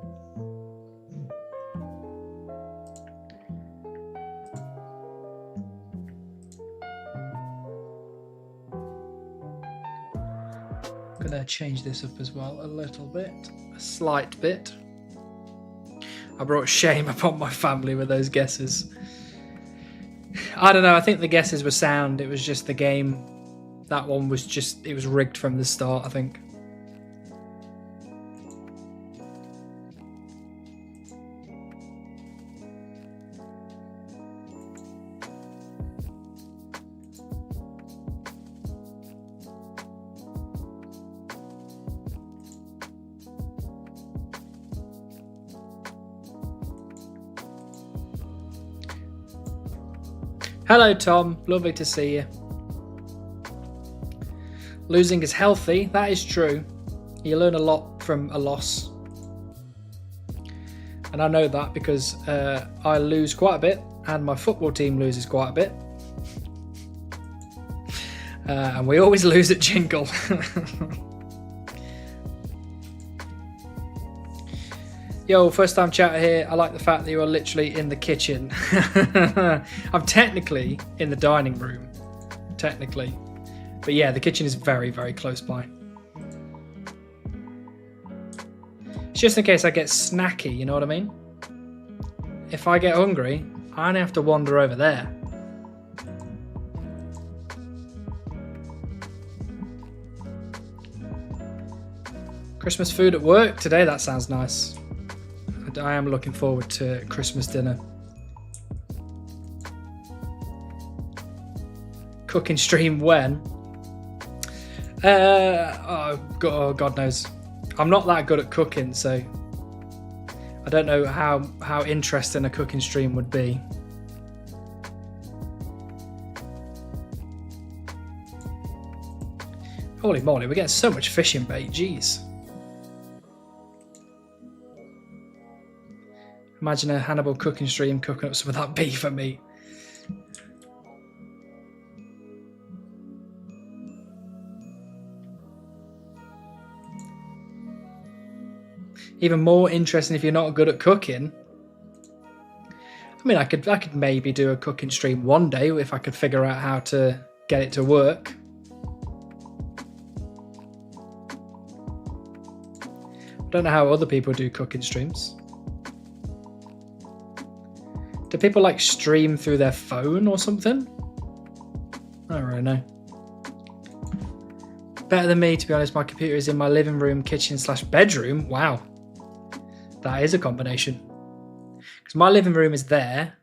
I'm gonna change this up as well a little bit, a slight bit. I brought shame upon my family with those guesses. I don't know, I think the guesses were sound. It was just the game. That one was just, it was rigged from the start, I think. Hello, Tom. Lovely to see you. Losing is healthy. That is true. You learn a lot from a loss. And I know that because I lose quite a bit and my football team loses quite a bit. And we always lose at Jingle. Yo, first time chatter here. I like the fact that you are literally in the kitchen. I'm technically in the dining room. Technically. But yeah, the kitchen is very, very close by. It's just in case I get snacky, you know what I mean? If I get hungry, I only have to wander over there. Christmas food at work today. That sounds nice. I am looking forward to Christmas dinner. Cooking stream when? God knows. I'm not that good at cooking, so I don't know how interesting a cooking stream would be. Holy moly, we're getting so much fishing bait, jeez. Imagine a Hannibal cooking stream cooking up some of that beef for me. Even more interesting if you're not good at cooking. I mean, I could maybe do a cooking stream one day if I could figure out how to get it to work. I don't know how other people do cooking streams. Do people like stream through their phone or something? I don't really know. Better than me, to be honest. My computer is in my living room, kitchen / bedroom. Wow. That is a combination. Because my living room is there.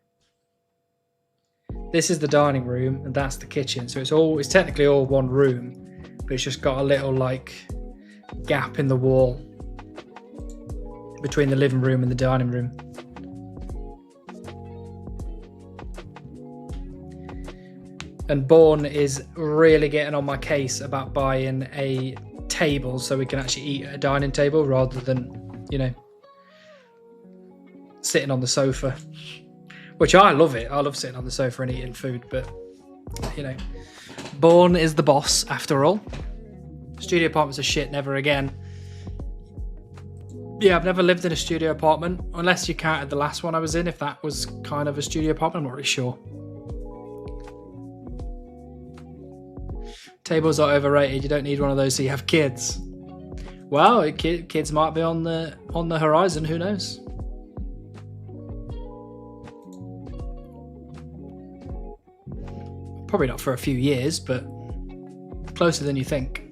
This is the dining room and that's the kitchen. So it's technically all one room, but it's just got a little like gap in the wall between the living room and the dining room. And Bourne is really getting on my case about buying a table so we can actually eat at a dining table rather than, you know, sitting on the sofa. Which I love it. I love sitting on the sofa and eating food, but, you know, Bourne is the boss after all. Studio apartments are shit, never again. Yeah, I've never lived in a studio apartment, unless you counted the last one I was in, if that was kind of a studio apartment, I'm not really sure. Tables are overrated. You don't need one of those so you have kids. Well, kids might be on the horizon. Who knows? Probably not for a few years, but closer than you think.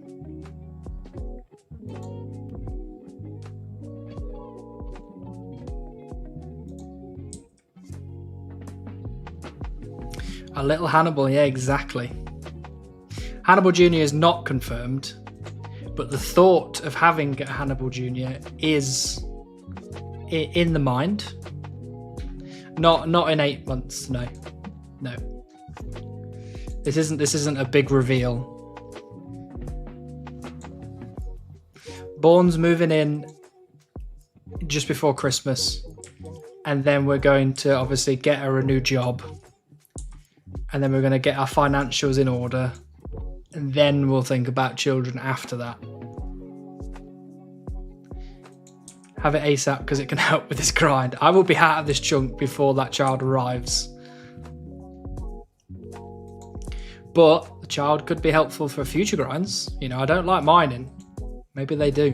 A little Hannibal, yeah, exactly. Hannibal Jr. is not confirmed, but the thought of having a Hannibal Jr. is in the mind. Not in 8 months, no. This isn't a big reveal. Bourne's moving in just before Christmas, and then we're going to obviously get her a new job, and then we're going to get our financials in order. And then we'll think about children after that. Have it ASAP because it can help with this grind. I will be out of this chunk before that child arrives. But the child could be helpful for future grinds. You know, I don't like mining. Maybe they do.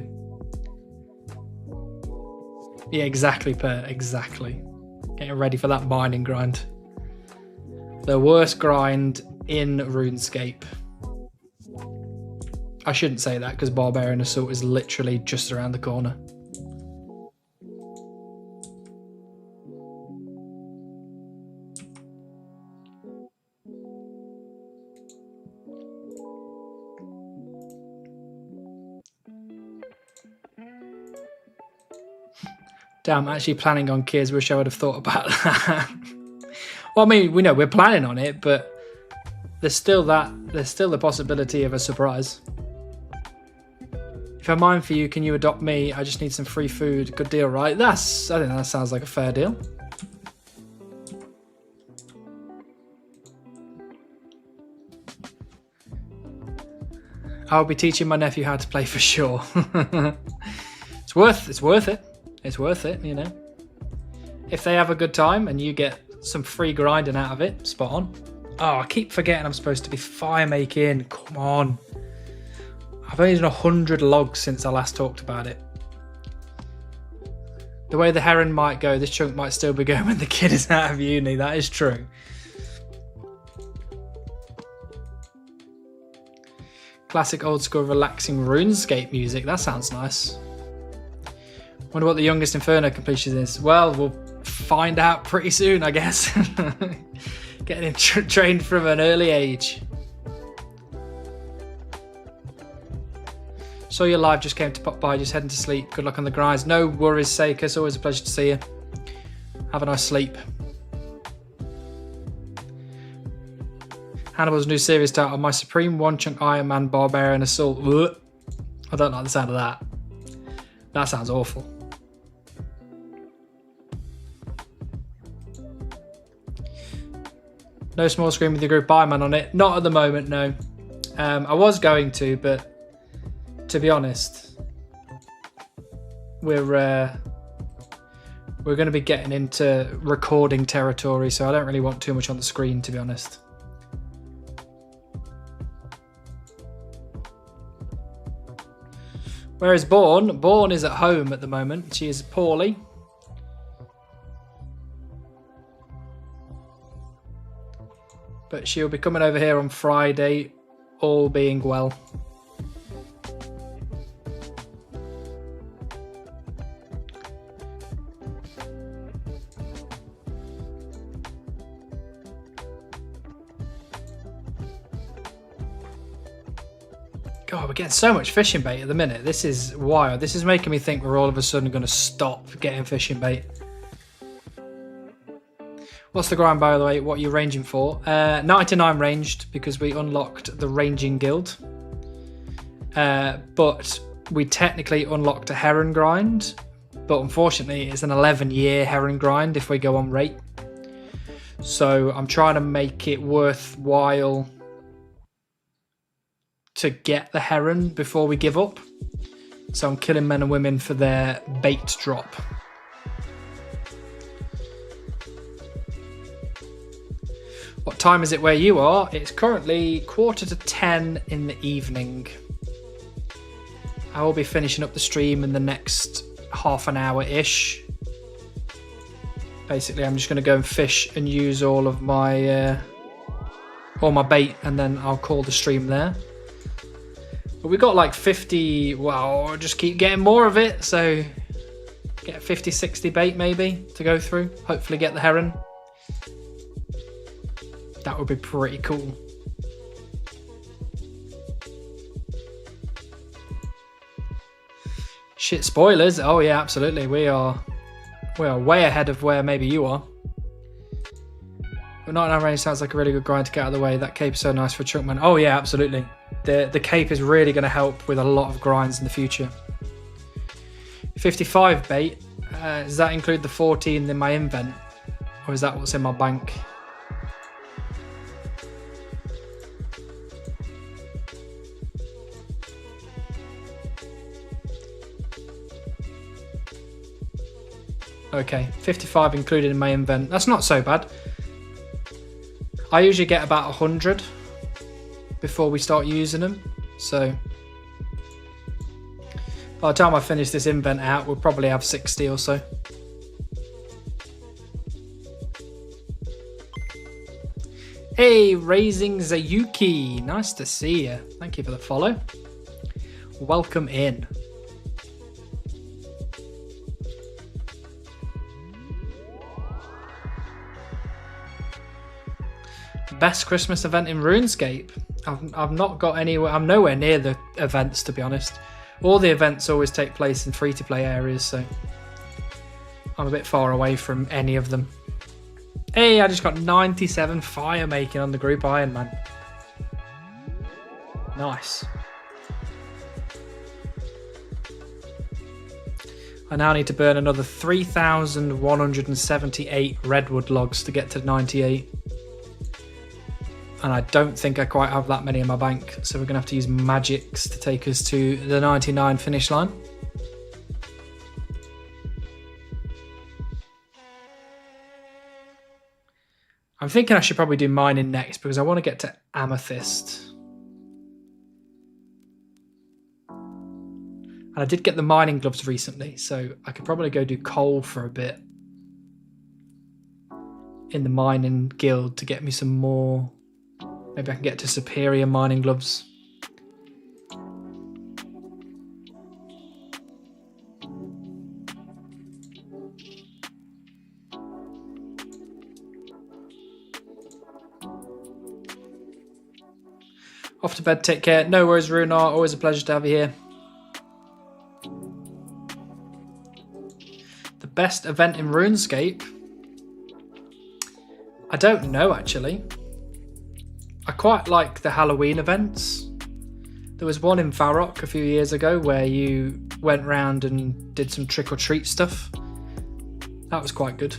Yeah, exactly, Per. Exactly. Getting ready for that mining grind. The worst grind in RuneScape. I shouldn't say that because Barbarian Assault is literally just around the corner. Damn, actually planning on kids. Wish I would have thought about that. Well, I mean, we know we're planning on it, but there's still the possibility of a surprise. If I mind for you, can you adopt me? I just need some free food. Good deal, right? I think that sounds like a fair deal. I'll be teaching my nephew how to play for sure. It's worth it. It's worth it, you know. If they have a good time and you get some free grinding out of it, spot on. Oh, I keep forgetting I'm supposed to be fire making. Come on. I've only done 100 logs since I last talked about it. The way the heron might go, this chunk might still be going when the kid is out of uni. That is true. Classic old school relaxing RuneScape music. That sounds nice. Wonder what the youngest Inferno completion is. Well, we'll find out pretty soon, I guess. Getting trained from an early age. Saw you live, just came to pop by, just heading to sleep. Good luck on the grinds. No worries, Seika. It's always a pleasure to see you. Have a nice sleep. Hannibal's new series title, My Supreme One Chunk Iron Man Barbarian Assault. Ugh. I don't like the sound of that. That sounds awful. No small screen with your group Iron Man on it. Not at the moment, no. I was going to, but to be honest, we're going to be getting into recording territory, so I don't really want too much on the screen, to be honest. Where is Born? Born is at home at the moment. She is poorly. But she'll be coming over here on Friday, all being well. God, we're getting so much fishing bait at the minute. This is wild. This is making me think we're all of a sudden going to stop getting fishing bait. What's the grind, by the way? What are you ranging for? 99 ranged, because we unlocked the ranging guild. But we technically unlocked a heron grind. But unfortunately, it's an 11-year heron grind if we go on rate. So I'm trying to make it worthwhile to get the heron before we give up. So I'm killing men and women for their bait drop. What time is it where you are? It's currently 9:45 in the evening. I will be finishing up the stream in the next half an hour-ish. Basically, I'm just going to go and fish and use all my bait, and then I'll call the stream there. But we got like 50, well, I'll just keep getting more of it, so get 50, 60 bait maybe to go through. Hopefully get the heron. That would be pretty cool. Shit, spoilers. Oh yeah, absolutely. We are way ahead of where maybe you are. But 99 range sounds like a really good grind to get out of the way. That cape is so nice for Chunkman. Oh yeah, absolutely. The cape is really going to help with a lot of grinds in the future. 55 bait. Does that include the 14 in my invent? Or is that what's in my bank? Okay, 55 included in my invent. That's not so bad. I usually get about 100 before we start using them. So by the time I finish this invent out, we'll probably have 60 or so. Hey, Raising Zayuki. Nice to see you. Thank you for the follow. Welcome in. Best Christmas event in RuneScape. I've not got anywhere. I'm nowhere near the events, to be honest. All the events always take place in free-to-play areas, so I'm a bit far away from any of them. Hey, I just got 97 fire making on the group Iron Man. Nice. I now need to burn another 3,178 redwood logs to get to 98. And I don't think I quite have that many in my bank, so we're going to have to use magics to take us to the 99 finish line. I'm thinking I should probably do mining next because I want to get to amethyst. And I did get the mining gloves recently, so I could probably go do coal for a bit in the mining guild to get me some more. Maybe I can get to superior mining gloves. Off to bed, take care. No worries, Runar. Always a pleasure to have you here. The best event in RuneScape? I don't know, actually. I quite like the Halloween events. There was one in Varrock a few years ago where you went round and did some trick-or-treat stuff. That was quite good.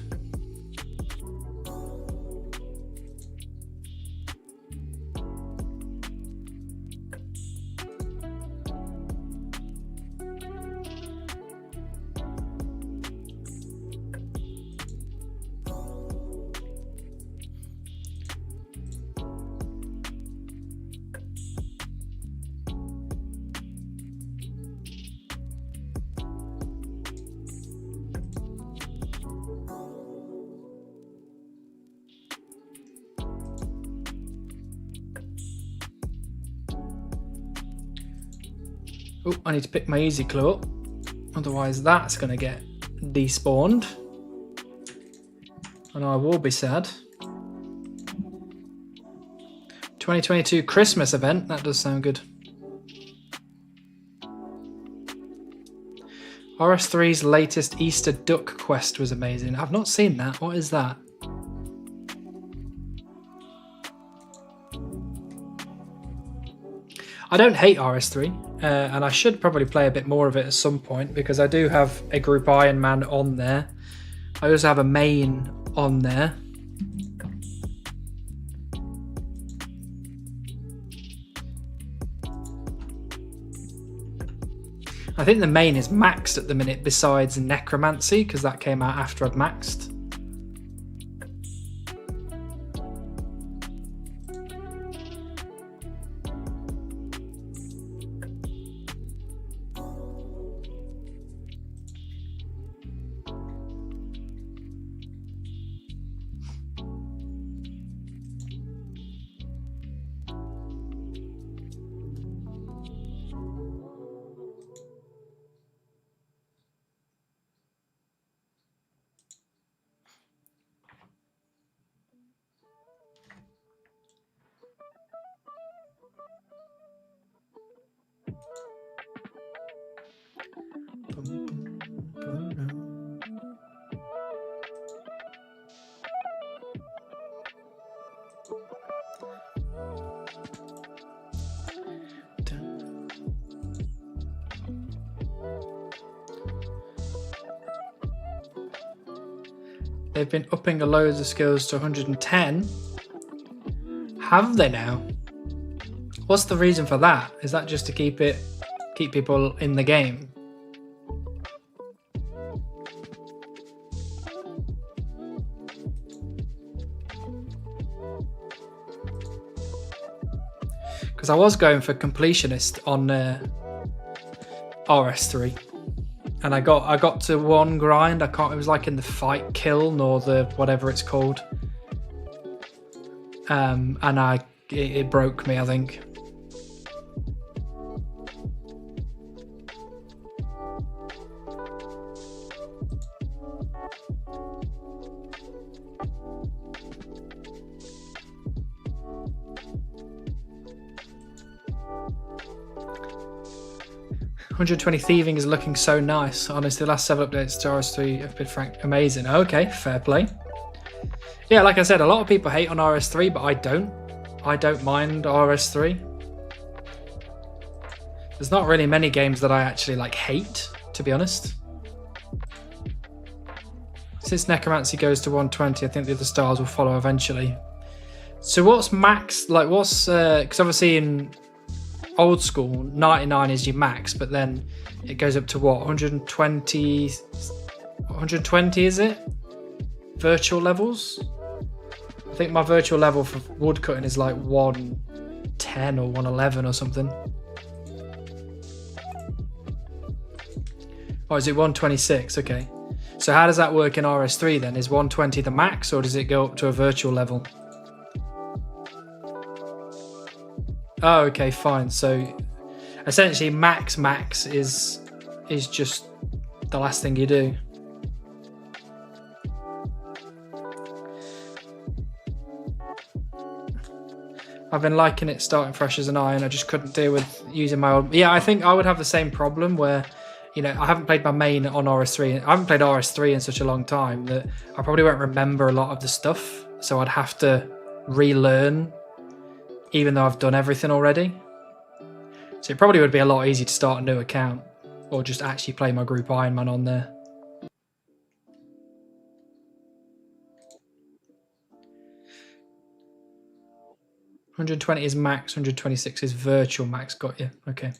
Oh, I need to pick my easy clue up. Otherwise that's going to get despawned. And I will be sad. 2022 Christmas event. That does sound good. RS3's latest Easter Duck quest was amazing. I've not seen that. What is that? I don't hate RS3, and I should probably play a bit more of it at some point because I do have a group Iron Man on there. I also have a main on there. I think the main is maxed at the minute besides Necromancy because that came out after I'd maxed. They've been upping a loads of skills to 110. Have they now? What's the reason for that? Is that just to keep people in the game? Because I was going for completionist on RS3. And I got to one grind. It was like in the fight kiln or the whatever it's called. And it broke me, I think. $120 thieving is looking so nice. Honestly, the last 7 updates to RS3 have been amazing. Okay, fair play. Yeah, like I said, a lot of people hate on RS3, but I don't. I don't mind RS3. There's not really many games that I actually hate, to be honest. Since Necromancy goes to 120, I think the other stars will follow eventually. So what's max? Because obviously in old school, 99 is your max, but then it goes up to what? 120? 120 is it? Virtual levels? I think my virtual level for woodcutting is like 110 or 111 or something. Or is it 126? Okay. So how does that work in RS3 then? Is 120 the max, or does it go up to a virtual level? Oh, okay, fine. So essentially max is just the last thing you do. I've been liking it starting fresh as an iron. I just couldn't deal with using my old... Yeah, I think I would have the same problem where, you know, I haven't played my main on RS3. I haven't played RS3 in such a long time that I probably won't remember a lot of the stuff. So I'd have to relearn, even though I've done everything already. So it probably would be a lot easier to start a new account or just actually play my group Ironman on there. $120 is max, 126 is virtual max. Got you. Okay.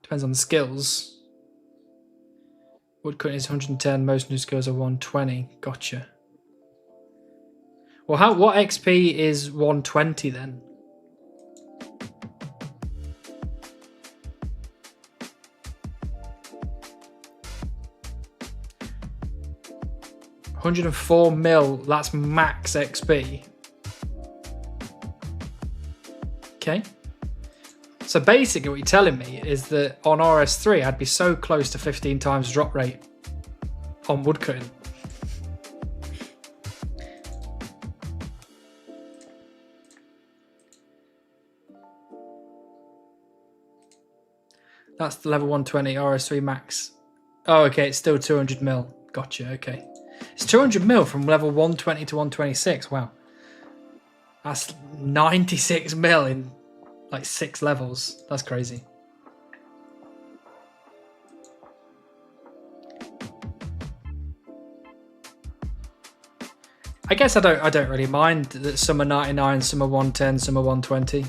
Depends on the skills. Woodcutting is 110. Most new skills are 120. Gotcha. Well, what XP is 120 then? $104 mil. That's max XP. Okay. So basically what you're telling me is that on RS3 I'd be so close to 15 times drop rate on woodcutting. That's the level 120 RS3 max. Oh, okay, it's still 200 mil. Gotcha, okay. It's 200 mil from level 120 to 126. Wow. That's 96 mil in like 6 levels. That's crazy. I guess I don't really mind that some are 99, some are 110, some are 120.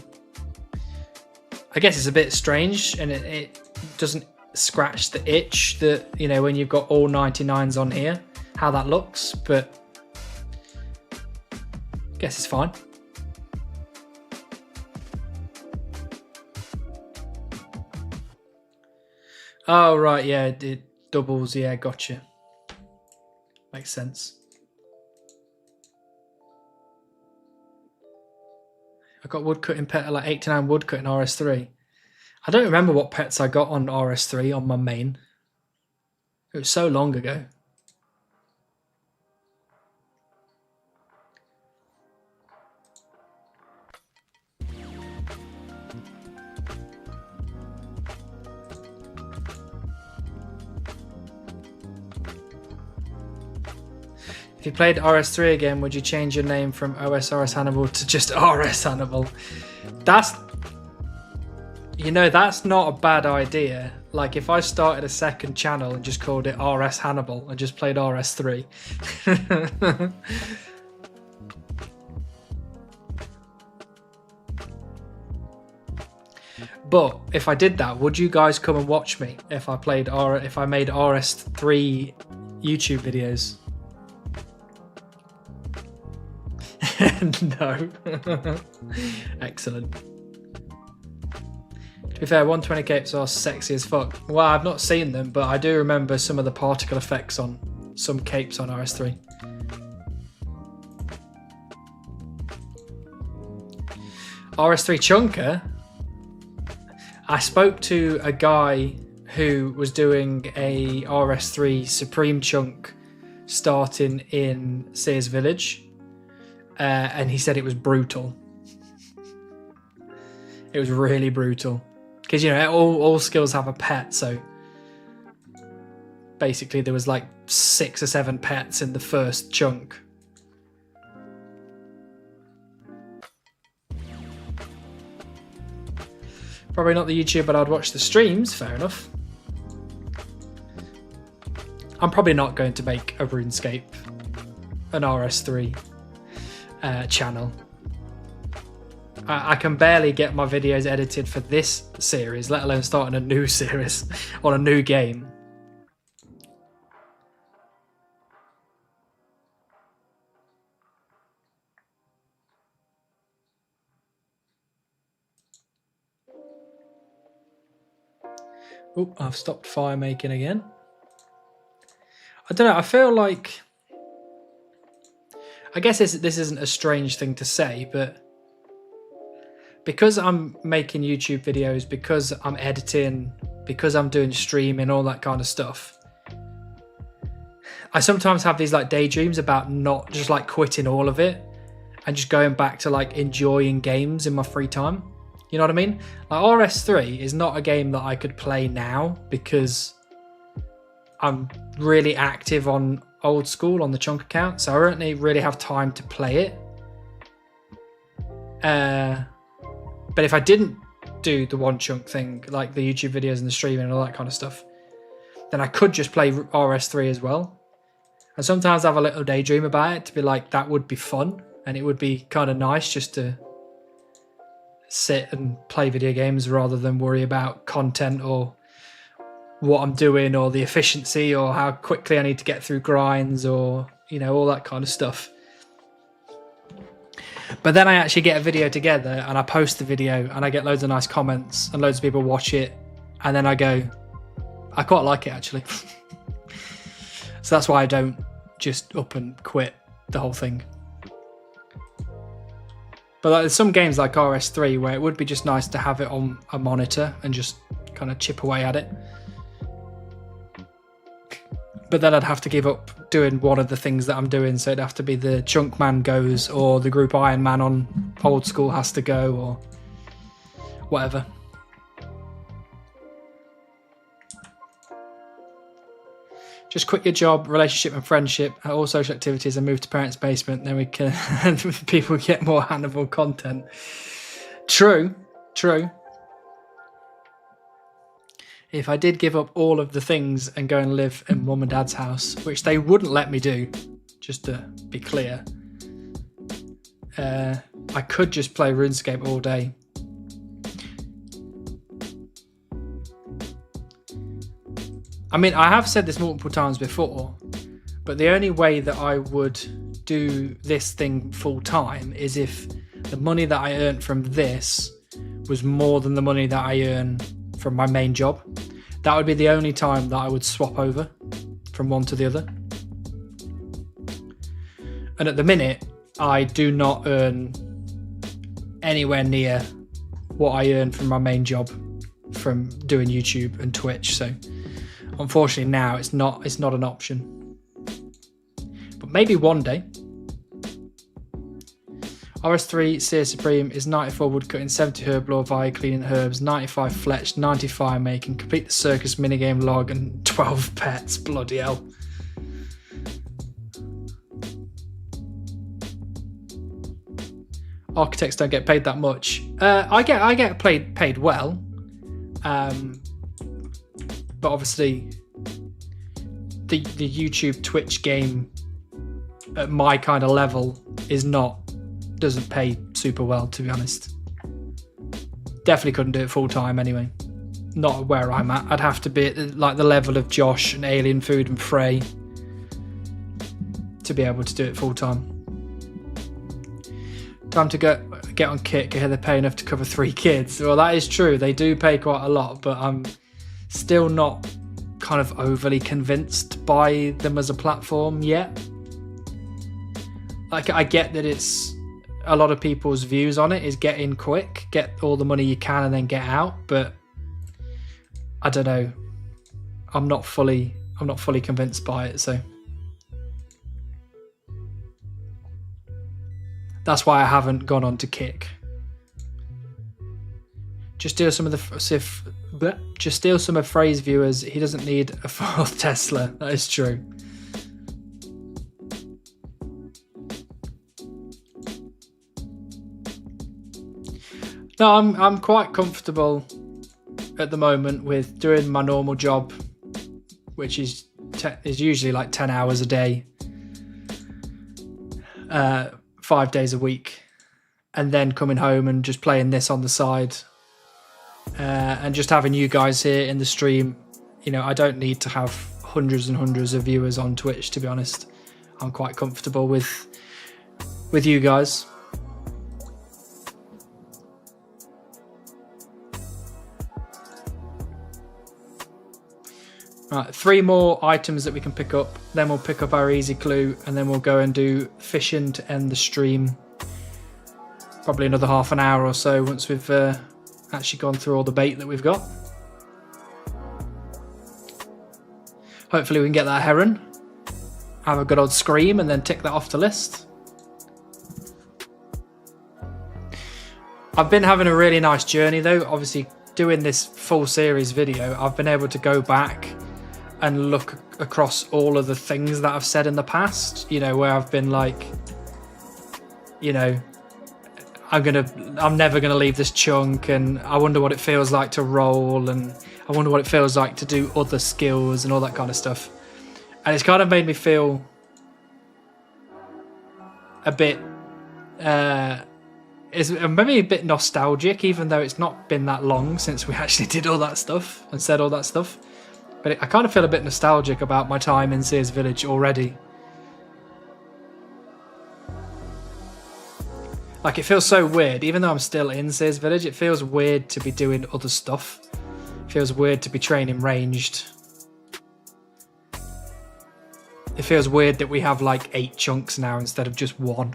I guess it's a bit strange and it doesn't scratch the itch that, you know, when you've got all 99s on here, how that looks, but I guess it's fine. Oh, right, yeah, it doubles, yeah, gotcha. Makes sense. I got woodcutting pet at like 89 woodcutting RS3. I don't remember what pets I got on RS3 on my main. It was so long ago. If you played RS3 again, would you change your name from OSRS Hannibal to just RS Hannibal? That's, you know, that's not a bad idea. Like if I started a second channel and just called it RS Hannibal and just played RS3. But if I did that, would you guys come and watch me if I made RS3 YouTube videos? No. Excellent. To be fair, 120 capes are sexy as fuck. Well, I've not seen them, but I do remember some of the particle effects on some capes on RS3. RS3 Chunker. I spoke to a guy who was doing a RS3 Supreme Chunk starting in Sears Village. And he said it was brutal. It was really brutal. Because, you know, all skills have a pet, so basically there was like 6 or 7 pets in the first chunk. Probably not the YouTube, but I'd watch the streams, fair enough. I'm probably not going to make a RuneScape, an RS3 channel. I can barely get my videos edited for this series, let alone starting a new series on a new game. Oh, I've stopped fire making again. I don't know, I feel like, I guess this isn't a strange thing to say, but because I'm making YouTube videos, because I'm editing, because I'm doing streaming, all that kind of stuff, I sometimes have these like daydreams about not just like quitting all of it and just going back to like enjoying games in my free time. You know what I mean? Like RS3 is not a game that I could play now because I'm really active on Old School on the Chunk account, so I don't really have time to play it. But if I didn't do the One Chunk thing, like the YouTube videos and the streaming and all that kind of stuff, then I could just play RS3 as well. And sometimes I have a little daydream about it to be like, that would be fun, and it would be kind of nice just to sit and play video games rather than worry about content or what I'm doing or the efficiency or how quickly I need to get through grinds or, you know, all that kind of stuff. But then I actually get a video together and I post the video and I get loads of nice comments and loads of people watch it, and then I go, I quite like it actually. So that's why I don't just up and quit the whole thing. But like, there's some games like RS3 where it would be just nice to have it on a monitor and just kind of chip away at it. But then I'd have to give up doing one of the things that I'm doing, so it'd have to be the Chunk Man goes or the Group Iron Man on Old School has to go or whatever. Just quit your job, relationship and friendship, all social activities and move to parents' basement. Then we can people get more Hannibal content. True. If I did give up all of the things and go and live in mum and dad's house, which they wouldn't let me do, just to be clear, I could just play RuneScape all day. I mean, I have said this multiple times before, but the only way that I would do this thing full time is if the money that I earned from this was more than the money that I earn from my main job. That would be the only time that I would swap over from one to the other. And at the minute, I do not earn anywhere near what I earn from my main job from doing YouTube and Twitch. So unfortunately now it's not an option. But maybe one day. RS3 Sear Supreme is 94 woodcutting, 70 herblore via cleaning herbs, 95 fletch, 90 fire making, complete the circus minigame log and 12 pets. Bloody hell. Architects don't get paid that much. I get paid well. But obviously the YouTube Twitch game at my kind of level doesn't pay super well, to be honest. Definitely couldn't do it full time anyway. Not where I'm at. I'd have to be at like the level of Josh and Alien Food and Frey to be able to do it full time. Time to get on Kick. I hear they pay enough to cover 3 kids. Well, that is true. They do pay quite a lot, but I'm still not kind of overly convinced by them as a platform yet. Like, I get that it's a lot of people's views on it is get in quick, get all the money you can and then get out, but I don't know. I'm not fully convinced by it, so that's why I haven't gone on to Kick. Just steal some of Frey's viewers. He doesn't need a 4th Tesla. That is true. No, I'm quite comfortable at the moment with doing my normal job, which is usually like 10 hours a day, 5 days a week, and then coming home and just playing this on the side, and just having you guys here in the stream. You know, I don't need to have hundreds and hundreds of viewers on Twitch, to be honest. I'm quite comfortable with you guys. Right, 3 more items that we can pick up, then we'll pick up our easy clue, and then we'll go and do fishing to end the stream. Probably another half an hour or so once we've actually gone through all the bait that we've got. Hopefully we can get that heron, have a good old scream, and then tick that off the list. I've been having a really nice journey though. Obviously, doing this full series video, I've been able to go back and look across all of the things that I've said in the past, you know, where I've been like, you know, I'm never gonna leave this chunk, and I wonder what it feels like to roll, and I wonder what it feels like to do other skills and all that kind of stuff. And it's kind of made me feel a bit it's maybe a bit nostalgic, even though it's not been that long since we actually did all that stuff and said all that stuff. But I kind of feel a bit nostalgic about my time in Seers Village already. Like, it feels so weird, even though I'm still in Seers Village, it feels weird to be doing other stuff. It feels weird to be training ranged. It feels weird that we have like 8 chunks now instead of just 1.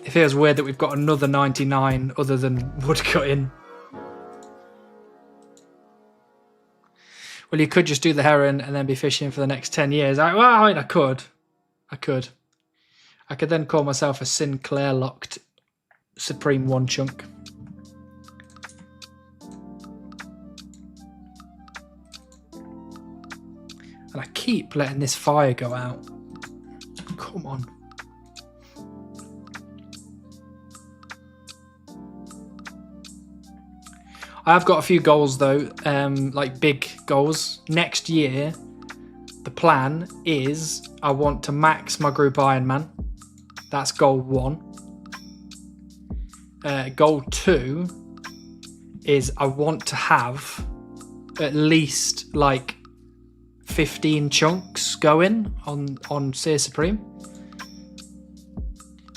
It feels weird that we've got another 99 other than woodcutting. Well, you could just do the heron and then be fishing for the next 10 years. Well, I mean, I could. I could then call myself a Sinclair locked Supreme 1 chunk. And I keep letting this fire go out. Come on. I've got a few goals though, like big goals. Next year, the plan is I want to max my group Ironman. That's goal 1. Goal 2 is I want to have at least like 15 chunks going on Seers Supreme.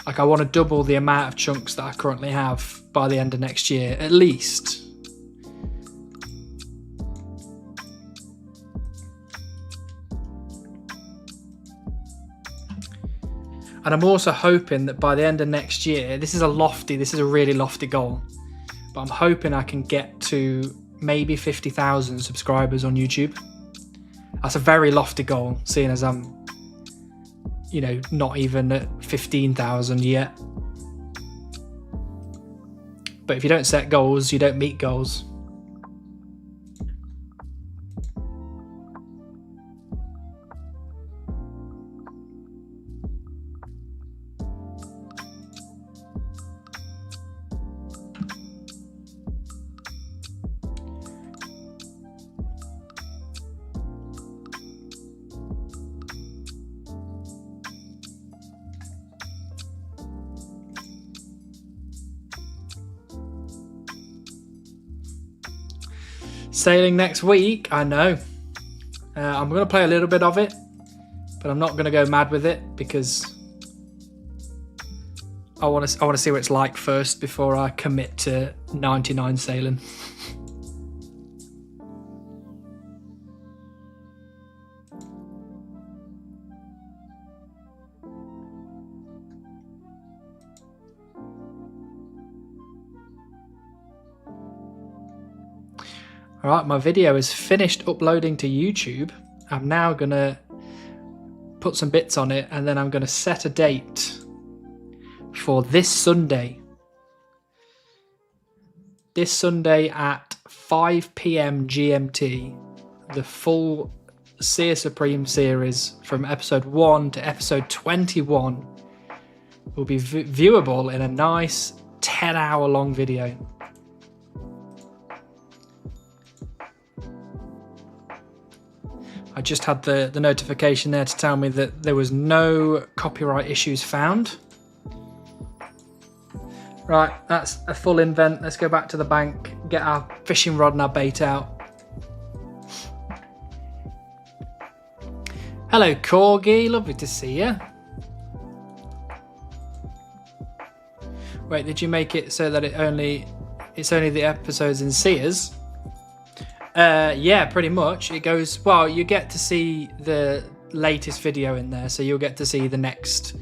Like, I want to double the amount of chunks that I currently have by the end of next year, at least. And I'm also hoping that by the end of next year, this is a really lofty goal, but I'm hoping I can get to maybe 50,000 subscribers on YouTube. That's a very lofty goal, seeing as I'm, you know, not even at 15,000 yet. But if you don't set goals, you don't meet goals. Sailing next week, I know. I'm going to play a little bit of it, but I'm not going to go mad with it because I want to see what it's like first before I commit to 99 sailing. Alright, my video is finished uploading to YouTube. I'm now going to put some bits on it, and then I'm going to set a date for this Sunday. This Sunday at 5 PM GMT, the full Seers Supreme series from episode 1 to episode 21 will be viewable in a nice 10-hour long video. I just had the notification there to tell me that there was no copyright issues found. Right, that's a full invent. Let's go back to the bank, get our fishing rod and our bait out. Hello, Corgi. Lovely to see you. Wait, did you make it so that it's only the episodes in Seers? Yeah, pretty much. It goes, well, you get to see the latest video in there, so you'll get to see the next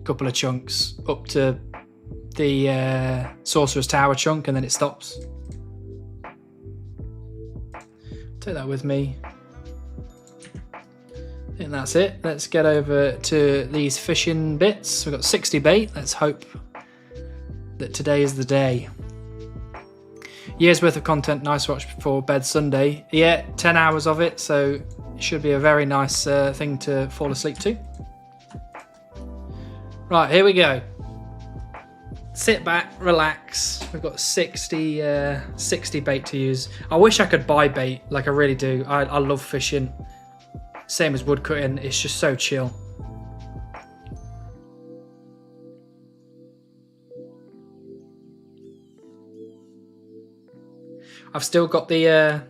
couple of chunks up to the Sorcerer's Tower chunk, and then it stops. Take that with me. I think that's it. Let's get over to these fishing bits. We've got 60 bait. Let's hope that today is the day. Years worth of content, nice watch before bed Sunday. Yeah, 10 hours of it, so it should be a very nice thing to fall asleep to. Right, here we go. Sit back, relax. We've got 60 bait to use. I wish I could buy bait, like I really do. I love fishing. Same as woodcutting, it's just so chill. I've still got the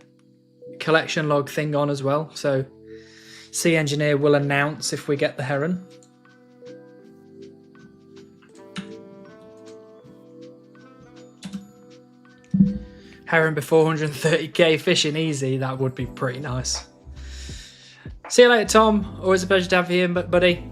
collection log thing on as well, so Sea Engineer will announce if we get the heron. Heron before 130k fishing easy, that would be pretty nice. See you later, Tom. Always a pleasure to have you here, buddy.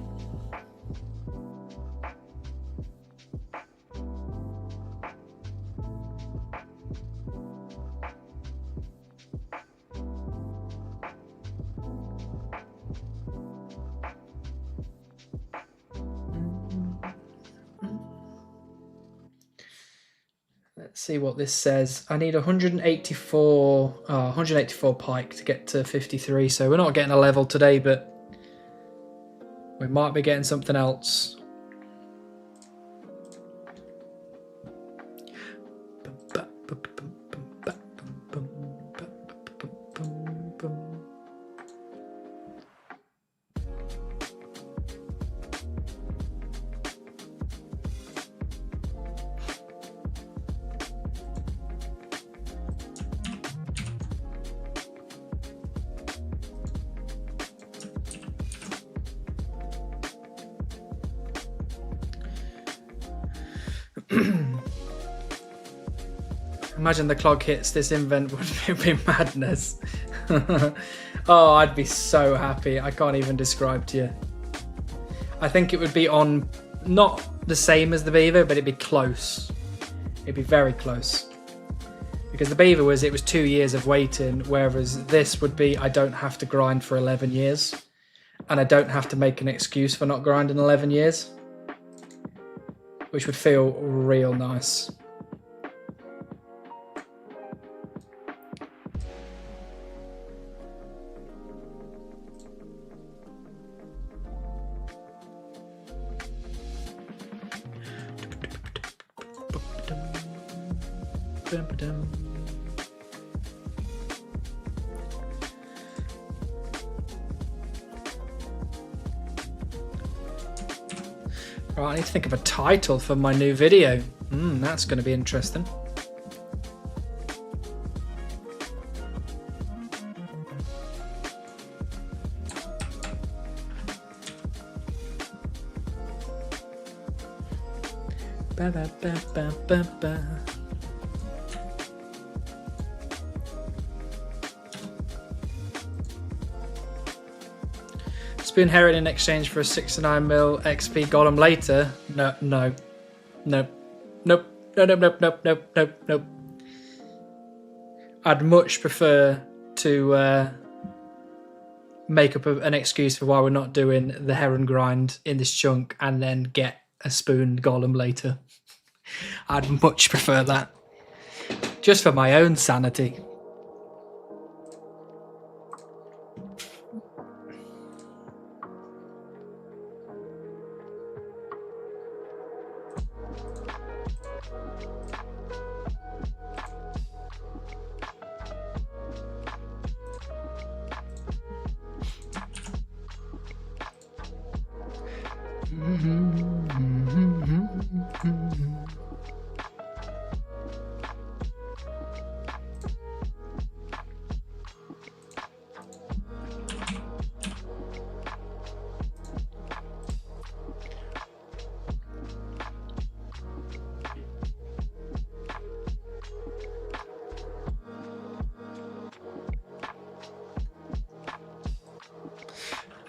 Let's see what this says. I need 184 pike to get to 53, so we're not getting a level today, but we might be getting something else. Imagine the clog hits this invent would be madness. Oh, I'd be so happy. I can't even describe to you. I think it would be on, not the same as the beaver, but it'd be close. It'd be very close. Because the beaver it was 2 years of waiting, whereas this would be, I don't have to grind for 11 years. And I don't have to make an excuse for not grinding 11 years. Which would feel real nice. Right, I need to think of a title for my new video. That's going to be interesting. Ba, ba, ba, ba, ba, ba. Spoon Heron in exchange for a 69mm XP Golem later. Nope. I'd much prefer to make up an excuse for why we're not doing the Heron grind in this chunk and then get a spoon Golem later. I'd much prefer that. Just for my own sanity.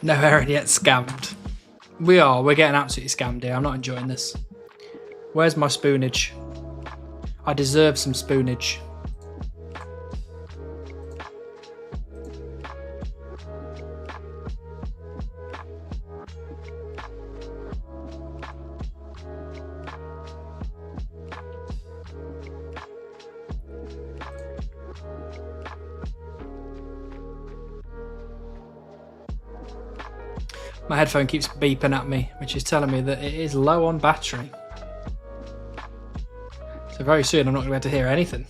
No Heron yet scammed. We're getting absolutely scammed here. I'm not enjoying this. Where's my spoonage? I deserve some spoonage. My headphone keeps beeping at me, which is telling me that it is low on battery. So very soon I'm not going to be able to hear anything.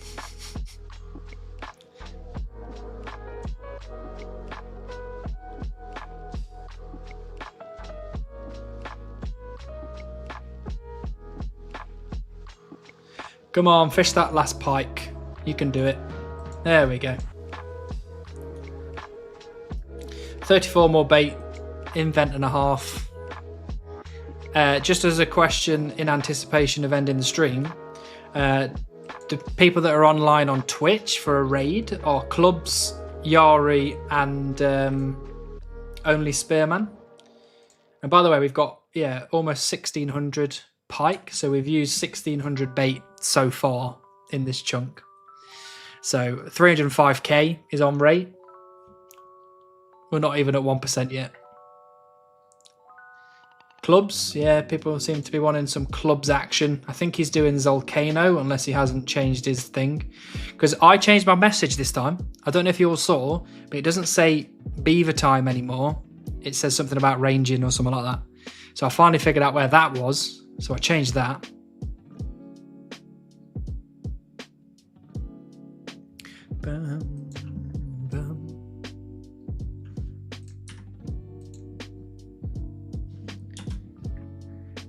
Come on, fish that last pike. You can do it. There we go. 34 more bait, invent and a half. Just as a question in anticipation of ending the stream, the people that are online on Twitch for a raid are Clubs, Yari, and Only Spearman. And by the way, we've got almost 1,600 pike, so we've used 1,600 bait so far in this chunk. So 305k is on rate. We're not even at 1% yet. Clubs, yeah, people seem to be wanting some Clubs action. I think he's doing Zolcano, unless he hasn't changed his thing. Because I changed my message this time. I don't know if you all saw, but it doesn't say Beaver Time anymore. It says something about ranging or something like that. So I finally figured out where that was. So I changed that.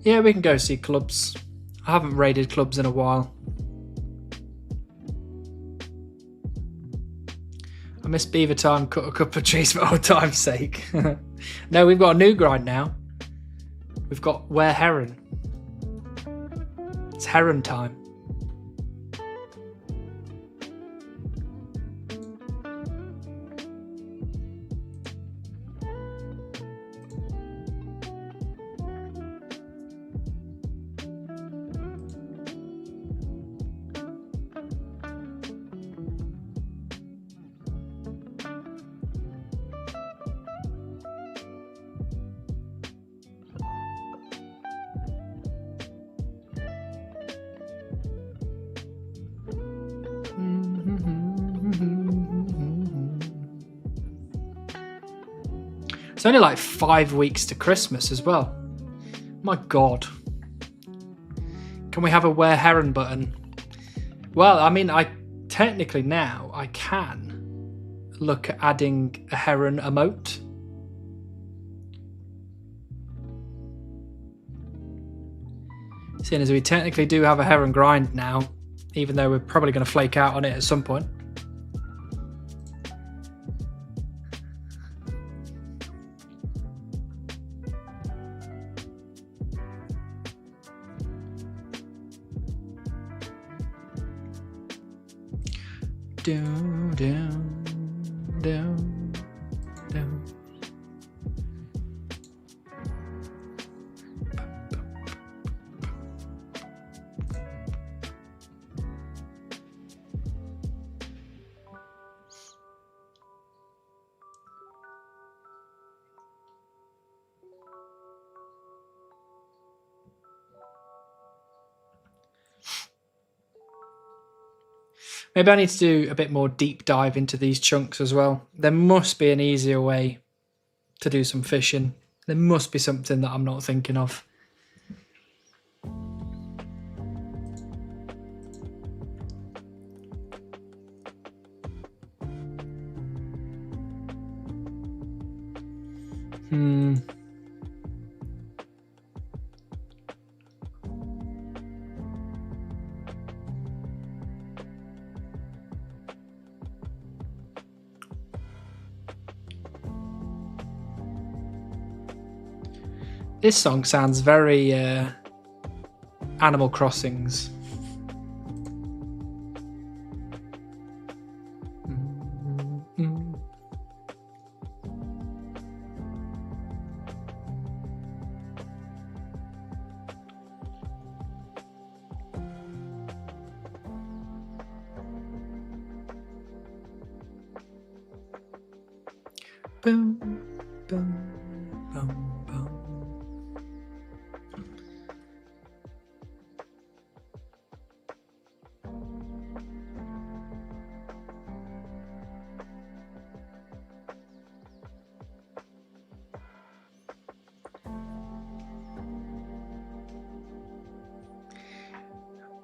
Yeah, we can go see Clubs. I haven't raided Clubs in a while. I miss Beaver Time, cut a couple of trees for old time's sake. No, we've got a new grind now. We've got Where Heron. It's Heron time. It's only like 5 weeks to Christmas as well. My God. Can we have a Where Heron button? Well, I mean, technically now I can look at adding a heron emote. Seeing as we technically do have a heron grind now, even though we're probably going to flake out on it at some point. Down, down, down, down. Maybe I need to do a bit more deep dive into these chunks as well. There must be an easier way to do some fishing. There must be something that I'm not thinking of. This song sounds very Animal Crossings. Boom, boom, boom, boom.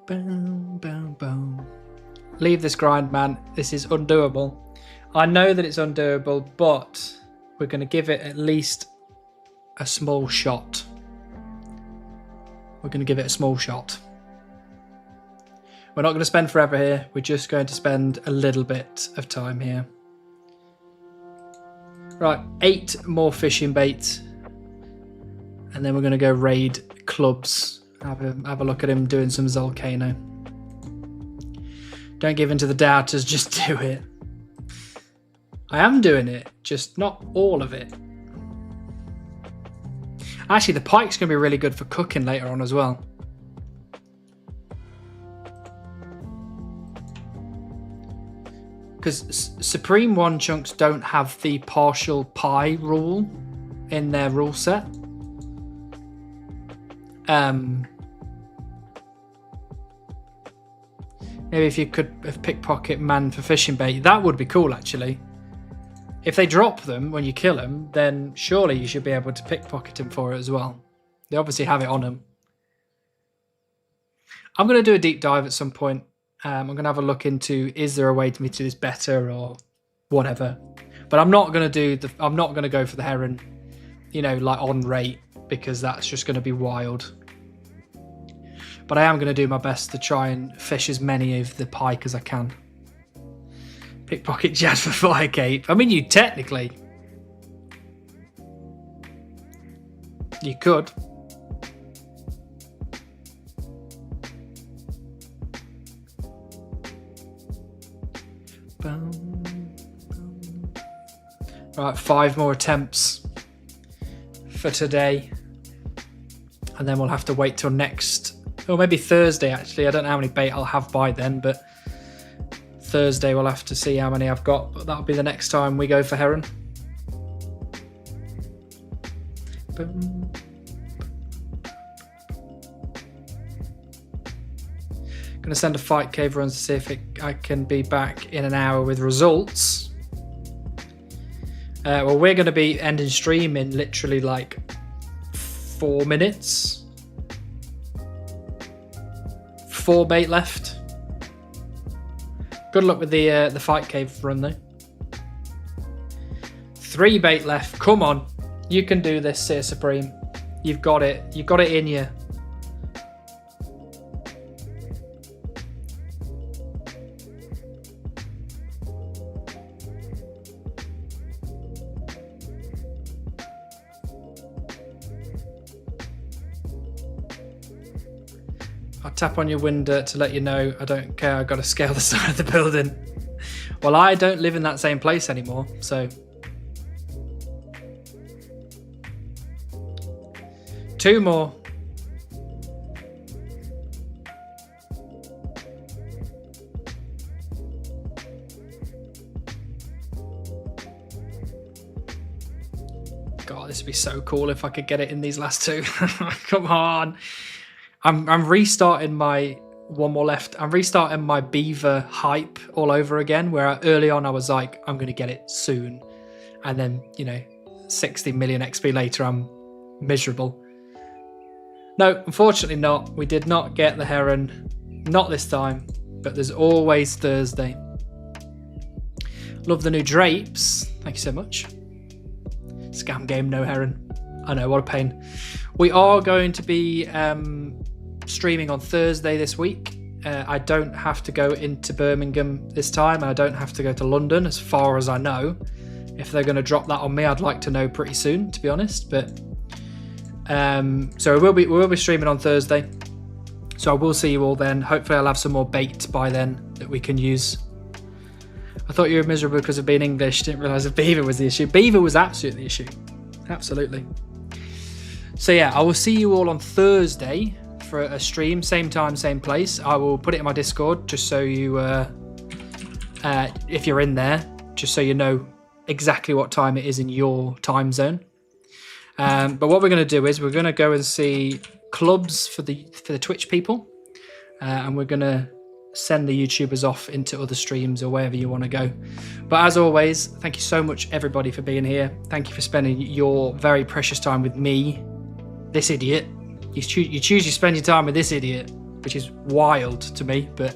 Boom, boom, boom. Leave this grind, man. This is undoable. I know that it's undoable, but we're going to give it at least a small shot. We're going to give it a small shot. We're not going to spend forever here. We're just going to spend a little bit of time here. Right, 8 more fishing baits. And then we're going to go raid clubs. Have a look at him doing some Volcano. Don't give in to the doubters, just do it. I am doing it, just not all of it. Actually, the pike's going to be really good for cooking later on as well. Because Supreme 1 chunks don't have the partial pie rule in their rule set. Maybe if you could have pickpocket man for fishing bait, that would be cool actually. If they drop them when you kill them, then surely you should be able to pickpocket them for it as well. They obviously have it on them. I'm going to do a deep dive at some point. I'm going to have a look into, is there a way to me to do this better or whatever. But I'm not going to do I'm not going to go for the heron, you know, like on rate, because that's just going to be wild. But I am going to do my best to try and fish as many of the pike as I can. Pickpocket Jazz for Fire Cape. I mean, you technically. You could. Right, 5 more attempts for today. And then we'll have to wait till next, or maybe Thursday actually. I don't know how many bait I'll have by then, but Thursday we'll have to see how many I've got. But that'll be the next time we go for heron. Boom. Going to send a fight cave runs to see if I can be back in an hour with results. Well, we're going to be ending stream in literally like 4 minutes. 4 bait left. Good luck with the fight cave run though. 3 bait left. Come on, you can do this, Seer Supreme. You've got it. You've got it in you. I'll tap on your window to let you know. I don't care. I've got to scale the side of the building. Well, I don't live in that same place anymore, so. 2 more. God, this would be so cool if I could get it in these last 2. Come on. I'm restarting my 1 more left. I'm restarting my beaver hype all over again, where early on I was like, I'm going to get it soon. And then, you know, 60 million XP later, I'm miserable. No, unfortunately not. We did not get the heron. Not this time, but there's always Thursday. Love the new drapes. Thank you so much. Scam game, no heron. I know, what a pain. We are going to be streaming on Thursday this week. I don't have to go into Birmingham this time, and I don't have to go to London as far as I know. If they're going to drop that on me, I'd like to know pretty soon, to be honest. But so we will be streaming on Thursday. So I will see you all then. Hopefully I'll have some more bait by then that we can use. I thought you were miserable because of being English. Didn't realise that Beaver was the issue. Beaver was absolutely the issue. Absolutely. So yeah, I will see you all on Thursday for a stream, same time, same place. I will put it in my Discord just so you, if you're in there, just so you know exactly what time it is in your time zone. But what we're going to do is we're going to go and see clubs for the Twitch people, and we're going to send the YouTubers off into other streams or wherever you want to go. But as always, thank you so much everybody for being here. Thank you for spending your very precious time with me, this idiot. You choose to spend your time with this idiot. which is wild to me, but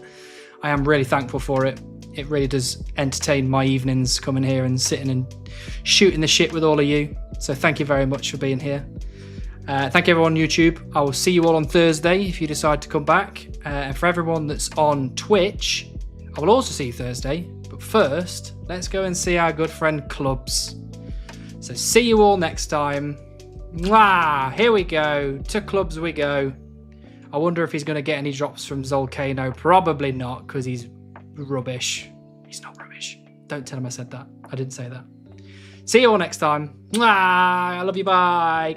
I am really thankful for it. It really does entertain my evenings coming here and sitting and shooting the shit with all of you. So thank you very much for being here. Thank you everyone on YouTube. I will see you all on Thursday if you decide to come back. And for everyone that's on Twitch, I will also see you Thursday. But first, let's go and see our good friend Clubs. So see you all next time. Mwah! Here we go. To Clubs we go. I wonder if he's going to get any drops from Zolcano. Probably not, because he's rubbish. He's not rubbish. Don't tell him I said that. I didn't say that. See you all next time. Mwah! I love you. Bye.